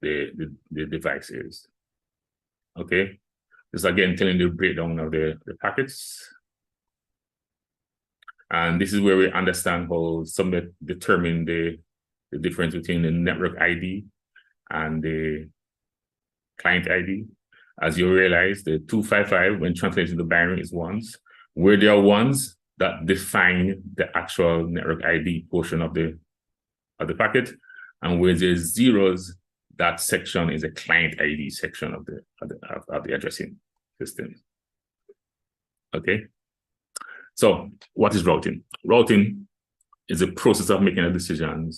the device is. Okay, this again telling the breakdown of the packets. And this is where we understand how Subnet determine the difference between the network ID and the client ID. As you realize, the 255, when translated into binary, is ones. Where there are ones, that define the actual network ID portion of the packet, and where there's zeros, that section is a client ID section of the addressing system. Okay. So what is routing? Routing is a process of making a decision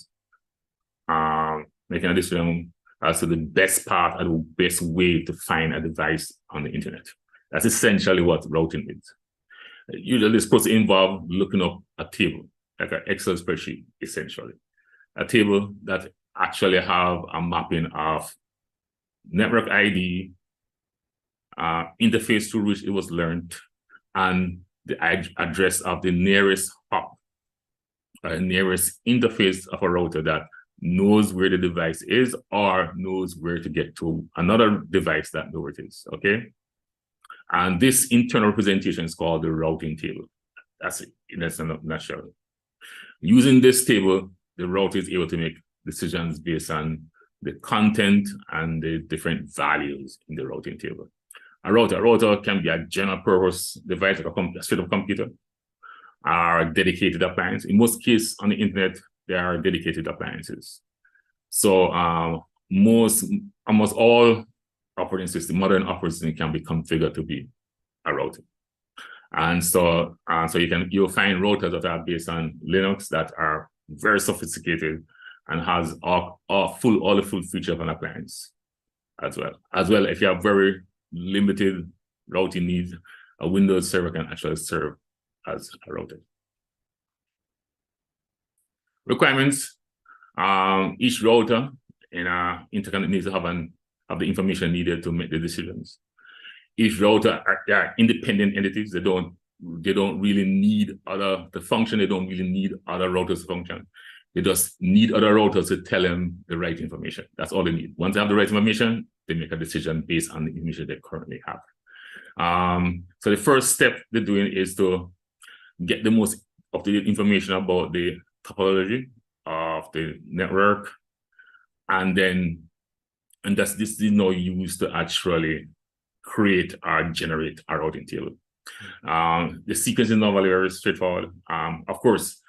as to the best path and the best way to find a device on the internet. That's essentially what routing is. Usually it's supposed to involve looking up a table, like an Excel spreadsheet, essentially. A table that actually have a mapping of network ID, interface through which it was learned, and the address of the nearest hop, nearest interface of a router that knows where the device is or knows where to get to another device that knows where it is, okay? And this internal representation is called the routing table. That's it, that's a nutshell. Using this table, the router is able to make decisions based on the content and the different values in the routing table. A router can be a general purpose device, like a straight up computer, or a dedicated appliance. In most cases on the internet, there are dedicated appliances. So almost all operating system, modern operating system can be configured to be a router. And so you'll find routers that are based on Linux that are very sophisticated and has all the full feature of an appliance as well. As well, if you have very limited routing needs, a Windows server can actually serve as a router. Requirements: each router in an interconnect needs to have the information needed to make the decisions. Each router are independent entities. They don't really need to function. They don't really need other routers to function. They just need other routers to tell them the right information. That's all they need. Once they have the right information, they make a decision based on the information they currently have. So the first step they're doing is to get the most up-to-date information about the topology of the network, and this is now used to actually create or generate a routing table. The sequence is normally very straightforward. Of course,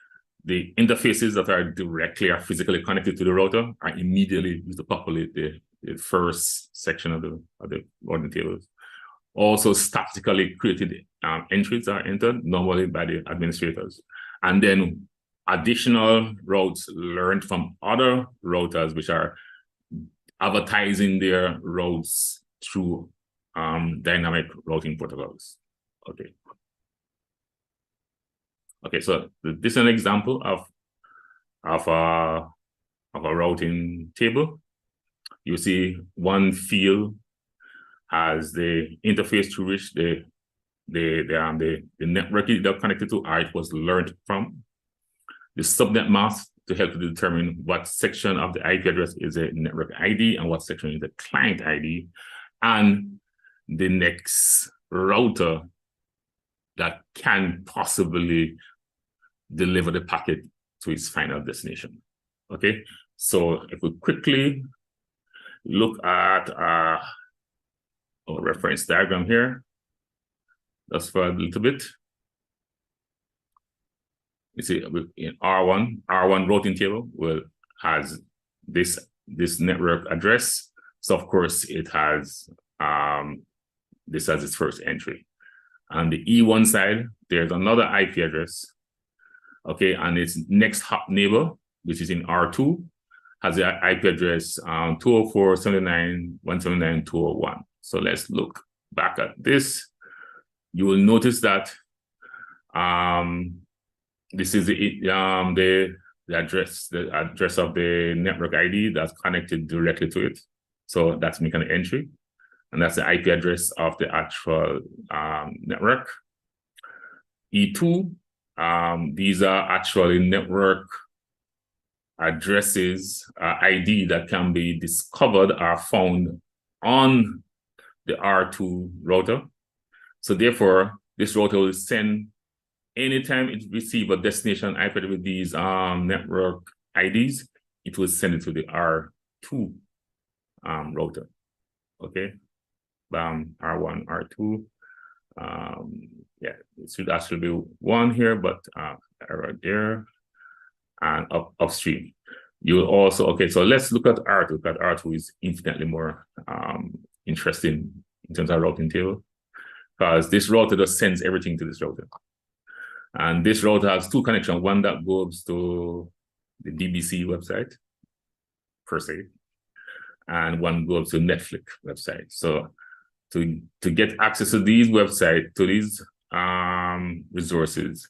the interfaces that are directly or physically connected to the router are immediately used to populate the first section of the routing tables. Also, statically created entries are entered normally by the administrators, and then additional routes learned from other routers, which are advertising their routes through dynamic routing protocols. Okay, so this is an example of a routing table. You see one field has the interface through which the network they're connected to, or it was learned from. The subnet mask to help to determine what section of the IP address is a network ID and what section is a client ID. And the next router that can possibly deliver the packet to its final destination. Okay, so if we quickly look at our reference diagram here, just for a little bit. You see, in R1 routing table has this network address. So of course it has this as its first entry. On the E1 side, there's another IP address. Okay, and its next hop neighbor, which is in R2, has the IP address 204.79.179.201. So let's look back at this. You will notice that this is the address of the network ID that's connected directly to it. So that's making an entry, and that's the IP address of the actual network. E2, these are actually network addresses, ID that can be discovered or found on the R2 router. So therefore, this router will send, anytime it receives a destination IP with these network IDs, it will send it to the R2 router. Okay, R1, R2. Yeah, it should actually be one here, but right there and upstream. You will also, okay, so let's look at R2, because R2 is infinitely more interesting in terms of routing table, because this router just sends everything to this router. And this router has two connections, one that goes to the BBC website, per se, and one goes to Netflix website. So to get access to these websites, to these resources,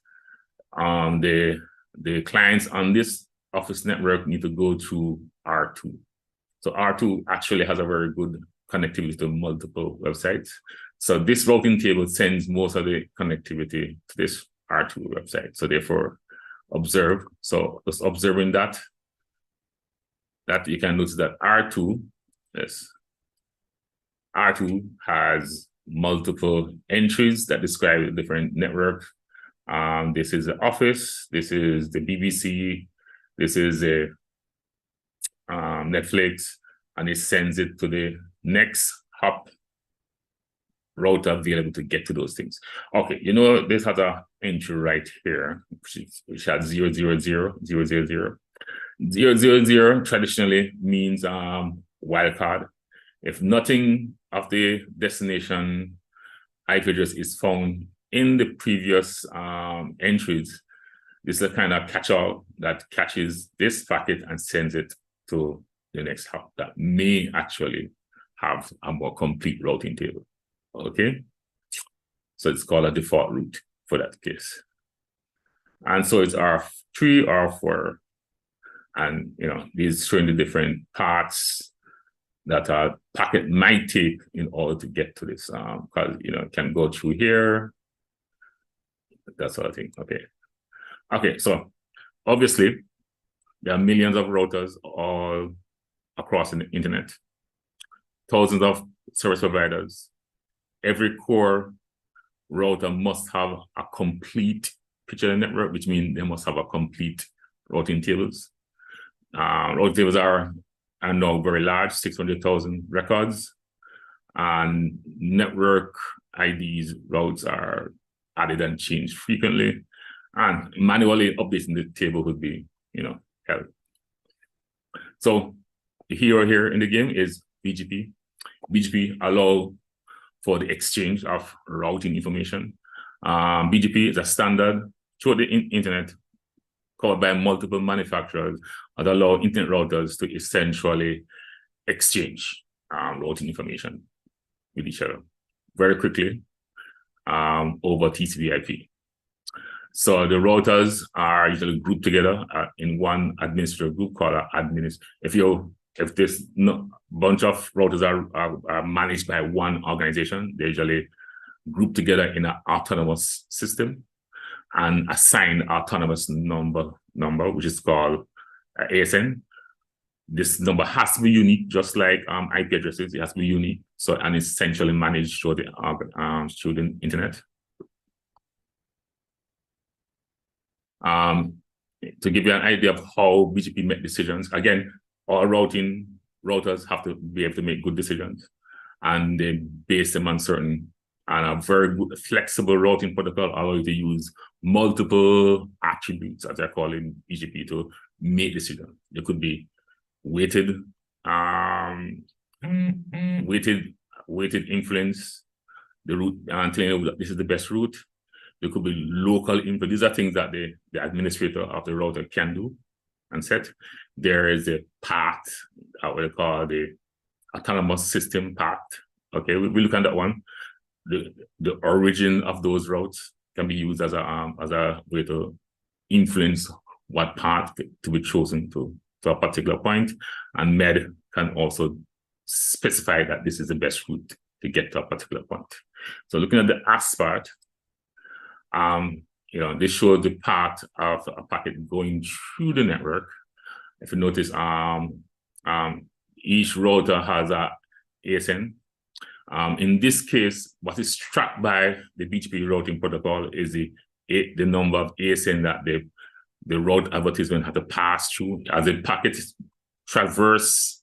the clients on this office network need to go through R2. So R2 actually has a very good connectivity to multiple websites. So this routing table sends most of the connectivity to this R2 website. So therefore, observe. So just observing that you can notice that R2, yes, R2 has multiple entries that describe different network. This is the office, this is the BBC, this is the Netflix, and it sends it to the next hop router available to get to those things. Okay, you know, this has an entry right here, which has 000, 000, 000. 000 traditionally means wildcard. If nothing of the destination IP address is found in the previous entries, this is a kind of catch-all that catches this packet and sends it to the next hop that may actually have a more complete routing table. Okay, so it's called a default route for that case. And so it's R3, R4, and you know, these showing the different paths that a packet might take in order to get to this, because you know, it can go through here, that sort of thing. Okay, so obviously there are millions of routers all across the internet, thousands of service providers. Every core router must have a complete picture of the network, which means they must have a complete routing tables. Routing tables are now very large, 600,000 records, and network IDs routes are added and changed frequently, and manually updating the table would be, you know, hell. So the hero here in the game is BGP. BGP allow for the exchange of routing information. BGP is a standard throughout the internet covered by multiple manufacturers that allow internet routers to essentially exchange routing information with each other very quickly over TCP/IP. So the routers are usually grouped together in one administrative group called an if this bunch of routers are managed by one organization, they usually group together in an autonomous system and assign autonomous number, which is called ASN. This number has to be unique, just like IP addresses. It has to be unique, so and it's essentially managed through the internet. To give you an idea of how BGP make decisions, again, all routers have to be able to make good decisions, and they base them on certain, and a very good, flexible routing protocol allows you to use multiple attributes, as they're calling BGP, to make decisions. They could be weighted, weighted influence, the route, and telling you that this is the best route. There could be local input. These are things that the administrator of the router can do and set. There is a path, what we call the autonomous system path. Okay, we look at that one. The origin of those routes can be used as a way to influence what path to be chosen to a particular point. And MED can also specify that this is the best route to get to a particular point. So looking at the ASP part, this shows the path of a packet going through the network. If you notice, each router has a ASN. In this case, what is tracked by the BGP routing protocol is the number of ASN that the route advertisement had to pass through. As the packets traverse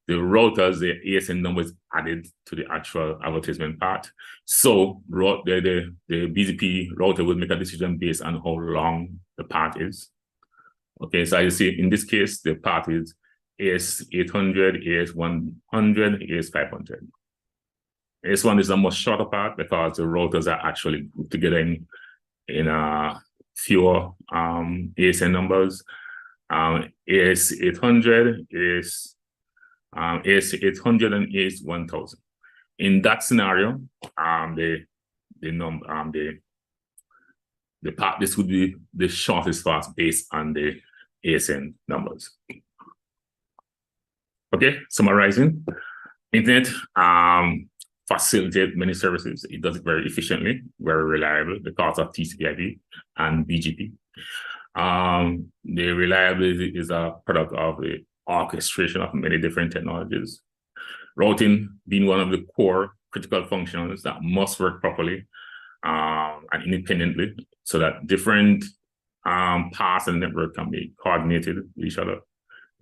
the routers, the ASN number is added to the actual advertisement part. So the BGP router will make a decision based on how long the path is. Okay, so you see in this case, the path is AS800, AS100, AS500. AS1 is a much shorter path because the routers are actually grouped together in fewer ASN numbers. AS800 is AS800 and AS1000. In that scenario, the path, this would be the shortest path based on the ASN numbers. Okay, summarizing, internet facilitates many services. It does it very efficiently, very reliable because of TCP/IP and BGP. The reliability is a product of the orchestration of many different technologies. Routing being one of the core critical functions that must work properly and independently, so that different parts of the network can be coordinated with each other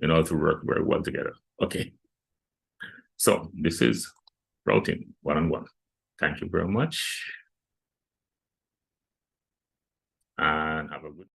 in order to work very well together. Okay, so this is routing one-on-one. Thank you very much, and have a good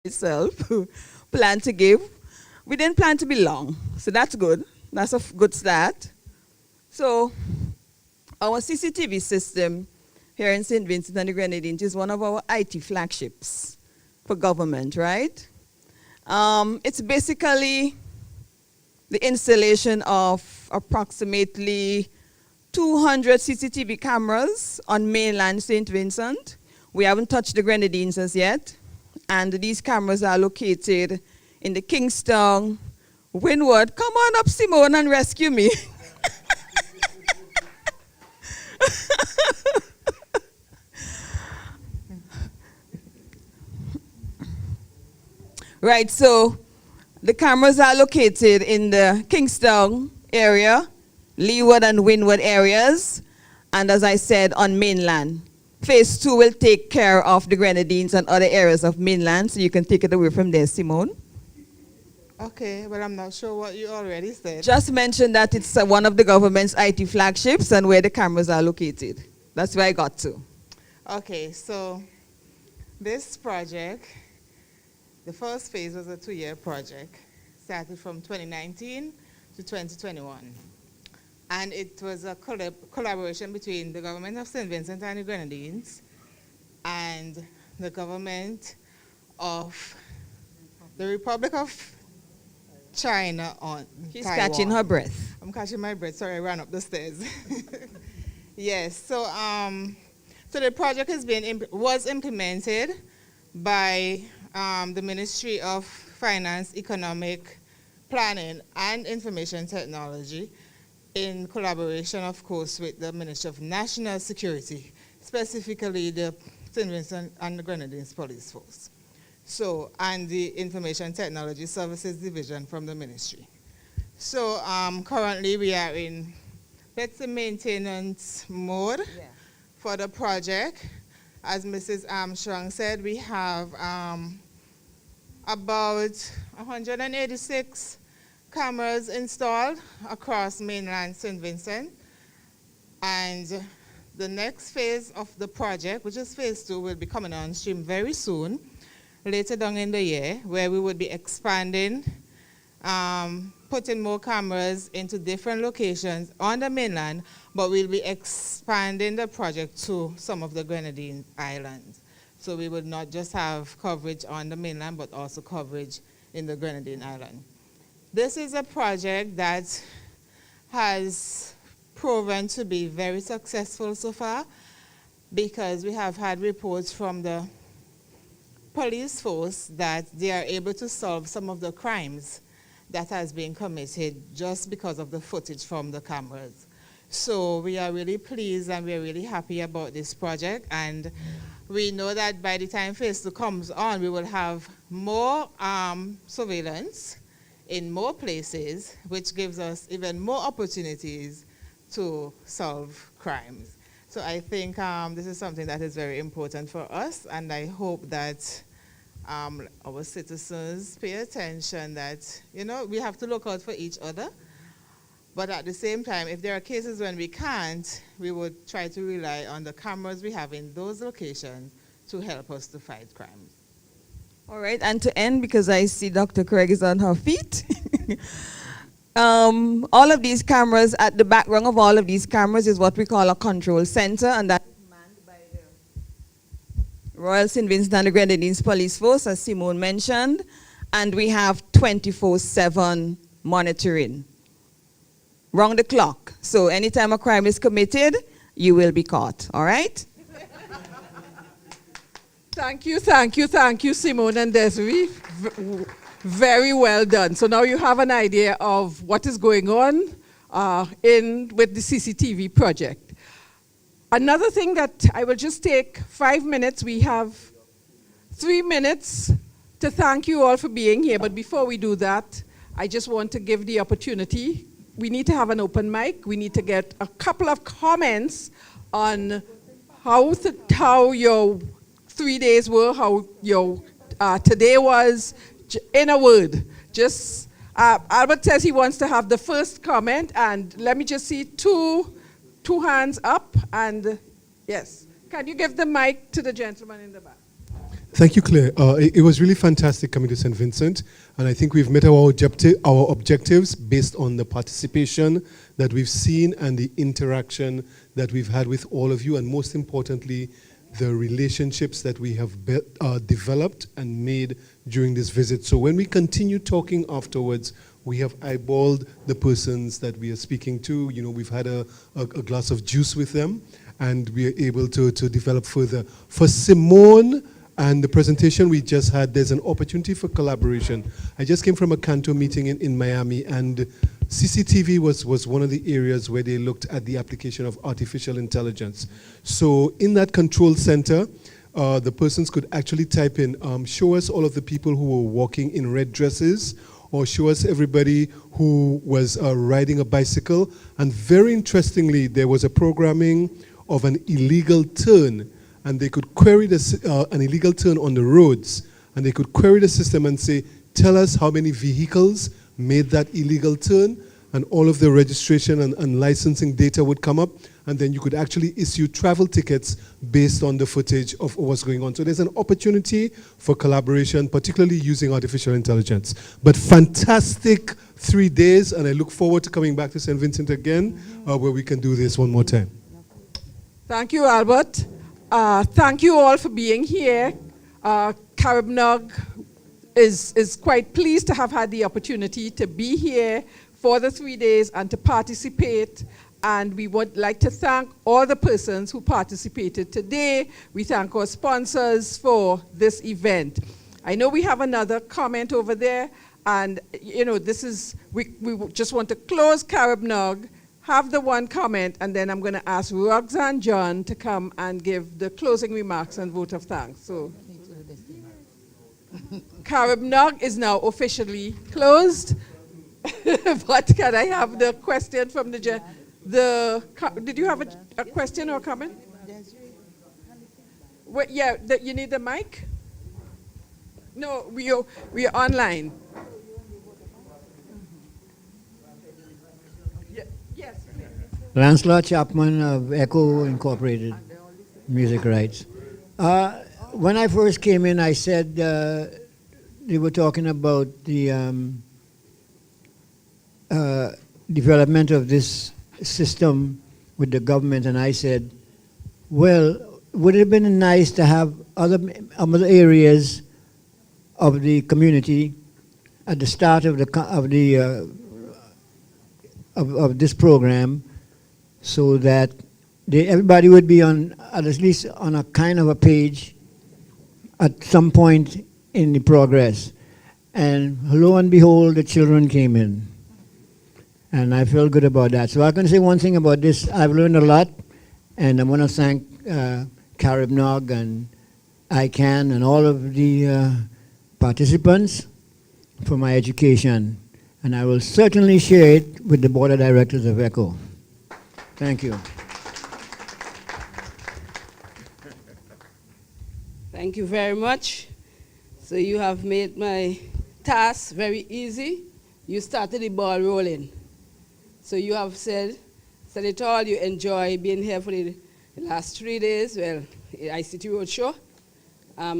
itself plan to give. We didn't plan to be long, so that's good. That's a good start. So our CCTV system here in St. Vincent and the Grenadines is one of our IT flagships for government, right? It's basically the installation of approximately 200 CCTV cameras on mainland St. Vincent. We haven't touched the Grenadines as yet. And these cameras are located in the Kingstown, Windward. Come on up, Simone, and rescue me. Right, so the cameras are located in the Kingstown area, Leeward and Windward areas, and as I said, on mainland. Phase 2 will take care of the Grenadines and other areas of mainland, so you can take it away from there, Simone. Okay, but I'm not sure what you already said. Just mention that it's one of the government's IT flagships and where the cameras are located. That's where I got to. Okay, so this project, the first phase was a 2-year project, started from 2019 to 2021. And it was a collaboration between the government of St. Vincent and the Grenadines and the government of the Republic of China on She's Taiwan. catching her breath. I'm catching my breath. Sorry, I ran up the stairs. Yes, so the project was implemented by the Ministry of Finance, Economic Planning and Information Technology in collaboration, of course, with the Ministry of National Security, specifically the St. Vincent and the Grenadines Police Force. So, and the Information Technology Services Division from the ministry. So currently we are in, let's say, maintenance mode for the project. As Mrs. Armstrong said, we have about 186 cameras installed across mainland St. Vincent. And the next phase of the project, which is phase 2, will be coming on stream very soon, later down in the year, where we would be expanding, putting more cameras into different locations on the mainland, but we'll be expanding the project to some of the Grenadine islands. So we would not just have coverage on the mainland, but also coverage in the Grenadine island. This is a project that has proven to be very successful so far, because we have had reports from the police force that they are able to solve some of the crimes that has been committed just because of the footage from the cameras. So we are really pleased and we're really happy about this project, and we know that by the time phase 2 comes on, we will have more surveillance in more places, which gives us even more opportunities to solve crimes. So I think this is something that is very important for us, and I hope that our citizens pay attention that, you know, we have to look out for each other, but at the same time, if there are cases when we can't, we would try to rely on the cameras we have in those locations to help us to fight crimes. All right, and to end, because I see Dr. Craig is on her feet, all of these cameras, at the background of all of these cameras is what we call a control center, and that is manned by the Royal St. Vincent and the Grenadines Police Force, as Simone mentioned, and we have 24/7 monitoring, round the clock. So anytime a crime is committed, you will be caught, all right? Thank you, Simone and Desiree. Very well done. So now you have an idea of what is going on with the CCTV project. Another thing that I will just take 5 minutes. We have 3 minutes to thank you all for being here. But before we do that, I just want to give the opportunity. We need to have an open mic. We need to get a couple of comments on how your 3 days were, how your today was, in a word. Just, Albert says he wants to have the first comment, and let me just see two hands up, and yes. Can you give the mic to the gentleman in the back? Thank you, Claire. It was really fantastic coming to St. Vincent, and I think we've met our objectives based on the participation that we've seen and the interaction that we've had with all of you, and most importantly, the relationships that we have developed and made during this visit. So when we continue talking afterwards, we have eyeballed the persons that we are speaking to. You know, we've had a glass of juice with them, and we are able to develop further. For Simone and the presentation we just had, there's an opportunity for collaboration. I just came from a Canto meeting in Miami, and CCTV was one of the areas where they looked at the application of artificial intelligence. So in that control center, the persons could actually type in, show us all of the people who were walking in red dresses, or show us everybody who was riding a bicycle. And very interestingly, there was a programming of an illegal turn, and they could query an illegal turn on the roads, and they could query the system and say, tell us how many vehicles made that illegal turn, and all of the registration and licensing data would come up, and then you could actually issue travel tickets based on the footage of what's going on. So there's an opportunity for collaboration, particularly using artificial intelligence. But fantastic 3 days, and I look forward to coming back to St. Vincent again, where we can do this one more time. Thank you, Albert. Thank you all for being here. Caribnog is quite pleased to have had the opportunity to be here for the 3 days and to participate. And we would like to thank all the persons who participated today. We thank our sponsors for this event. I know we have another comment over there, and you know, this is, we just want to close Caribnog, have the one comment, and then I'm going to ask Roxanne John to come and give the closing remarks and vote of thanks. So, Caribnog is now officially closed. But can I have the question from the did you have a question or comment? Wait, yeah, you need the mic? No, we are online. Yes, please. Lancelot Chapman of Echo Incorporated Music Rights. When I first came in, I said they were talking about the development of this system with the government, and I said, well, would it have been nice to have other areas of the community at the start of this program, so that everybody would be on at least on a kind of a page at some point in the progress. And lo and behold, the children came in. And I feel good about that. So I can say one thing about this. I've learned a lot, and I want to thank Caribnog and ICANN and all of the participants for my education. And I will certainly share it with the Board of Directors of ECHO. Thank you. Thank you very much. So you have made my task very easy. You started the ball rolling. So you have said it all. You enjoy being here for the last 3 days. Well, ICT Roadshow.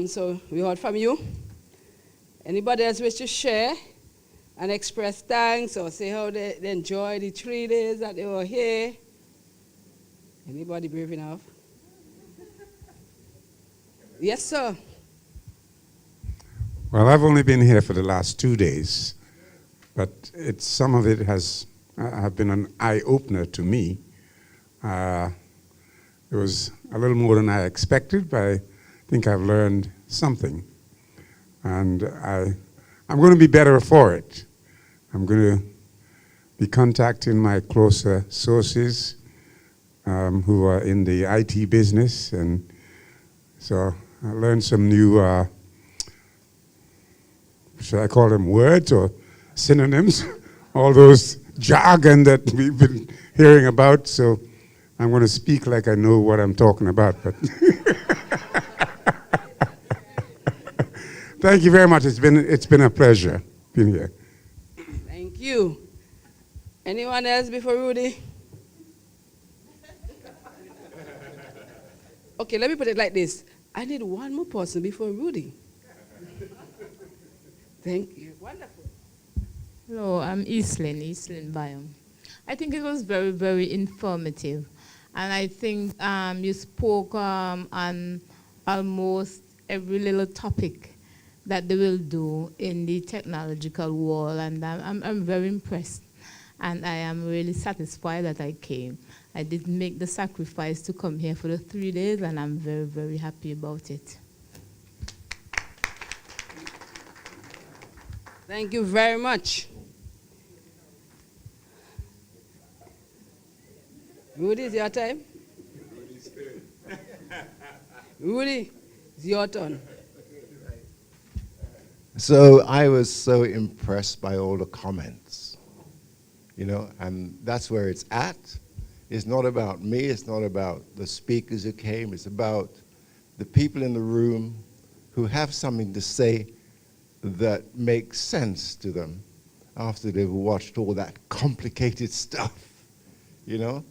So we heard from you. Anybody else wish to share and express thanks or say how they enjoyed the 3 days that they were here? Anybody brave enough? Yes, sir. Well, I've only been here for the last 2 days, but some of it have been an eye-opener to me. It was a little more than I expected, but I think I've learned something. And I'm going to be better for it. I'm going to be contacting my closer sources who are in the IT business. And so I learned some new, should I call them words or synonyms? All those jargon that we've been hearing about, so I'm going to speak like I know what I'm talking about. But thank you very much. It's been a pleasure being here. Thank you. Anyone else before Rudy? Okay, let me put it like this. I need one more person before Rudy. Thank you. Wonderful. Hello, I'm Eastlyn Biome. I think it was very, very informative. And I think you spoke on almost every little topic that they will do in the technological world. And I'm very impressed. And I am really satisfied that I came. I did make the sacrifice to come here for the 3 days, and I'm very, very happy about it. Thank you very much. Rudy, it's your time. Rudy, it's your turn. So I was so impressed by all the comments, you know, and that's where it's at. It's not about me, it's not about the speakers who came, it's about the people in the room who have something to say that makes sense to them after they've watched all that complicated stuff, you know?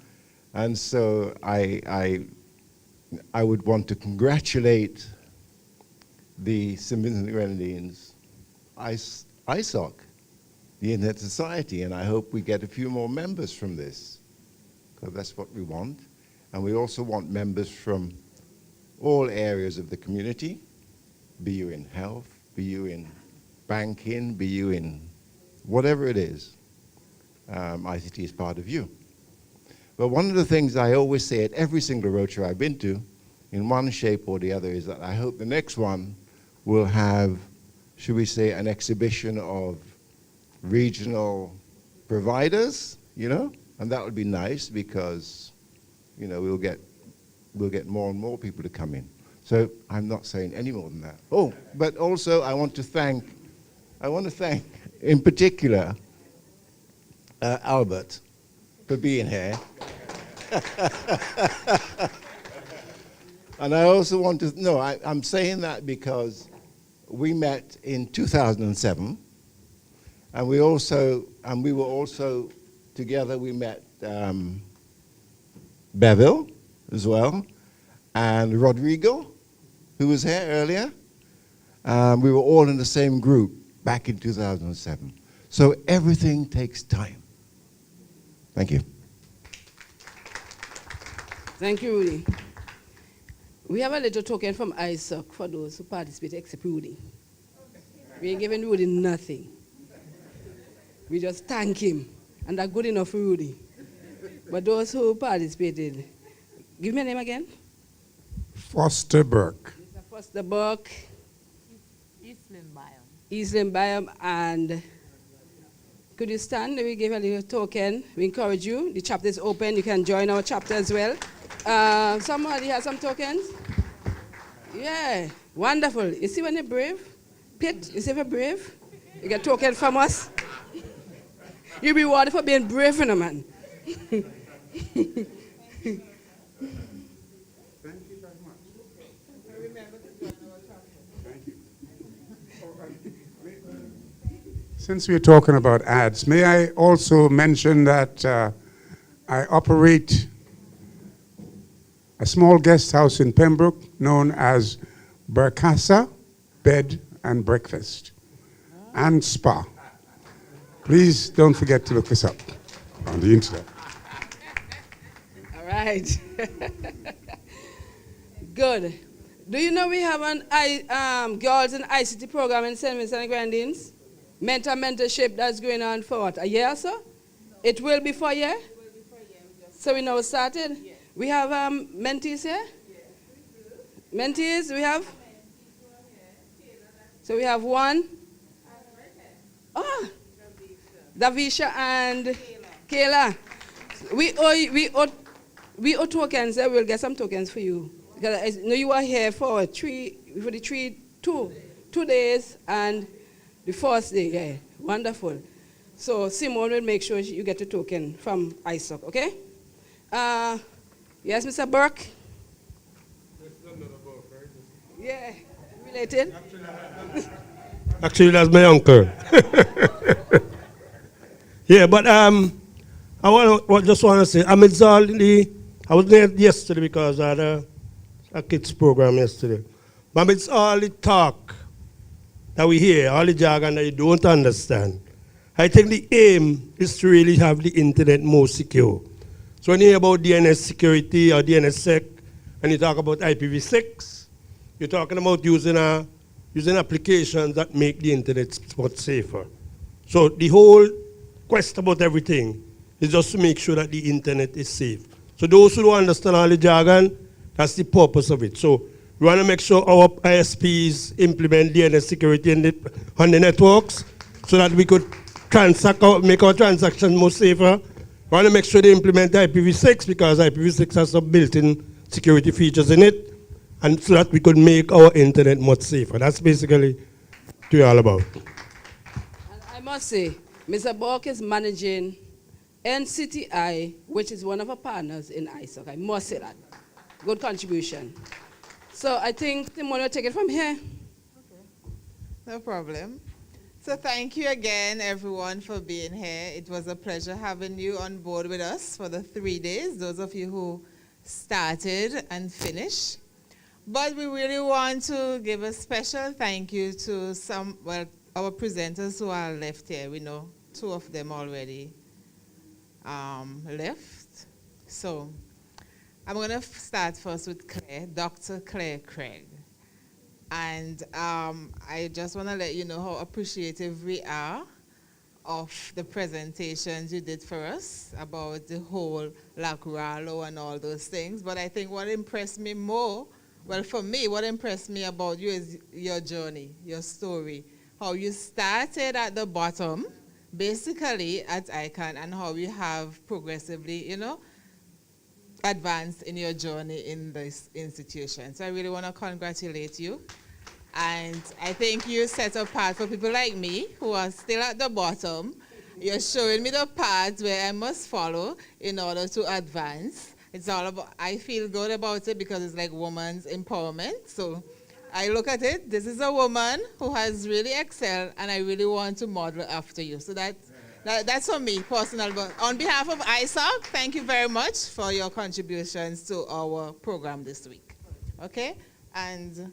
And so I would want to congratulate the St. Vincent Grenadines, ISOC, the Internet Society, and I hope we get a few more members from this, because that's what we want. And we also want members from all areas of the community, be you in health, be you in banking, be you in whatever it is. ICT is part of you. But one of the things I always say at every single roadshow I've been to, in one shape or the other, is that I hope the next one will have, should we say, an exhibition of regional providers, you know? And that would be nice because, you know, we'll get more and more people to come in. So I'm not saying any more than that. Oh, but also I want to thank in particular Albert for being here. And I also want to, no, I'm saying that because we met in 2007, and we were also together, we met Beville as well, and Rodrigo, who was here earlier. We were all in the same group back in 2007. So everything takes time. Thank you. Thank you, Rudy. We have a little token from ISOC for those who participate except Rudy. We ain't giving Rudy nothing. We just thank him, and that's good enough for Rudy. But those who participated, give me a name again. Foster Burke. Mr. Foster Burke. Eastlyn Biome. Eastlyn Biome, and could you stand? We give a little token. We encourage you. The chapter is open. You can join our chapter as well. Somebody has some tokens? Yeah, wonderful. You see when you're brave? Pitt, you see if you're brave? You get a token from us. You'll be rewarded for being brave, you know, man. Thank you very much. Thank you. Since we're talking about ads, may I also mention that I operate a small guest house in Pembroke known as Berkasa Bed and Breakfast and Spa. Please don't forget to look this up on the internet. All right. Good. Do you know we have an girls in ICT program in St. Vincent and Grenadines? Mentorship that's going on for what, a year or so? No. It will be for a year? It will be for a year. So we know it started? Yes. We have mentees here? Yes. Mentees, we have? So we have one? Oh, Davisha and Kayla. We owe tokens. We'll get some tokens for you. Because I know you are here for 2 days and the first day. Yeah, wonderful. So Simone will make sure you get a token from ISOC, okay? Yes, Mr. Burke? Yeah, related? Actually, that's my uncle. Yeah, but I just want to say, I was there yesterday because I had a kids program yesterday. But it's all the talk that we hear, all the jargon that you don't understand. I think the aim is to really have the internet more secure. So when you hear about DNS security or DNSSEC, and you talk about IPv6, you're talking about using applications that make the internet much safer. So the whole quest about everything is just to make sure that the internet is safe. So those who don't understand all the jargon, that's the purpose of it. So we want to make sure our ISPs implement DNS security on the networks so that we could make our transactions more safer. We want to make sure they implement IPv6 because IPv6 has some built-in security features in it, and so that we could make our internet much safer. That's basically what we're all about. And I must say, Mr. Bork is managing NCTI, which is one of our partners in ISOC. I must say that. Good contribution. So I think Tim will take it from here. No problem. So thank you again, everyone, for being here. It was a pleasure having you on board with us for the 3 days, those of you who started and finished. But we really want to give a special thank you to our presenters who are left here. We know 2 of them already left. So I'm going to start first with Claire, Dr. Claire Craig. And I just want to let you know how appreciative we are of the presentations you did for us about the whole Lac-Rallo and all those things. But I think what impressed me more, well, for me, what impressed me about you is your journey, your story, how you started at the bottom, basically at ICANN, and how you have progressively, advanced in your journey in this institution. So I really want to congratulate you. And I think you set a path for people like me who are still at the bottom. You're showing me the path where I must follow in order to advance. It's all about, I feel good about it because it's like women's empowerment. So I look at it, this is a woman who has really excelled, and I really want to model after you. So that's for me, personal. But on behalf of ISOC, thank you very much for your contributions to our program this week. Okay? And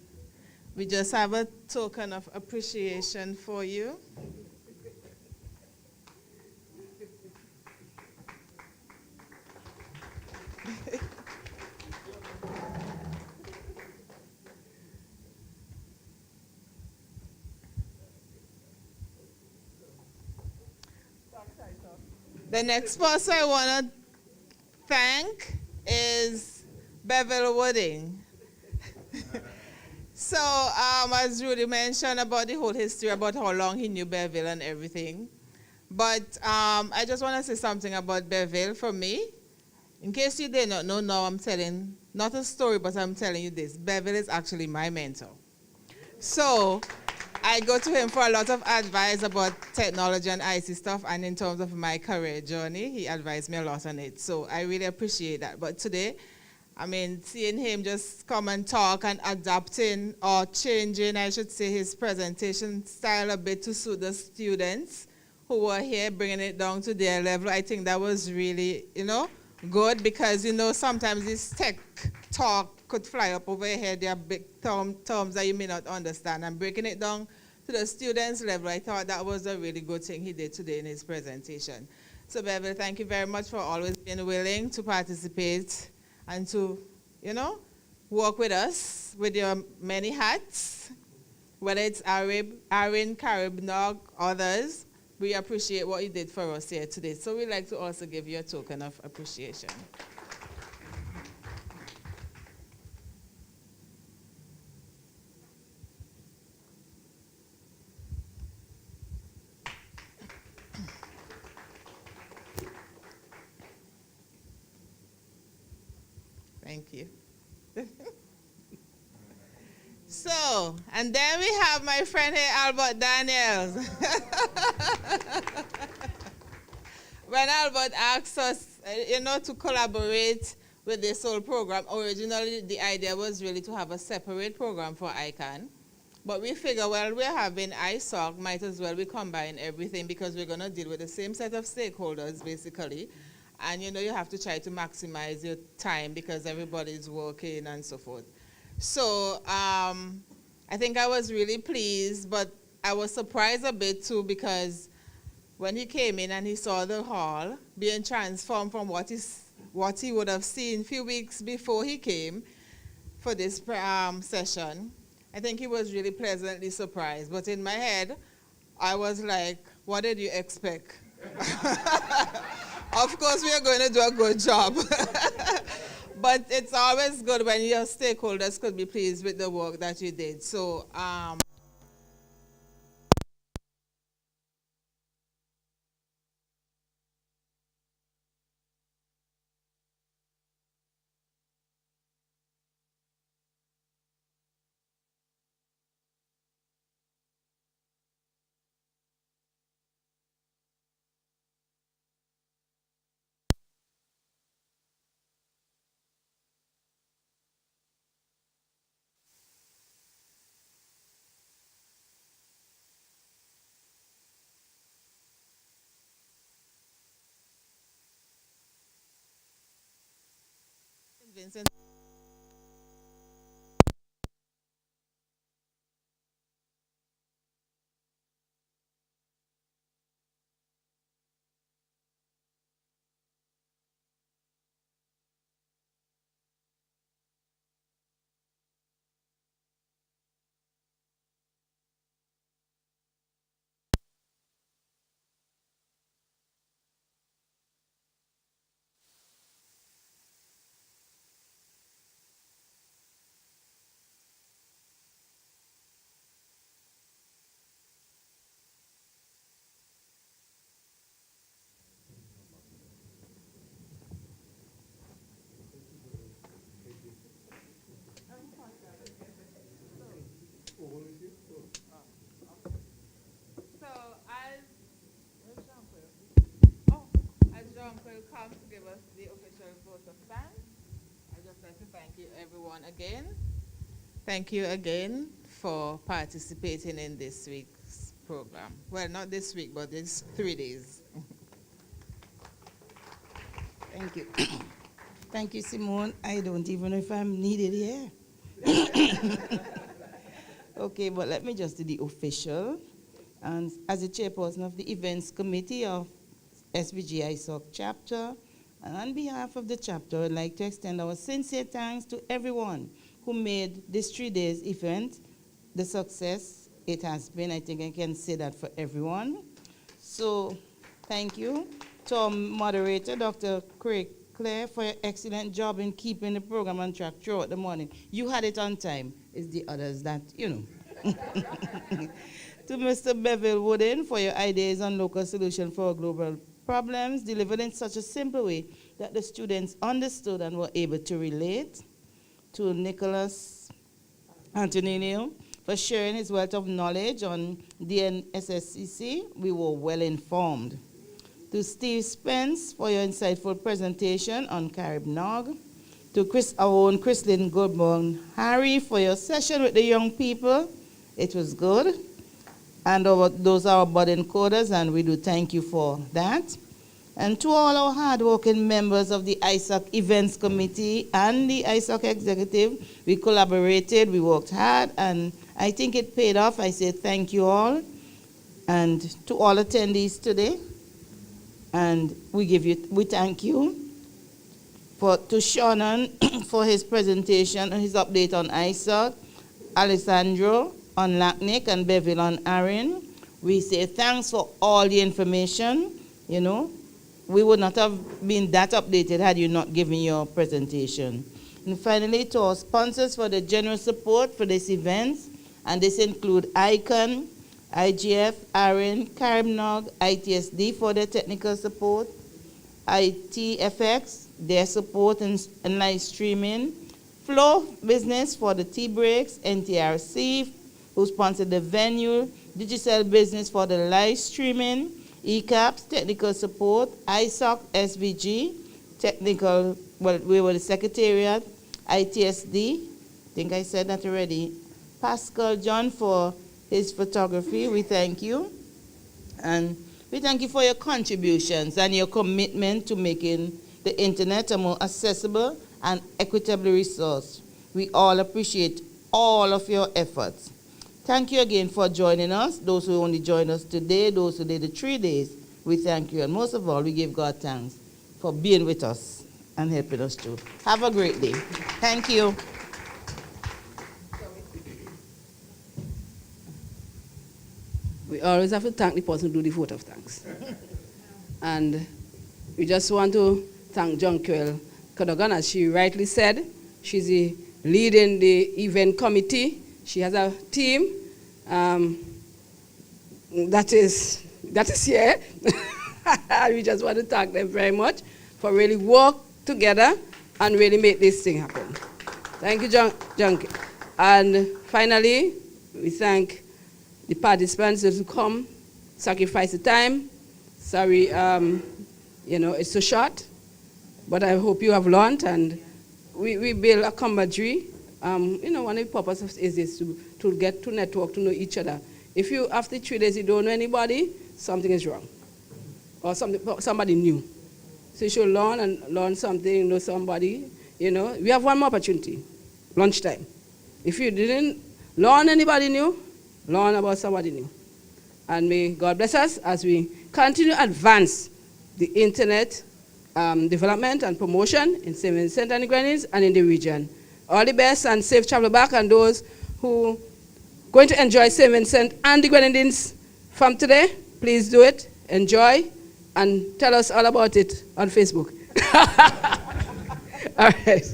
we just have a token of appreciation for you. The next person I want to thank is Bevel Wooding. So, as Rudy mentioned about the whole history, about how long he knew Bevel and everything. But I just want to say something about Bevel for me. In case you did not know, now I'm telling, not a story, but I'm telling you this. Bevel is actually my mentor. So, I go to him for a lot of advice about technology and IT stuff, and in terms of my career journey, he advised me a lot on it. So I really appreciate that. But today, I mean, seeing him just come and talk and adapting or changing, I should say, his presentation style a bit to suit the students who were here, bringing it down to their level, I think that was really, good because, sometimes this tech talk could fly up over your head. There are big terms that you may not understand. And breaking it down to the students' level, I thought that was a really good thing he did today in his presentation. So, Bevel, thank you very much for always being willing to participate and to, work with us with your many hats, whether it's Arin, Carib, Nog, others. We appreciate what you did for us here today. So we'd like to also give you a token of appreciation. Thank you. So, and then we have my friend here, Albert Daniels. When Albert asked us, to collaborate with this whole program, originally the idea was really to have a separate program for ICANN. But we figure, well, we're having ISOC, might as well we combine everything because we're going to deal with the same set of stakeholders, basically. And, you have to try to maximize your time because everybody's working and so forth. So I think I was really pleased, but I was surprised a bit too because when he came in and he saw the hall being transformed from what he would have seen a few weeks before he came for this session, I think he was really pleasantly surprised. But in my head, I was like, what did you expect? Of course, we are going to do a good job. But it's always good when your stakeholders could be pleased with the work that you did. So, Vincent. So as Jean-Paul comes to give us the official vote of thanks, I'd just like to thank you everyone again. Thank you again for participating in this week's program. Well, not this week, but it's 3 days. Thank you. Thank you, Simone. I don't even know if I'm needed here. Okay, but let me just do the official. And as the chairperson of the events committee of SVG ISOC chapter, and on behalf of the chapter, I'd like to extend our sincere thanks to everyone who made this 3 days event the success it has been. I think I can say that for everyone. So thank you to our moderator, Dr. Craig Clare, for your excellent job in keeping the program on track throughout the morning. You had it on time. It's the others that, you know. To Mr. Bevel Wooden for your ideas on local solutions for global problems, delivered in such a simple way that the students understood and were able to relate. To Nicholas Antonino for sharing his wealth of knowledge on DNSSCC. We were well informed. To Steve Spence for your insightful presentation on Carib Nog. To our own Chrislyn Goodborn Harry for your session with the young people. It was good. And those are our budding coders, and we do thank you for that. And to all our hardworking members of the ISOC Events Committee and the ISOC Executive, we collaborated, we worked hard, and I think it paid off. I say thank you all. And to all attendees today, and we thank you to Shannon for his presentation and his update on ISOC, Alessandro on LACNIC, and Bevel on ARIN. We say thanks for all the information. You know, we would not have been that updated had you not given your presentation. And finally, to our sponsors for the generous support for this event, and this include ICON, IGF, ARIN, CaribNog, ITSD for their technical support, ITFX, their support and live streaming, Flow Business for the tea breaks, NTRC, who sponsored the venue, Digicel Business for the live streaming, ECAPS, technical support, ISOC, SVG, technical, well, we were the secretariat, ITSD, I think I said that already, Pascal John for his photography, we thank you. And we thank you for your contributions and your commitment to making the internet a more accessible and equitably resourced. We all appreciate all of your efforts. Thank you again for joining us. Those who only joined us today, those who did the 3 days, we thank you. And most of all, we give God thanks for being with us and helping us too. Have a great day. Thank you. We always have to thank the person who do the vote of thanks. And we just want to thank Jonquil Cadogan, as she rightly said. She's the lead in the event committee. She has a team that is here. We just want to thank them very much for really work together and really make this thing happen. Thank you, Jonquil. And finally, we thank the participants who come, sacrifice the time. Sorry, it's so short, but I hope you have learned, and we build a camaraderie. One of the purposes is this, to get to network, to know each other. If you, after 3 days, you don't know anybody, something is wrong, or somebody new. So you should learn something, know somebody. We have one more opportunity, lunchtime. If you didn't learn anybody new, learn about somebody new. And may God bless us as we continue to advance the internet development and promotion in St. Vincent and the Grenadines and in the region. All the best and safe travel back, and those who are going to enjoy St. Vincent and the Grenadines from today, please do it, enjoy, and tell us all about it on Facebook. All right.